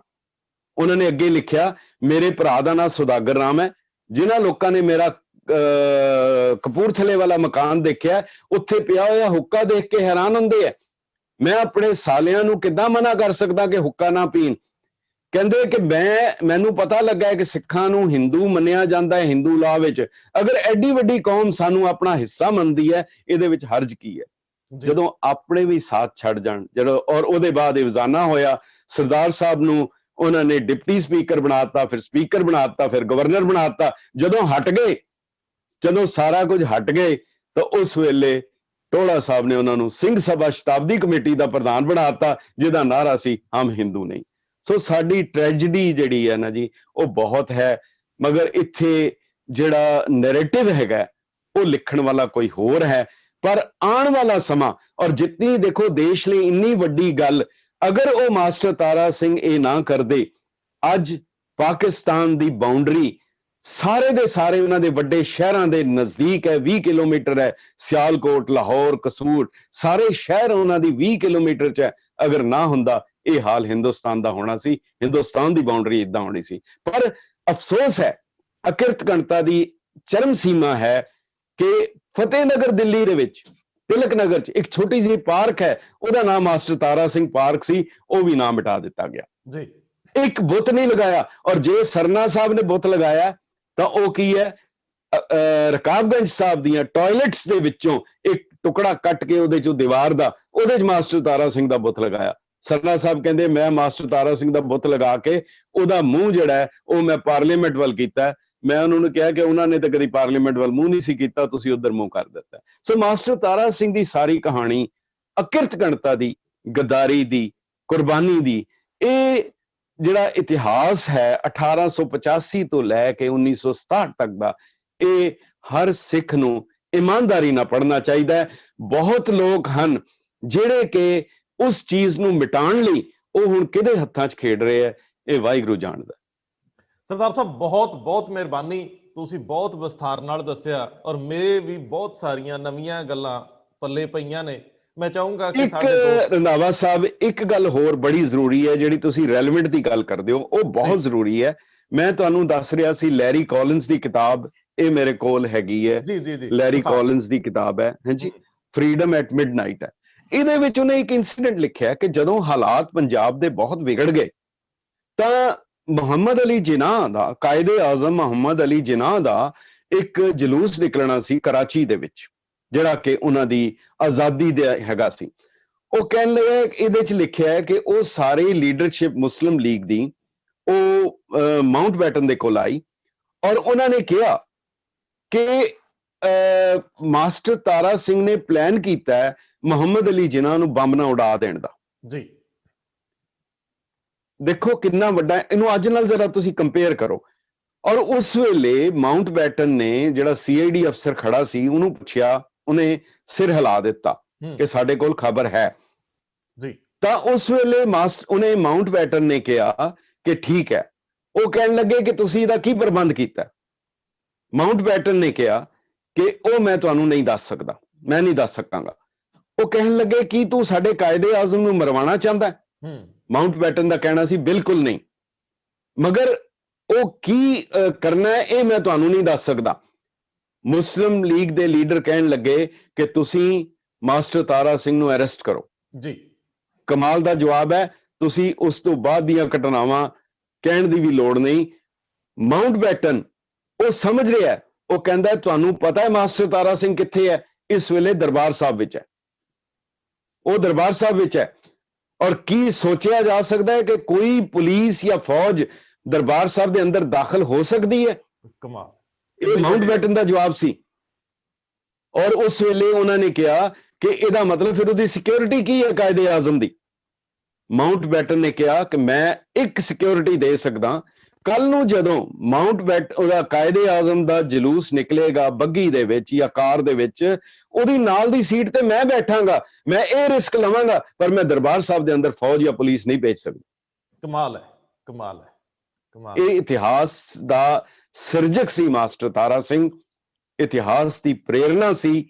ਉਹਨਾਂ ਨੇ ਅੱਗੇ ਲਿਖਿਆ, ਮੇਰੇ ਭਰਾ ਦਾ ਨਾਮ ਸੁਦਾਗਰ ਰਾਮ ਹੈ, ਜਿਨ੍ਹਾਂ ਲੋਕਾਂ ਨੇ ਮੇਰਾ ਕਪੂਰਥਲੇ ਵਾਲਾ ਮਕਾਨ ਦੇਖਿਆ, ਉੱਥੇ ਪਿਆ ਹੋਇਆ ਹੁੱਕਾ ਦੇਖ ਕੇ ਹੈਰਾਨ ਹੁੰਦੇ ਆ, ਮੈਂ ਆਪਣੇ ਸਾਲਿਆਂ ਨੂੰ ਕਿੱਦਾਂ ਮਨਾ ਕਰ ਸਕਦਾ ਕਿ ਹੁੱਕਾ ਨਾ ਪੀਣ। ਕਹਿੰਦੇ ਕਿ ਮੈਨੂੰ ਪਤਾ ਲੱਗਾ ਹੈ ਕਿ ਸਿੱਖਾਂ ਨੂੰ ਹਿੰਦੂ ਮੰਨਿਆ ਜਾਂਦਾ ਹੈ ਹਿੰਦੂ ਲਾਅ ਵਿੱਚ, ਅਗਰ ਐਡੀ ਵੱਡੀ ਕੌਮ ਸਾਨੂੰ ਆਪਣਾ ਹਿੱਸਾ ਮੰਨਦੀ ਹੈ, ਇਹਦੇ ਵਿੱਚ ਹਰਜ ਕੀ ਹੈ? ਜਦੋਂ ਆਪਣੇ ਵੀ ਸਾਥ ਛੱਡ ਜਾਣ, ਜਦੋਂ ਔਰ ਉਹਦੇ ਬਾਅਦ ਇਵਜ਼ਾਨਾ ਹੋਇਆ, ਸਰਦਾਰ ਸਾਹਿਬ ਨੂੰ ਉਹਨਾਂ ਨੇ ਡਿਪਟੀ ਸਪੀਕਰ ਬਣਾਤਾ, ਫਿਰ ਸਪੀਕਰ ਬਣਾਤਾ, ਫਿਰ ਗਵਰਨਰ ਬਣਾਤਾ। ਜਦੋਂ ਹਟ ਗਏ, ਜਦੋਂ ਸਾਰਾ ਕੁਝ ਹਟ ਗਏ, ਤਾਂ ਉਸ ਵੇਲੇ ਟੋੜਾ ਸਾਹਿਬ ਨੇ ਉਹਨਾਂ ਨੂੰ ਸਿੰਘ ਸਭਾ ਸ਼ਤਾਬਦੀ ਕਮੇਟੀ ਦਾ ਪ੍ਰਧਾਨ ਬਣਾਤਾ, ਜਿਹਦਾ ਨਾਰਾ ਸੀ ਹਮ ਹਿੰਦੂ ਨਹੀਂ। ਸੋ ਸਾਡੀ ਟ੍ਰੈਜਡੀ ਜਿਹੜੀ ਹੈ ਨਾ ਜੀ, ਉਹ ਬਹੁਤ ਹੈ, ਮਗਰ ਇੱਥੇ ਜਿਹੜਾ ਨੈਰੇਟਿਵ ਹੈਗਾ ਉਹ ਲਿਖਣ ਵਾਲਾ ਕੋਈ ਹੋਰ ਹੈ। ਪਰ ਆਉਣ ਵਾਲਾ ਸਮਾਂ, ਔਰ ਜਿਤਨੀ ਦੇਖੋ ਦੇਸ਼ ਲਈ ਇੰਨੀ ਵੱਡੀ ਗੱਲ, ਅਗਰ ਉਹ ਮਾਸਟਰ ਤਾਰਾ ਸਿੰਘ ਇਹ ਨਾ ਕਰਦੇ, ਅੱਜ ਪਾਕਿਸਤਾਨ ਦੀ ਬਾਉਂਡਰੀ ਸਾਰੇ ਦੇ ਸਾਰੇ ਉਹਨਾਂ ਦੇ ਵੱਡੇ ਸ਼ਹਿਰਾਂ ਦੇ ਨਜ਼ਦੀਕ ਹੈ, 20 ਕਿਲੋਮੀਟਰ ਹੈ, ਸਿਆਲਕੋਟ, ਲਾਹੌਰ, ਕਸੂਰ, ਸਾਰੇ ਸ਼ਹਿਰ ਉਹਨਾਂ ਦੀ 20 ਕਿਲੋਮੀਟਰ 'ਚ ਹੈ। ਅਗਰ ਨਾ ਹੁੰਦਾ, ਇਹ ਹਾਲ ਹਿੰਦੁਸਤਾਨ ਦਾ ਹੋਣਾ ਸੀ, ਹਿੰਦੁਸਤਾਨ ਦੀ ਬਾਉਂਡਰੀ ਇਦਾਂ ਹੋਣੀ ਸੀ। ਪਰ ਅਫਸੋਸ ਹੈ, ਅਕਿਰਤ ਘਣਤਾ ਦੀ ਚਰਮ ਸੀਮਾ ਹੈ ਕਿ ਫਤਿਹਨਗਰ ਦਿੱਲੀ ਦੇ ਵਿੱਚ ਤਿਲਕ ਨਗਰ 'ਚ ਇੱਕ ਛੋਟੀ ਜਿਹੀ ਪਾਰਕ ਹੈ, ਉਹਦਾ ਨਾਮ ਮਾਸਟਰ ਤਾਰਾ ਸਿੰਘ ਪਾਰਕ ਸੀ, ਉਹ ਵੀ ਨਾਮ ਮਿਟਾ ਦਿੱਤਾ ਗਿਆ ਜੀ। ਇੱਕ ਬੁੱਤ ਨਹੀਂ ਲਗਾਇਆ, ਔਰ ਜੇ ਸਰਨਾ ਸਾਹਿਬ ਨੇ ਬੁੱਤ ਲਗਾਇਆ ਤਾਂ ਉਹ ਕੀ ਹੈ, ਰਕਾਬਗੰਜ ਸਾਹਿਬ ਦੀਆਂ ਟਾਇਲਟਸ ਦੇ ਵਿੱਚੋਂ ਇੱਕ ਟੁਕੜਾ ਕੱਟ ਕੇ ਉਹਦੇ 'ਚੋਂ ਦੀਵਾਰ ਦਾ, ਉਹਦੇ 'ਚ ਮਾਸਟਰ ਤਾਰਾ ਸਿੰਘ ਦਾ ਬੁੱਤ ਲਗਾਇਆ। ਸਰਨਾ ਸਾਹਿਬ ਕਹਿੰਦੇ ਮੈਂ ਮਾਸਟਰ ਤਾਰਾ ਸਿੰਘ ਦਾ ਬੁੱਤ ਲਗਾ ਕੇ ਉਹਦਾ ਮੂੰਹ ਜਿਹੜਾ ਹੈ ਉਹ ਮੈਂ ਪਾਰਲੀਮੈਂਟ ਵੱਲ ਕੀਤਾ। ਮੈਂ ਉਹਨਾਂ ਨੂੰ ਕਿਹਾ ਕਿ ਉਹਨਾਂ ਨੇ ਤਾਂ ਕਦੀ ਪਾਰਲੀਮੈਂਟ ਵੱਲ ਮੂੰਹ ਨਹੀਂ ਸੀ ਕੀਤਾ, ਤੁਸੀਂ ਉਧਰ ਮੂੰਹ ਕਰ ਦਿੱਤਾ। ਸੋ ਮਾਸਟਰ ਤਾਰਾ ਸਿੰਘ ਦੀ ਸਾਰੀ ਕਹਾਣੀ ਅਕਿਰਤ ਘਣਤਾ ਦੀ, ਗੱਦਾਰੀ ਦੀ, ਕੁਰਬਾਨੀ ਦੀ, ਇਹ ਜਿਹੜਾ ਇਤਿਹਾਸ ਹੈ 1885 ਤੋਂ ਲੈ ਕੇ 1967 ਤੱਕ ਦਾ, ਇਹ ਹਰ ਸਿੱਖ ਨੂੰ ਇਮਾਨਦਾਰੀ ਨਾਲ ਪੜ੍ਹਨਾ ਚਾਹੀਦਾ ਹੈ। ਬਹੁਤ ਲੋਕ ਹਨ ਜਿਹੜੇ ਕਿ ਉਸ ਚੀਜ਼ ਨੂੰ ਮਿਟਾਉਣ ਲਈ ਉਹ ਹੁਣ ਕਿਹਦੇ ਹੱਥਾਂ 'ਚ ਖੇਡ ਰਹੇ ਹੈ, ਇਹ ਵਾਹਿਗੁਰੂ ਜਾਣਦਾ। ਸਰਦਾਰ ਸਾਹਿਬ ਬਹੁਤ ਬਹੁਤ ਮਿਹਰਬਾਨੀ, ਤੁਸੀਂ ਬਹੁਤ ਵਿਸਥਾਰ ਨਾਲ ਦੱਸਿਆ, ਔਰ ਮੇਰੇ ਵੀ ਬਹੁਤ ਸਾਰੀਆਂ ਨਵੀਆਂ ਗੱਲਾਂ ਪੱਲੇ ਪਈਆਂ ਨੇ। ਮੈਂ ਚਾਹੂੰਗਾ ਕਿ ਰੰਧਾਵਾ ਸਾਹਿਬ, ਇੱਕ ਗੱਲ ਹੋਰ ਬੜੀ ਜ਼ਰੂਰੀ ਹੈ, ਜਿਹੜੀ ਤੁਸੀਂ ਰੈਲੇਵੈਂਟ ਦੀ ਗੱਲ ਕਰਦੇ ਹੋ, ਉਹ ਬਹੁਤ ਜ਼ਰੂਰੀ ਹੈ। ਮੈਂ ਤੁਹਾਨੂੰ ਦੱਸ ਰਿਹਾ ਸੀ ਲੈਰੀ ਕਾਲਿੰਸ ਦੀ ਕਿਤਾਬ, ਇਹ ਮੇਰੇ ਕੋਲ ਹੈਗੀ ਹੈ, ਲੈਰੀ ਕਾਲਿੰਸ ਦੀ ਕਿਤਾਬ ਹੈ, ਹਾਂਜੀ, ਫਰੀडम ਐਟ ਮਿਡਨਾਈਟ ਹੈ। ਇਹਦੇ ਵਿੱਚ ਉਹਨੇ ਇੱਕ ਇਨਸੀਡੈਂਟ ਲਿਖਿਆ ਕਿ ਜਦੋਂ ਹਾਲਾਤ ਪੰਜਾਬ ਦੇ ਬਹੁਤ ਵਿਗੜ ਗਏ ਤਾਂ ਮੁਹੰਮਦ ਅਲੀ ਜਿਨਾਹ ਦਾ, ਕਾਇਦੇ ਆਜ਼ਮ ਮੁਹੰਮਦ ਅਲੀ ਜਿਨਾਹ ਦਾ ਇੱਕ ਜਲੂਸ ਨਿਕਲਣਾ ਸੀ ਕਰਾਚੀ ਦੇ ਵਿੱਚ, ਜਿਹੜਾ ਕਿ ਉਹਨਾਂ ਦੀ ਆਜ਼ਾਦੀ ਦਾ ਹੈਗਾ ਸੀ। ਉਹ ਕਹਿਣ ਲੱਗਾ ਇਹਦੇ ਚ ਲਿਖਿਆ ਹੈ ਕਿ ਉਹ ਸਾਰੀ ਲੀਡਰਸ਼ਿਪ ਮੁਸਲਿਮ ਲੀਗ ਦੀ ਉਹ ਮਾਊਂਟ ਬੈਟਨ ਦੇ ਕੋਲ ਆਈ ਔਰ ਉਹਨਾਂ ਨੇ ਕਿਹਾ ਕਿ ਮਾਸਟਰ ਤਾਰਾ ਸਿੰਘ ਨੇ ਪਲਾਨ ਕੀਤਾ ਹੈ ਮੁਹੰਮਦ ਅਲੀ ਜਿਨਾਹ ਨੂੰ ਬੰਬ ਨਾਲ ਉਡਾ ਦੇਣ ਦਾ। ਜੀ ਦੇਖੋ ਕਿੰਨਾ ਵੱਡਾ ਹੈ, ਇਹਨੂੰ ਅੱਜ ਨਾਲ ਜ਼ਰਾ ਤੁਸੀਂ ਕੰਪੇਅਰ ਕਰੋ। ਔਰ ਉਸ ਵੇਲੇ ਮਾਊਂਟ ਬੈਟਨ ਨੇ ਜਿਹੜਾ CID ਅਫਸਰ ਖੜਾ ਸੀ ਉਹਨੂੰ ਪੁੱਛਿਆ, ਉਹਨੇ ਸਿਰ ਹਿਲਾ ਦਿੱਤਾ ਕਿ ਸਾਡੇ ਕੋਲ ਖਬਰ ਹੈ ਜੀ। ਤਾਂ ਉਸ ਵੇਲੇ ਉਹਨੇ ਮਾਊਂਟ ਬੈਟਨ ਨੇ ਕਿਹਾ ਕਿ ਠੀਕ ਹੈ। ਉਹ ਕਹਿਣ ਲੱਗੇ ਕਿ ਤੁਸੀਂ ਇਹਦਾ ਕੀ ਪ੍ਰਬੰਧ ਕੀਤਾ। ਮਾਊਂਟ ਬੈਟਨ ਨੇ ਕਿਹਾ ਕਿ ਉਹ ਮੈਂ ਤੁਹਾਨੂੰ ਨਹੀਂ ਦੱਸ ਸਕਦਾ, ਮੈਂ ਨਹੀਂ ਦੱਸ ਸਕਾਂਗਾ। ਉਹ ਕਹਿਣ ਲੱਗੇ ਕਿ ਤੂੰ ਸਾਡੇ ਕਾਇਦੇ ਆਜ਼ਮ ਨੂੰ ਮਰਵਾਉਣਾ ਚਾਹੁੰਦਾ ਹੈ? ਮਾਊਂਟ ਬੈਟਨ ਦਾ ਕਹਿਣਾ ਸੀ ਬਿਲਕੁਲ ਨਹੀਂ, ਮਗਰ ਉਹ ਕੀ ਕਰਨਾ ਹੈ ਇਹ ਮੈਂ ਤੁਹਾਨੂੰ ਨਹੀਂ ਦੱਸ ਸਕਦਾ। ਮੁਸਲਿਮ ਲੀਗ ਦੇ ਲੀਡਰ ਕਹਿਣ ਲੱਗੇ ਕਿ ਤੁਸੀਂ ਮਾਸਟਰ ਤਾਰਾ ਸਿੰਘ ਨੂੰ ਅਰੈਸਟ ਕਰੋ ਜੀ। ਕਮਾਲ ਦਾ ਜਵਾਬ ਹੈ, ਤੁਸੀਂ ਉਸ ਤੋਂ ਬਾਅਦ ਦੀਆਂ ਘਟਨਾਵਾਂ ਕਹਿਣ ਦੀ ਵੀ ਲੋੜ ਨਹੀਂ। ਮਾਊਂਟ ਬੈਟਨ ਉਹ ਸਮਝ ਰਿਹਾ, ਉਹ ਕਹਿੰਦਾ ਤੁਹਾਨੂੰ ਪਤਾ ਹੈ ਮਾਸਟਰ ਤਾਰਾ ਸਿੰਘ ਕਿੱਥੇ ਹੈ? ਇਸ ਵੇਲੇ ਦਰਬਾਰ ਸਾਹਿਬ ਵਿੱਚ ਹੈ, ਉਹ ਦਰਬਾਰ ਸਾਹਿਬ ਵਿੱਚ ਹੈ। ਔਰ ਕੀ ਸੋਚਿਆ ਜਾ ਸਕਦਾ ਹੈ ਕਿ ਕੋਈ ਪੁਲਿਸ ਜਾਂ ਫੌਜ ਦਰਬਾਰ ਸਾਹਿਬ ਦੇ ਅੰਦਰ ਦਾਖਲ ਹੋ ਸਕਦੀ ਹੈ? ਕਮਾਲ। ਇਹ ਮਾਊਂਟ ਬੈਟਨ ਦਾ ਜਵਾਬ ਸੀ। ਔਰ ਉਸ ਵੇਲੇ ਉਹਨਾਂ ਨੇ ਕਿਹਾ ਕਿ ਇਹਦਾ ਮਤਲਬ ਫਿਰ ਉਹਦੀ ਸਿਕਿਉਰਿਟੀ ਕੀ ਹੈ ਕਾਇਦੇ ਆਜ਼ਮ ਦੀ? ਮਾਊਂਟ ਬੈਟਨ ਨੇ ਕਿਹਾ ਕਿ ਮੈਂ ਇੱਕ ਸਿਕਿਉਰਿਟੀ ਦੇ ਸਕਦਾ, ਕੱਲ ਨੂੰ ਜਦੋਂ ਉਹਦਾ ਕਾਇਦੇ ਆਜ਼ਮ ਦਾ ਜਲੂਸ ਨਿਕਲੇਗਾ ਬੱਗੀ ਦੇ ਵਿੱਚ ਜਾਂ ਕਾਰ ਦੇ ਵਿੱਚ, ਉਹਦੀ ਨਾਲ ਦੀ ਸੀਟ ਤੇ ਮੈਂ ਬੈਠਾਂਗਾ, ਮੈਂ ਇਹ ਰਿਸਕ ਲਵਾਂਗਾ, ਪਰ ਮੈਂ ਦਰਬਾਰ ਸਾਹਿਬ ਦੇ ਅੰਦਰ ਫੌਜ ਜਾਂ ਪੁਲਿਸ ਨਹੀਂ ਭੇਜ ਸਕਦਾ। ਕਮਾਲ ਹੈ, ਕਮਾਲ ਹੈ, ਕਮਾਲ। ਇਹ ਇਤਿਹਾਸ ਦਾ ਸਿਰਜਕ ਸੀ ਮਾਸਟਰ ਤਾਰਾ ਸਿੰਘ, ਇਤਿਹਾਸ ਦੀ ਪ੍ਰੇਰਣਾ ਸੀ।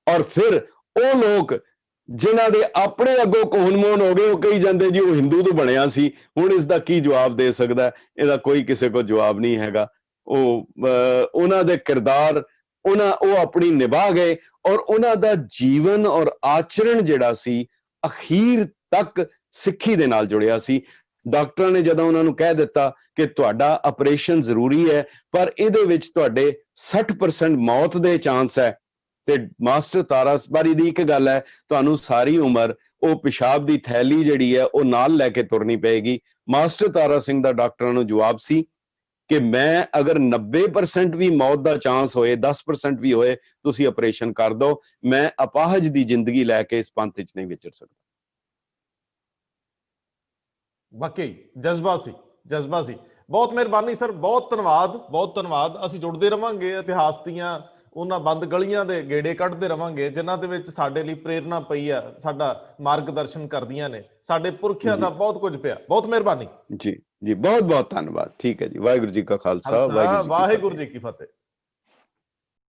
ਔਰ ਫਿਰ ਉਹ ਲੋਕ ਜਿਨ੍ਹਾਂ ਦੇ ਆਪਣੇ ਅੱਗੋਂ ਕੋਹਨਮੋਹਨ ਹੋ ਗਏ, ਉਹ ਕਹੀ ਜਾਂਦੇ ਜੀ ਉਹ ਹਿੰਦੂ ਤੋਂ ਬਣਿਆ ਸੀ, ਹੁਣ ਇਸ ਦਾ ਕੀ ਜਵਾਬ ਦੇ ਸਕਦਾ? ਇਹਦਾ ਕੋਈ ਕਿਸੇ ਕੋਲ ਜਵਾਬ ਨਹੀਂ ਹੈਗਾ। ਉਹਨਾਂ ਦੇ ਕਿਰਦਾਰ ਉਹ ਆਪਣੀ ਨਿਭਾ ਗਏ ਔਰ ਉਹਨਾਂ ਦਾ ਜੀਵਨ ਔਰ ਆਚਰਣ ਜਿਹੜਾ ਸੀ ਅਖੀਰ ਤੱਕ ਸਿੱਖੀ ਦੇ ਨਾਲ ਜੁੜਿਆ ਸੀ। ਡਾਕਟਰਾਂ ਨੇ ਜਦੋਂ ਉਹਨਾਂ ਨੂੰ ਕਹਿ ਦਿੱਤਾ ਕਿ ਤੁਹਾਡਾ ਆਪਰੇਸ਼ਨ ਜ਼ਰੂਰੀ ਹੈ ਪਰ ਇਹਦੇ ਵਿੱਚ ਤੁਹਾਡੇ 60% ਮੌਤ ਦੇ ਚਾਂਸ ਹੈ, ਤੇ ਮਾਸਟਰ ਤਾਰਾ ਬਾਰੀ ਦੀ ਇੱਕ ਗੱਲ ਹੈ, ਤੁਹਾਨੂੰ ਸਾਰੀ ਉਮਰ ਉਹ ਪਿਸ਼ਾਬ ਦੀ ਥੈਲੀ ਜਿਹੜੀ ਹੈ ਉਹ ਨਾਲ ਲੈ ਕੇ ਤੁਰਨੀ ਪਏਗੀ। ਮਾਸਟਰ ਤਾਰਾ ਸਿੰਘ ਦਾ ਡਾਕਟਰਾਂ ਨੂੰ ਜਵਾਬ ਸੀ ਕਿ ਮੈਂ ਅਗਰ 90% ਵੀ ਮੌਤ ਦਾ ਚਾਂਸ ਹੋਏ, 10% ਵੀ ਹੋਏ, ਤੁਸੀਂ ਆਪਰੇਸ਼ਨ ਕਰ ਦਿਓ, ਮੈਂ ਅਪਾਹਜ ਦੀ ਜ਼ਿੰਦਗੀ ਲੈ ਕੇ ਇਸ ਪੰਥ ਵਿੱਚ ਨਹੀਂ ਵਿਚਰ ਸਕਦਾ। ਵਾਕਈ ਜਜ਼ਬਾ ਸੀ, ਜਜ਼ਬਾ ਸੀ। ਬਹੁਤ ਮਿਹਰਬਾਨੀ ਸਰ, ਬਹੁਤ ਧੰਨਵਾਦ, ਬਹੁਤ ਧੰਨਵਾਦ। ਅਸੀਂ ਜੁੜਦੇ ਰਵਾਂਗੇ, ਇਤਿਹਾਸ ਦੀਆਂ ਉਹਨਾਂ ਬੰਦ ਗਲੀਆਂ ਦੇ ਗੇੜੇ ਕੱਢਦੇ ਰਵਾਂਗੇ ਜਿਨ੍ਹਾਂ ਦੇ ਵਿੱਚ ਸਾਡੇ ਲਈ ਪ੍ਰੇਰਨਾ ਪਈ ਆ, ਸਾਡਾ ਮਾਰਗਦਰਸ਼ਨ ਕਰਦੀਆਂ ਨੇ, ਸਾਡੇ ਪੁਰਖਿਆਂ ਦਾ ਬਹੁਤ ਕੁਝ ਪਿਆ। ਬਹੁਤ ਮਿਹਰਬਾਨੀ ਜੀ ਜੀ, ਬਹੁਤ ਬਹੁਤ ਧੰਨਵਾਦ। ਠੀਕ ਹੈ ਜੀ, ਵਾਹਿਗੁਰੂ ਜੀ ਕਾ ਖਾਲਸਾ, ਵਾਹਿਗੁਰੂ ਜੀ ਕੀ ਫਤਿਹ।